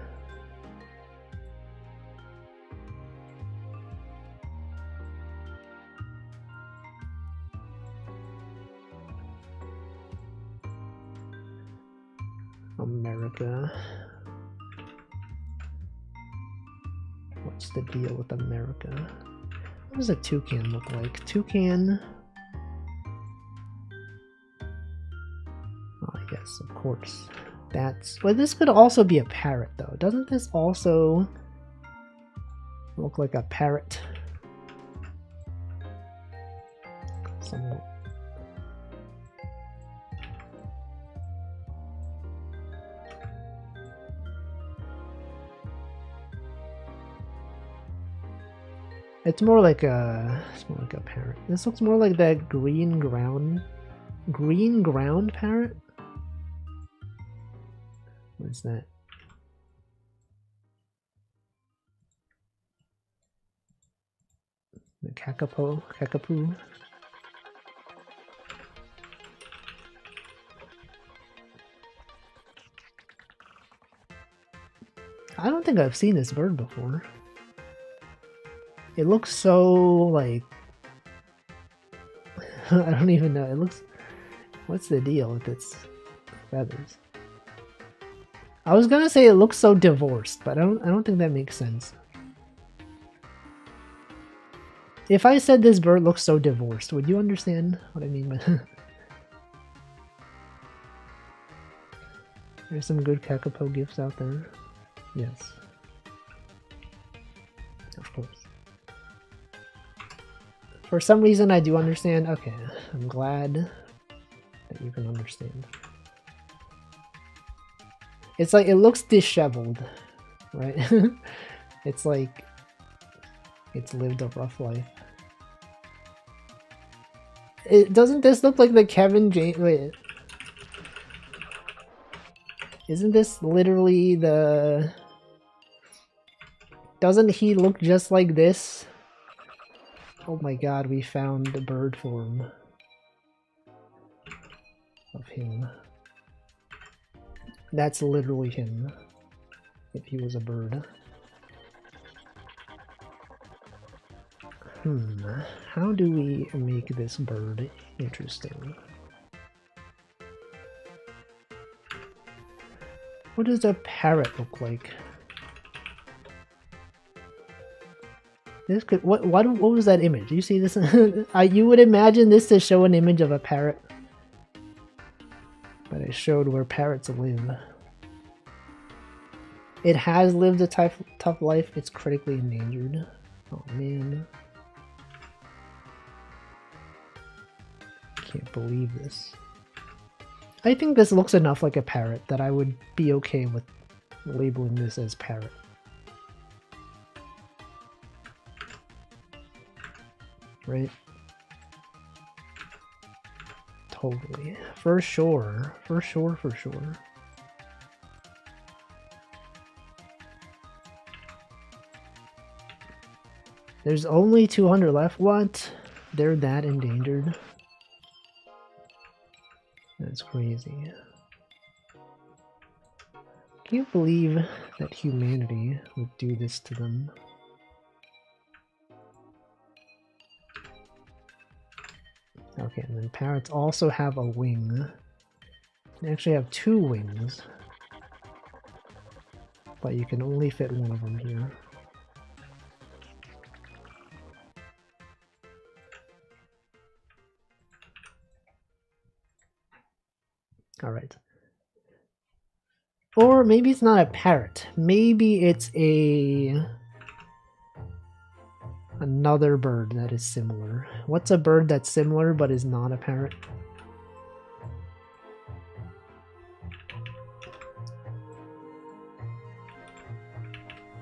America. What's the deal with America? What does a toucan look like? Toucan. Oh, yes, of course. That's... Well, this could also be a parrot, though. Doesn't this also look like a parrot? Somewhat. It's more like a parrot. This looks more like that green ground Green ground parrot? What is that? The Kakapoo? I don't think I've seen this bird before. It looks so, like... I don't even know. It looks... What's the deal with its feathers? I was gonna say it looks so divorced, but I don't think that makes sense. If I said this bird looks so divorced, would you understand what I mean by that? There's some good Kakapo gifts out there. Yes. Of course. For some reason I do understand. Okay, I'm glad that you can understand. It's like, it looks disheveled, right? It's like it's lived a rough life. Doesn't this look like the Kevin James? Wait. Isn't this literally the... Doesn't he look just like this? Oh my god, we found the bird form of him. That's literally him, if he was a bird. How do we make this bird interesting? What does a parrot look like? This could... What was that image? Do you see this? You would imagine this to show an image of a parrot. But it showed where parrots live. It has lived a tough life. It's critically endangered. Oh man. Can't believe this. I think this looks enough like a parrot that I would be okay with labeling this as parrot. Right? Totally. For sure. For sure, for sure. There's only 200 left. What? They're that endangered? That's crazy. Can't believe that humanity would do this to them. Okay, and then parrots also have a wing. They actually have 2 wings. But you can only fit one of them here. Alright. Or maybe it's not a parrot. Maybe it's another bird that is similar. What's a bird that's similar but is not a parrot?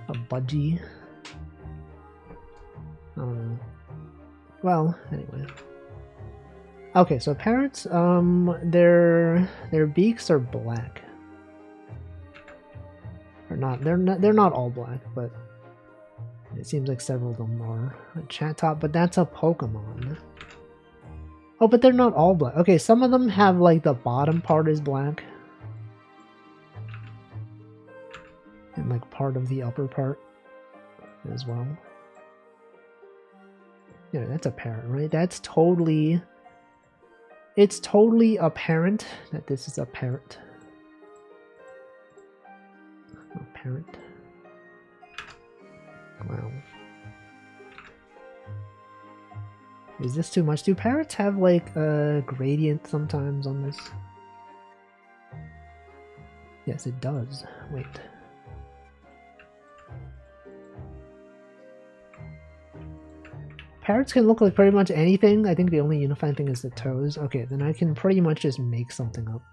A budgie? I don't know. Well, anyway. Okay, so parrots, their beaks are black. Or not, they're not all black, but it seems like several of them are. A chat top, but that's a Pokemon. Oh, but they're not all black. Okay, some of them have like the bottom part is black. And like part of the upper part as well. Yeah, that's a parrot, right? That's totally... It's totally apparent that this is a parrot. A parrot. Wow. Is this too much? Do parrots have like a gradient sometimes on this? Yes, it does. Wait. Parrots can look like pretty much anything. I think the only unifying thing is the toes. Okay, then I can pretty much just make something up.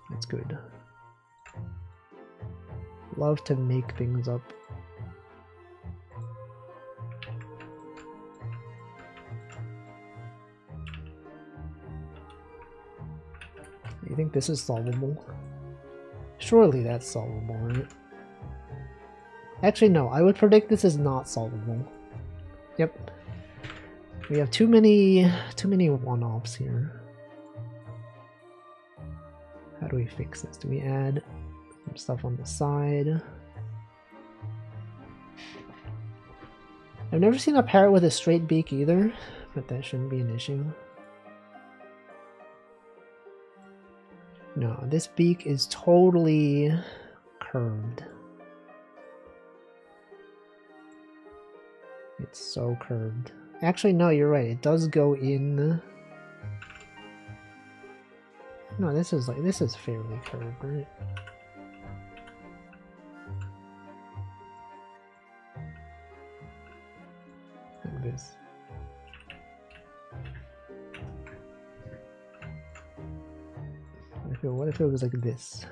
That's good. Love to make things up. You think this is solvable? Surely that's solvable, right? Actually, no. I would predict this is not solvable. Yep. We have too many one-offs here. How do we fix this? Do we add some stuff on the side? I've never seen a parrot with a straight beak either, but that shouldn't be an issue. No, this beak is totally curved. It's so curved. Actually, no, you're right. It does go in. No, this is fairly curved, right? Like this. What if it was like this?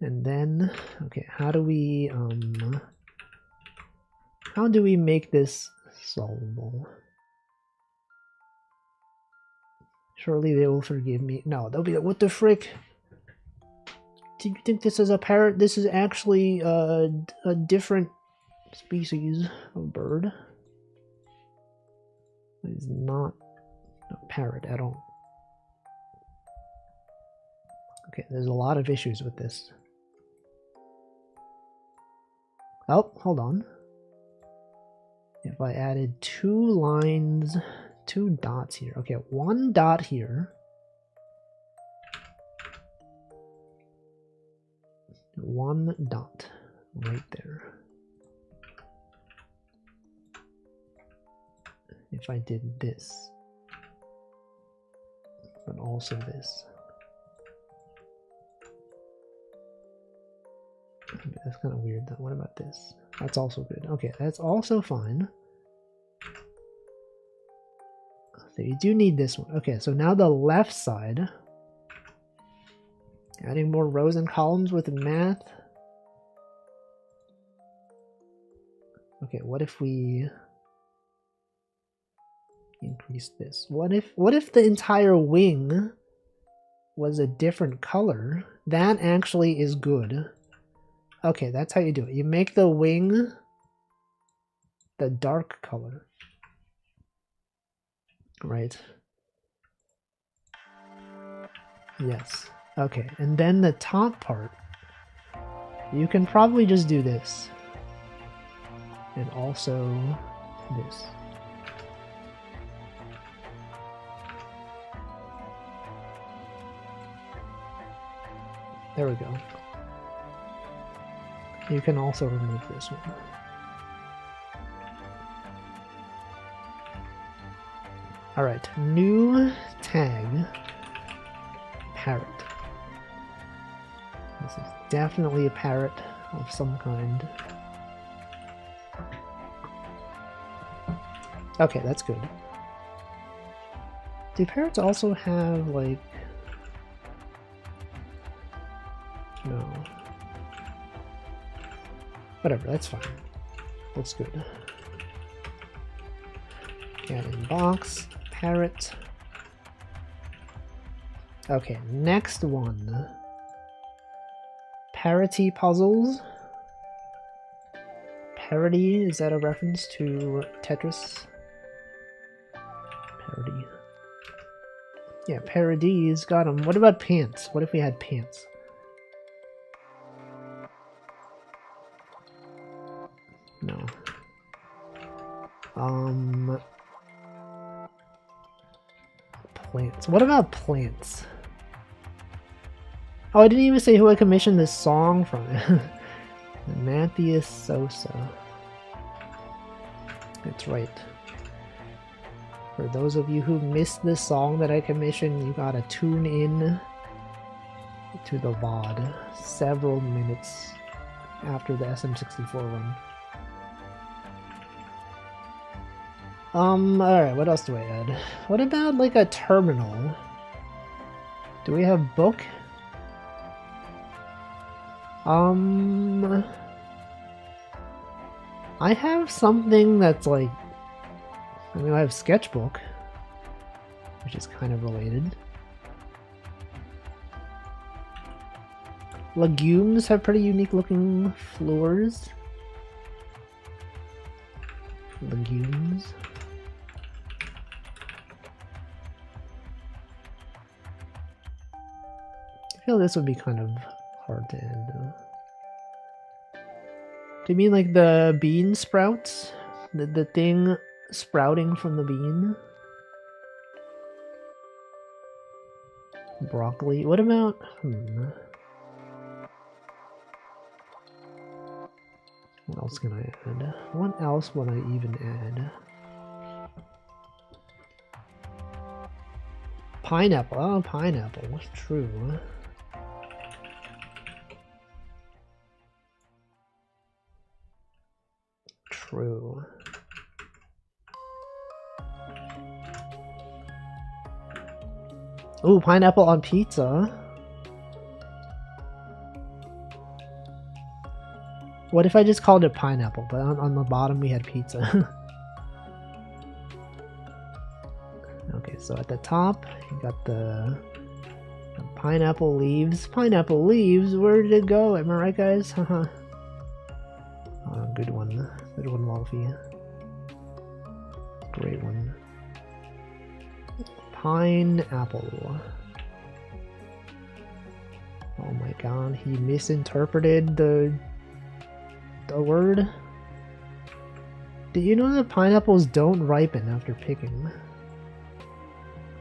And then, okay, how do we make this solvable? Surely they will forgive me. No, they'll be like, what the frick? Do you think this is a parrot? This is actually a different species of bird. It is not a parrot at all. Okay, there's a lot of issues with this. Oh, hold on. If I added 2 lines, 2 dots here. Okay, 1 dot here. 1 dot right there. If I did this, but also this. That's kind of weird though. What about this? That's also good. Okay, that's also fine. So you do need this one. Okay, so now the left side. Adding more rows and columns with math. Okay, what if we increase this? What if the entire wing was a different color? That actually is good. Okay, that's how you do it. You make the wing the dark color. Right. Yes. Okay, and then the top part, you can probably just do this. And also this. There we go. You can also remove this one. Alright, new tag, parrot. This is definitely a parrot of some kind. Okay, that's good. Do parrots also have, like... No. Whatever, that's fine. Looks good. Add in box, parrot. Okay, next one. Parity puzzles. Parody, is that a reference to Tetris? Parody. Yeah, parodies, got them. What about pants? What if we had pants? No. Plants. What about plants? Oh, I didn't even say who I commissioned this song from. Matthias Sosa. That's right. For those of you who missed this song that I commissioned, you gotta tune in to the VOD several minutes after the sm64 run. Alright, what else do I add? What about like a terminal? Do we have book? I have something that's like, I mean, I have sketchbook. which is kind of related. Legumes have pretty unique looking floors. Legumes. I feel this would be kind of hard to end though. Do you mean like the bean sprouts? The thing sprouting from the bean? Broccoli? What about... What else can I add? What else would I even add? Pineapple. Oh, pineapple. What's true? True. Ooh, pineapple on pizza. What if I just called it pineapple, but on the bottom we had pizza? Okay, so at the top, you got the pineapple leaves. Pineapple leaves? Where did it go? Am I right, guys? Haha. Oh, good one. Good one, Wolfie. Great one. Pineapple. Oh my god, he misinterpreted the word. Did you know that pineapples don't ripen after picking?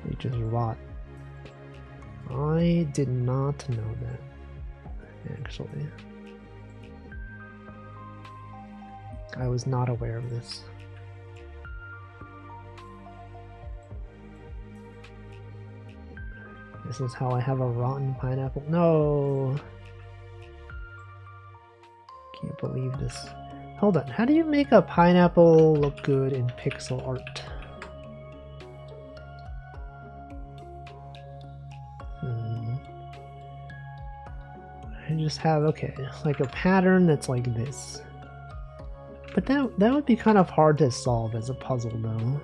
They just rot. I did not know that, actually. I was not aware of this. This is how I have a rotten pineapple. No! Can't believe this. Hold on, how do you make a pineapple look good in pixel art? I just have, okay, like a pattern that's like this. But that would be kind of hard to solve as a puzzle though.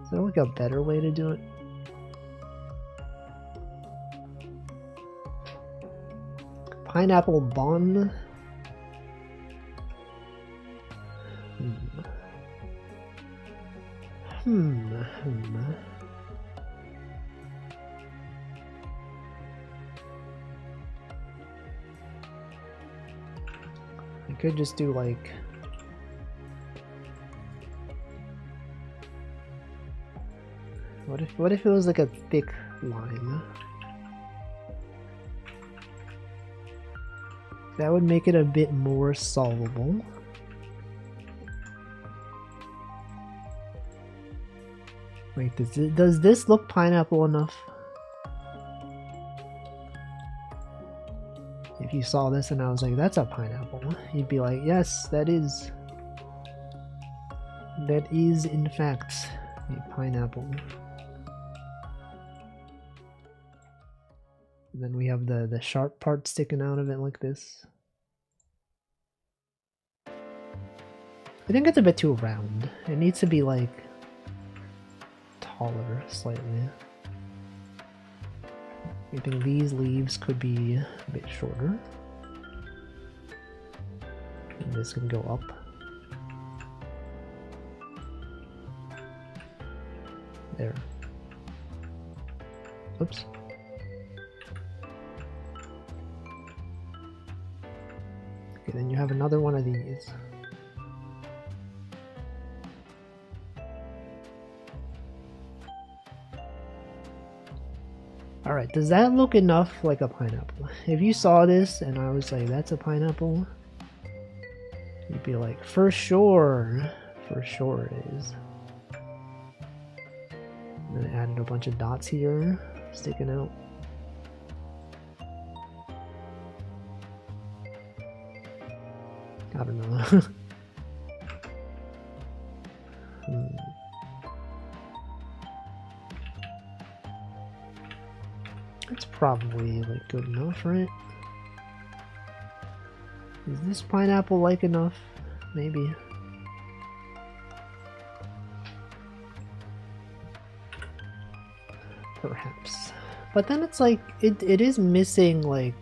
Is there like a better way to do it? Pineapple bun? I could just do like... What if it was like a thick line? That would make it a bit more solvable. Wait, does this look pineapple enough? If you saw this and I was like, that's a pineapple, you'd be like, yes, that is. That is, in fact, a pineapple. And then we have the sharp part sticking out of it like this. I think it's a bit too round. It needs to be like taller slightly. I think these leaves could be a bit shorter. And this can go up. There. Oops. Okay, then you have another one of these. Alright, does that look enough like a pineapple? If you saw this and I was like, that's a pineapple, you'd be like, for sure it is. And then I added a bunch of dots here, sticking out. I don't know. It's probably like good enough, right? Is this pineapple like enough? Maybe. Perhaps. But then it's like, it is missing like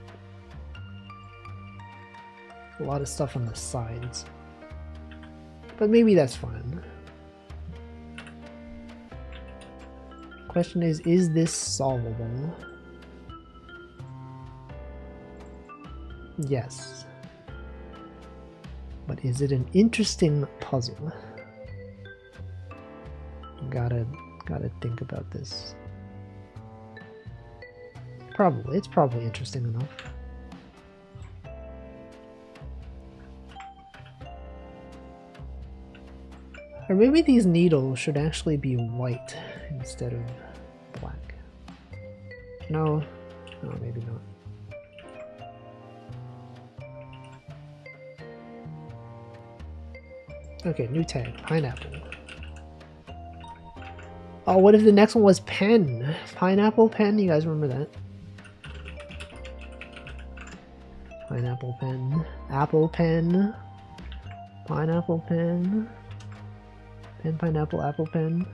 a lot of stuff on the sides. But maybe that's fine. Question is this solvable? Yes. But is it an interesting puzzle? Gotta think about this. Probably, it's probably interesting enough. Or maybe these needles should actually be white instead of black. No, maybe not. Okay, new tag, pineapple. Oh, what if the next one was pen? Pineapple pen, you guys remember that? Pineapple pen, apple pen, pineapple pen, pen, pineapple, apple pen.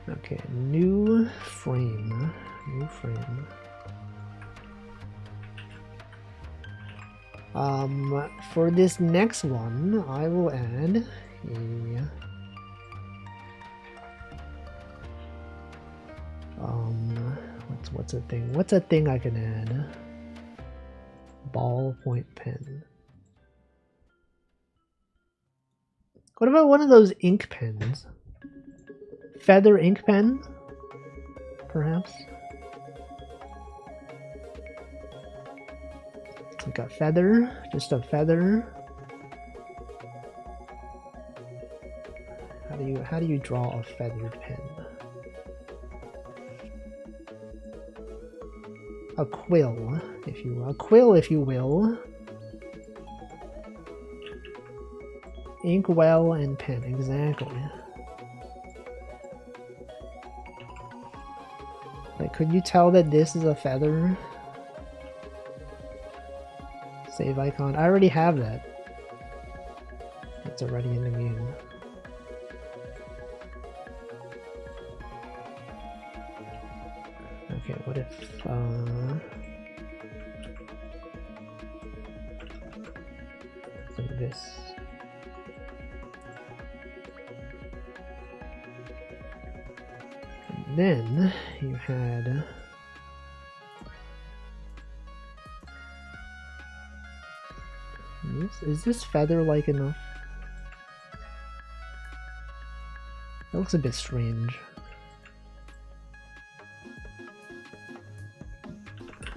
Okay, new frame, new frame. For this next one, I will add a what's a thing? What's a thing I can add? Ballpoint pen. What about one of those ink pens? Feather ink pen? Perhaps? It's like a feather, just a feather. How do you draw a feathered pen? A quill, if you will. A quill, if you will. Inkwell and pen, exactly. Like, could you tell that this is a feather? Save icon. I already have that. It's already in the game. Okay, what if like this? And then you had this. Is this feather-like enough? It looks a bit strange.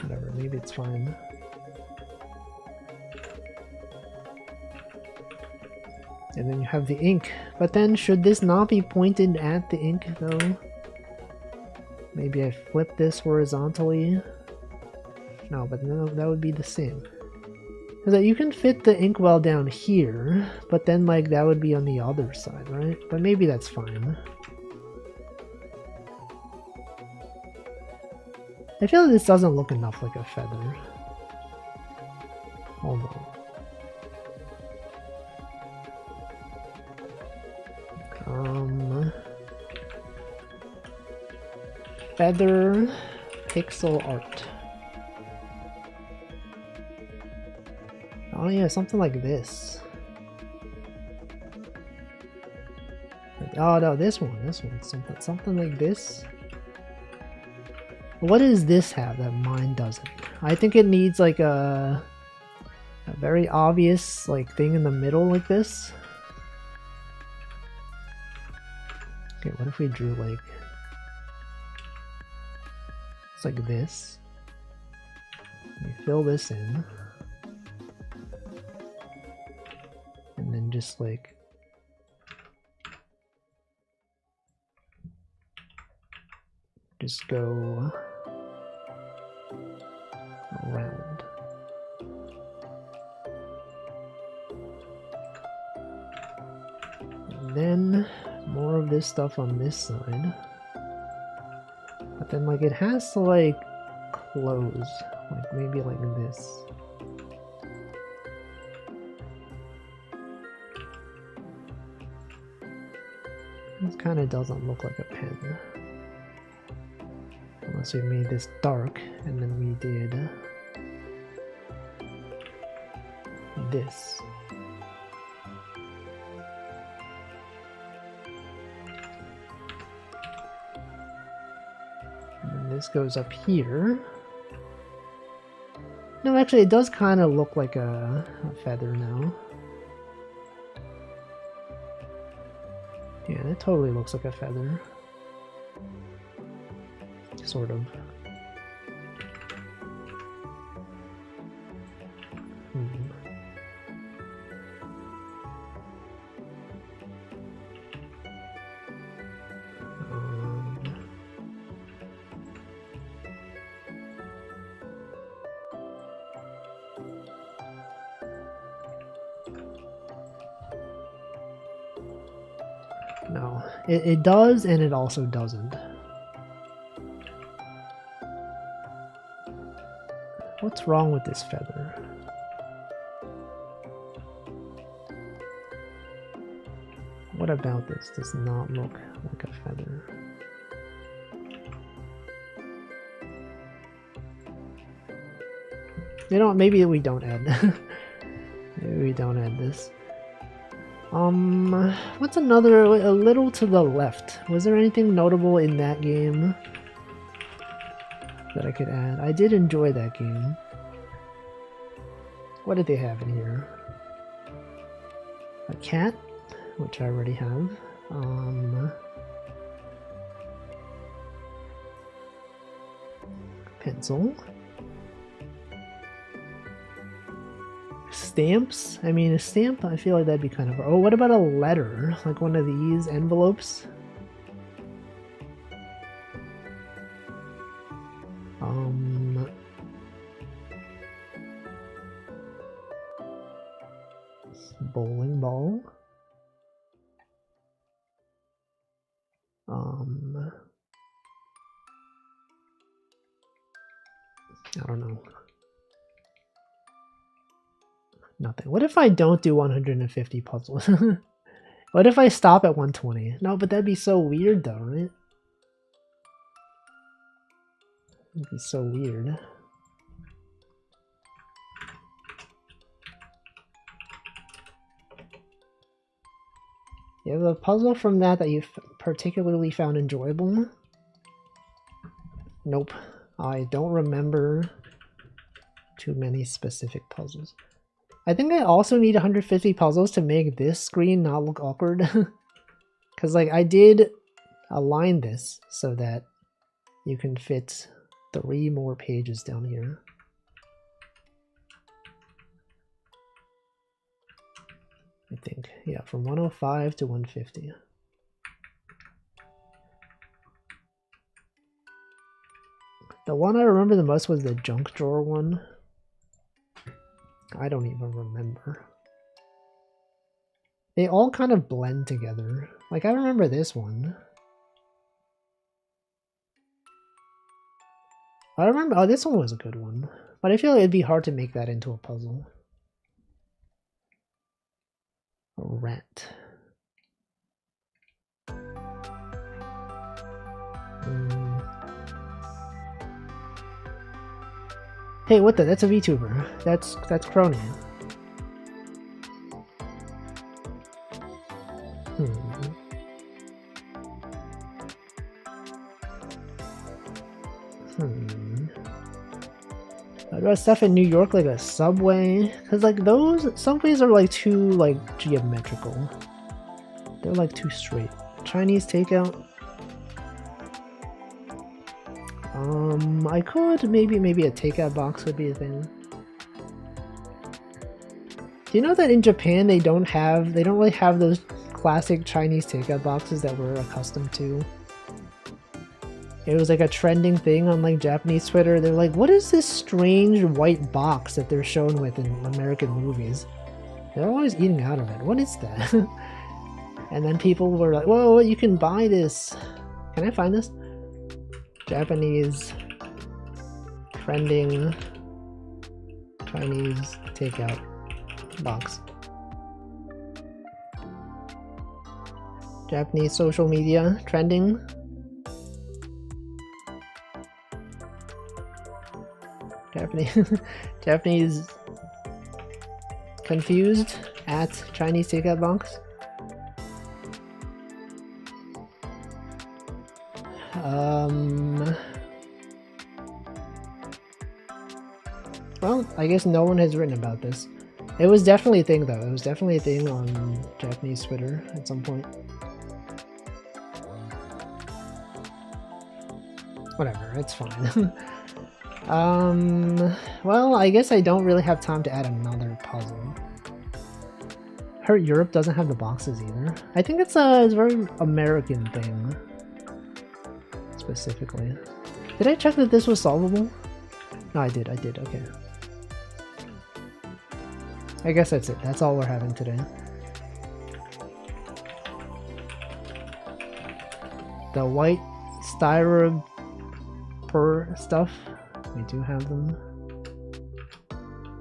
Whatever, maybe it's fine. And then you have the ink. But then, should this not be pointed at the ink, though? Maybe I flip this horizontally? No, but no, that would be the same. Because you can fit the inkwell down here, but then, like, that would be on the other side, right? But maybe that's fine. I feel like this doesn't look enough like a feather. Hold on. Feather pixel art. Oh yeah, something like this. Oh no, this one, something like this. What does this have that mine doesn't? I think it needs like a very obvious like thing in the middle like this. Okay, what if we drew like it's like this? We fill this in. And then just like just go around. And then more of this stuff on this side. But then like it has to like close, like maybe like this. This kind of doesn't look like a pen. Unless we made this dark and then we did this. And then this goes up here. No, actually it does kind of look like a feather now. Yeah, that totally looks like a feather. Sort of. No, it does and it also doesn't. What's wrong with this feather? What about this does not look like a feather? You know what, maybe we don't add maybe we don't add this. What's another, a little to the left? Was there anything notable in that game that I could add? I did enjoy that game. What did they have in here? A cat, which I already have. Pencil. Stamps? I mean, a stamp, I feel like that'd be kind of... Oh, what about a letter? Like one of these envelopes? Bowling ball. I don't know. Nothing. What if I don't do 150 puzzles? What if I stop at 120? No, but that'd be so weird though, right? It'd be so weird. You have a puzzle from that you particularly found enjoyable? Nope. I don't remember too many specific puzzles. I think I also need 150 puzzles to make this screen not look awkward. Because like I did align this so that you can fit 3 more pages down here. I think, yeah, from 105 to 150. The one I remember the most was the junk drawer one. I don't even remember. They all kind of blend together. Like, I remember this one. I remember, oh, this one was a good one. But I feel like it'd be hard to make that into a puzzle. A rat. Hey, what the? That's a VTuber. That's Crony. What about stuff in New York, like a subway? Because like those subways are like too like geometrical. They're like too straight. Chinese takeout. I could maybe a takeout box would be a thing. Do you know that in Japan they don't really have those classic Chinese takeout boxes that we're accustomed to? It was like a trending thing on like Japanese Twitter. They're like, what is this strange white box that they're shown with in American movies? They're always eating out of it. What is that? And then people were like, whoa, you can buy this. Can I find this? Japanese trending Chinese takeout box. Japanese social media trending. Japanese confused at Chinese takeout box. Well, I guess no one has written about this. It was definitely a thing though. It was definitely a thing on Japanese Twitter at some point. Whatever, it's fine. Well, I guess I don't really have time to add another puzzle. Heard Europe doesn't have the boxes either. I think it's a very American thing. Specifically. Did I check that this was solvable? No, I did, okay. I guess that's it. That's all we're having today. The white styroper stuff. We do have them.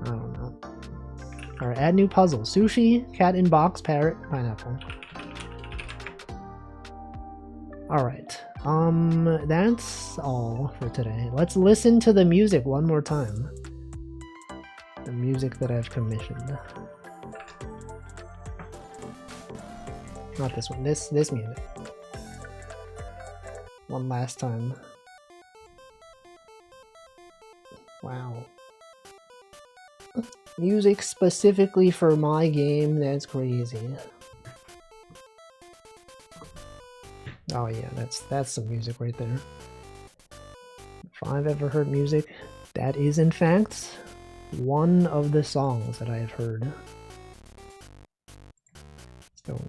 I don't know. Alright, add new puzzle. Sushi, cat in box, parrot, pineapple. Alright. That's all for today. Let's listen to the music one more time. The music that I've commissioned. Not this one, this music. One last time. Wow. Music specifically for my game, that's crazy. Oh yeah, that's some music right there. If I've ever heard music, that is in fact one of the songs that I have heard. So,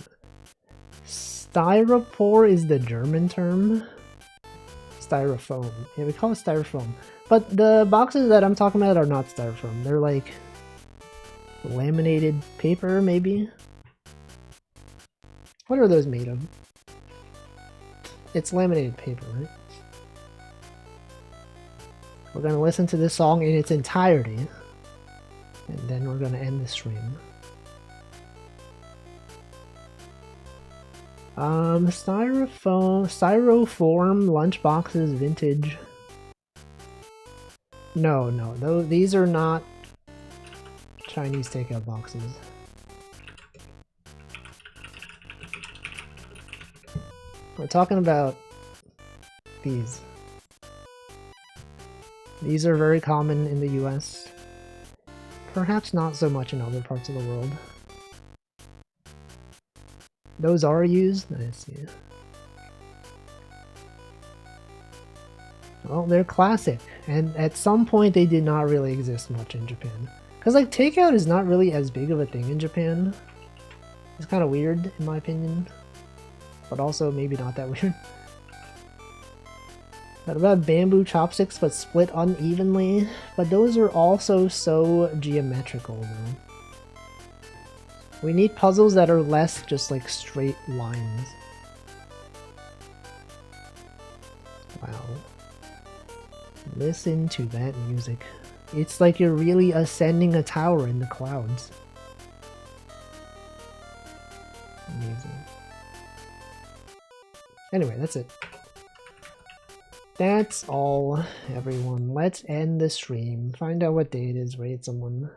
styropor is the German term. Styrofoam. Yeah, we call it styrofoam. But the boxes that I'm talking about are not styrofoam. They're like laminated paper, maybe? What are those made of? It's laminated paper, right? We're gonna listen to this song in its entirety. And then we're gonna end the stream. Styroform lunchboxes vintage. No, these are not Chinese takeout boxes. We're talking about these. These are very common in the US. Perhaps not so much in other parts of the world. Those are used? I see. Well, they're classic, and at some point they did not really exist much in Japan. Because, like, takeout is not really as big of a thing in Japan. It's kind of weird, in my opinion. But also, maybe not that weird. What about bamboo chopsticks but split unevenly? But those are also so geometrical, though. We need puzzles that are less just like straight lines. Wow. Listen to that music. It's like you're really ascending a tower in the clouds. Amazing. Anyway, that's it. That's all, everyone. Let's end the stream. Find out what day it is, rate someone.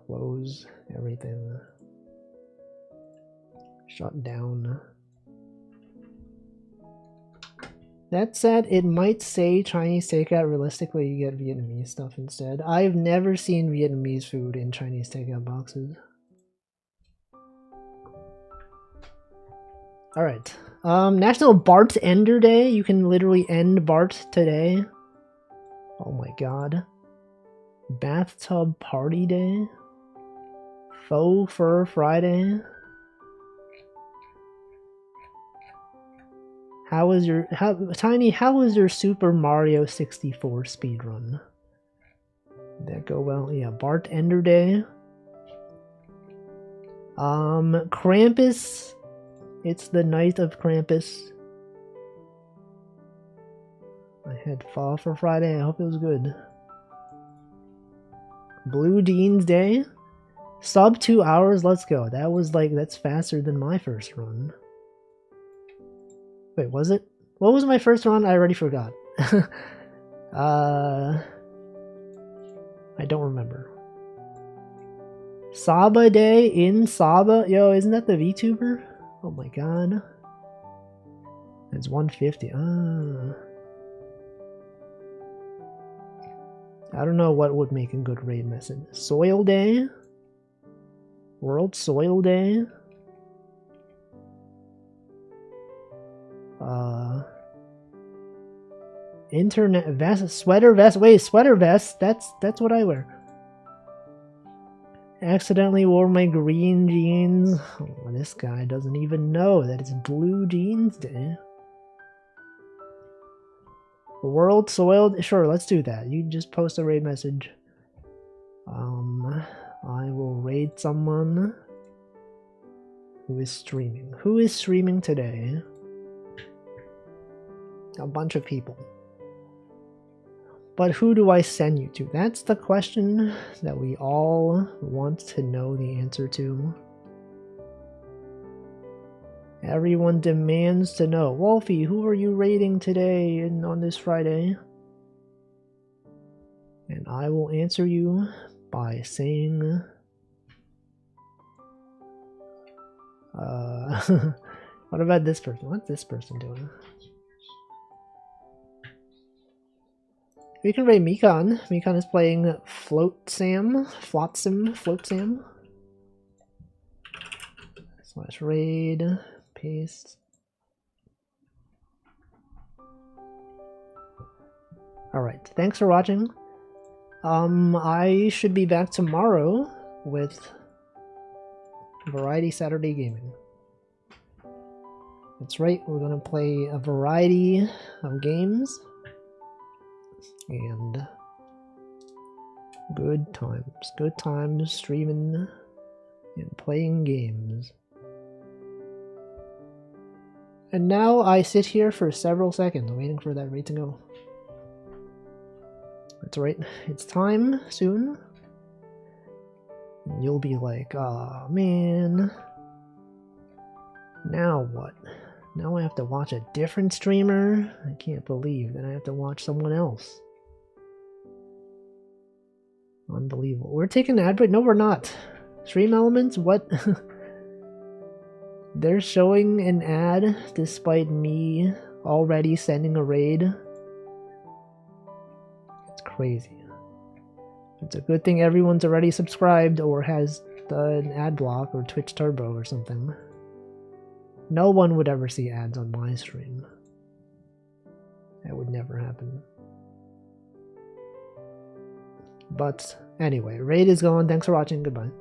Close everything. Shut down. That said, it might say Chinese takeout. Realistically, you get Vietnamese stuff instead. I've never seen Vietnamese food in Chinese takeout boxes. Alright. National Bart Ender Day. You can literally end Bart today. Oh my god. Bathtub Party Day. Faux Fur Friday. Tiny, how was your Super Mario 64 speedrun? Did that go well? Yeah, Bart Ender Day. Krampus. It's the night of Krampus. I had Fall for Friday. I hope it was good. Blue Jeans Day. Sub 2 hours, let's go. That was like, that's faster than my first run. Wait, was it? What was my first run? I already forgot. I don't remember. Saba Day in Saba? Yo, isn't that the VTuber? Oh my god. It's 150. I don't know what would make a good raid message. Soil Day? World Soil Day? Internet vest, sweater vest. Wait, sweater vest. That's what I wear. Accidentally wore my green jeans. Oh, this guy doesn't even know that it's Blue Jeans Day. World Soiled. Sure, let's do that. You just post a raid message. I will raid someone who is streaming. Who is streaming today? A bunch of people. But who do I send you to? That's the question that we all want to know the answer to. Everyone demands to know. Wolfie, who are you raiding today and on this Friday? And I will answer you by saying... what about this person? What's this person doing? We can raid Mikan. Mikan is playing Flotsam. Slash raid. Paste. Alright, thanks for watching. I should be back tomorrow with Variety Saturday Gaming. That's right, we're gonna play a variety of games. And good times streaming and playing games. And now I sit here for several seconds waiting for that raid to go. That's right, it's time soon. And you'll be like, oh man, now what? Now I have to watch a different streamer? I can't believe that I have to watch someone else. Unbelievable. We're taking an ad break? No, we're not. Stream Elements? What? They're showing an ad despite me already sending a raid. It's crazy. It's a good thing everyone's already subscribed or has an ad block or Twitch Turbo or something. No one would ever see ads on my stream. That would never happen. But anyway, raid is going. Thanks for watching. Goodbye.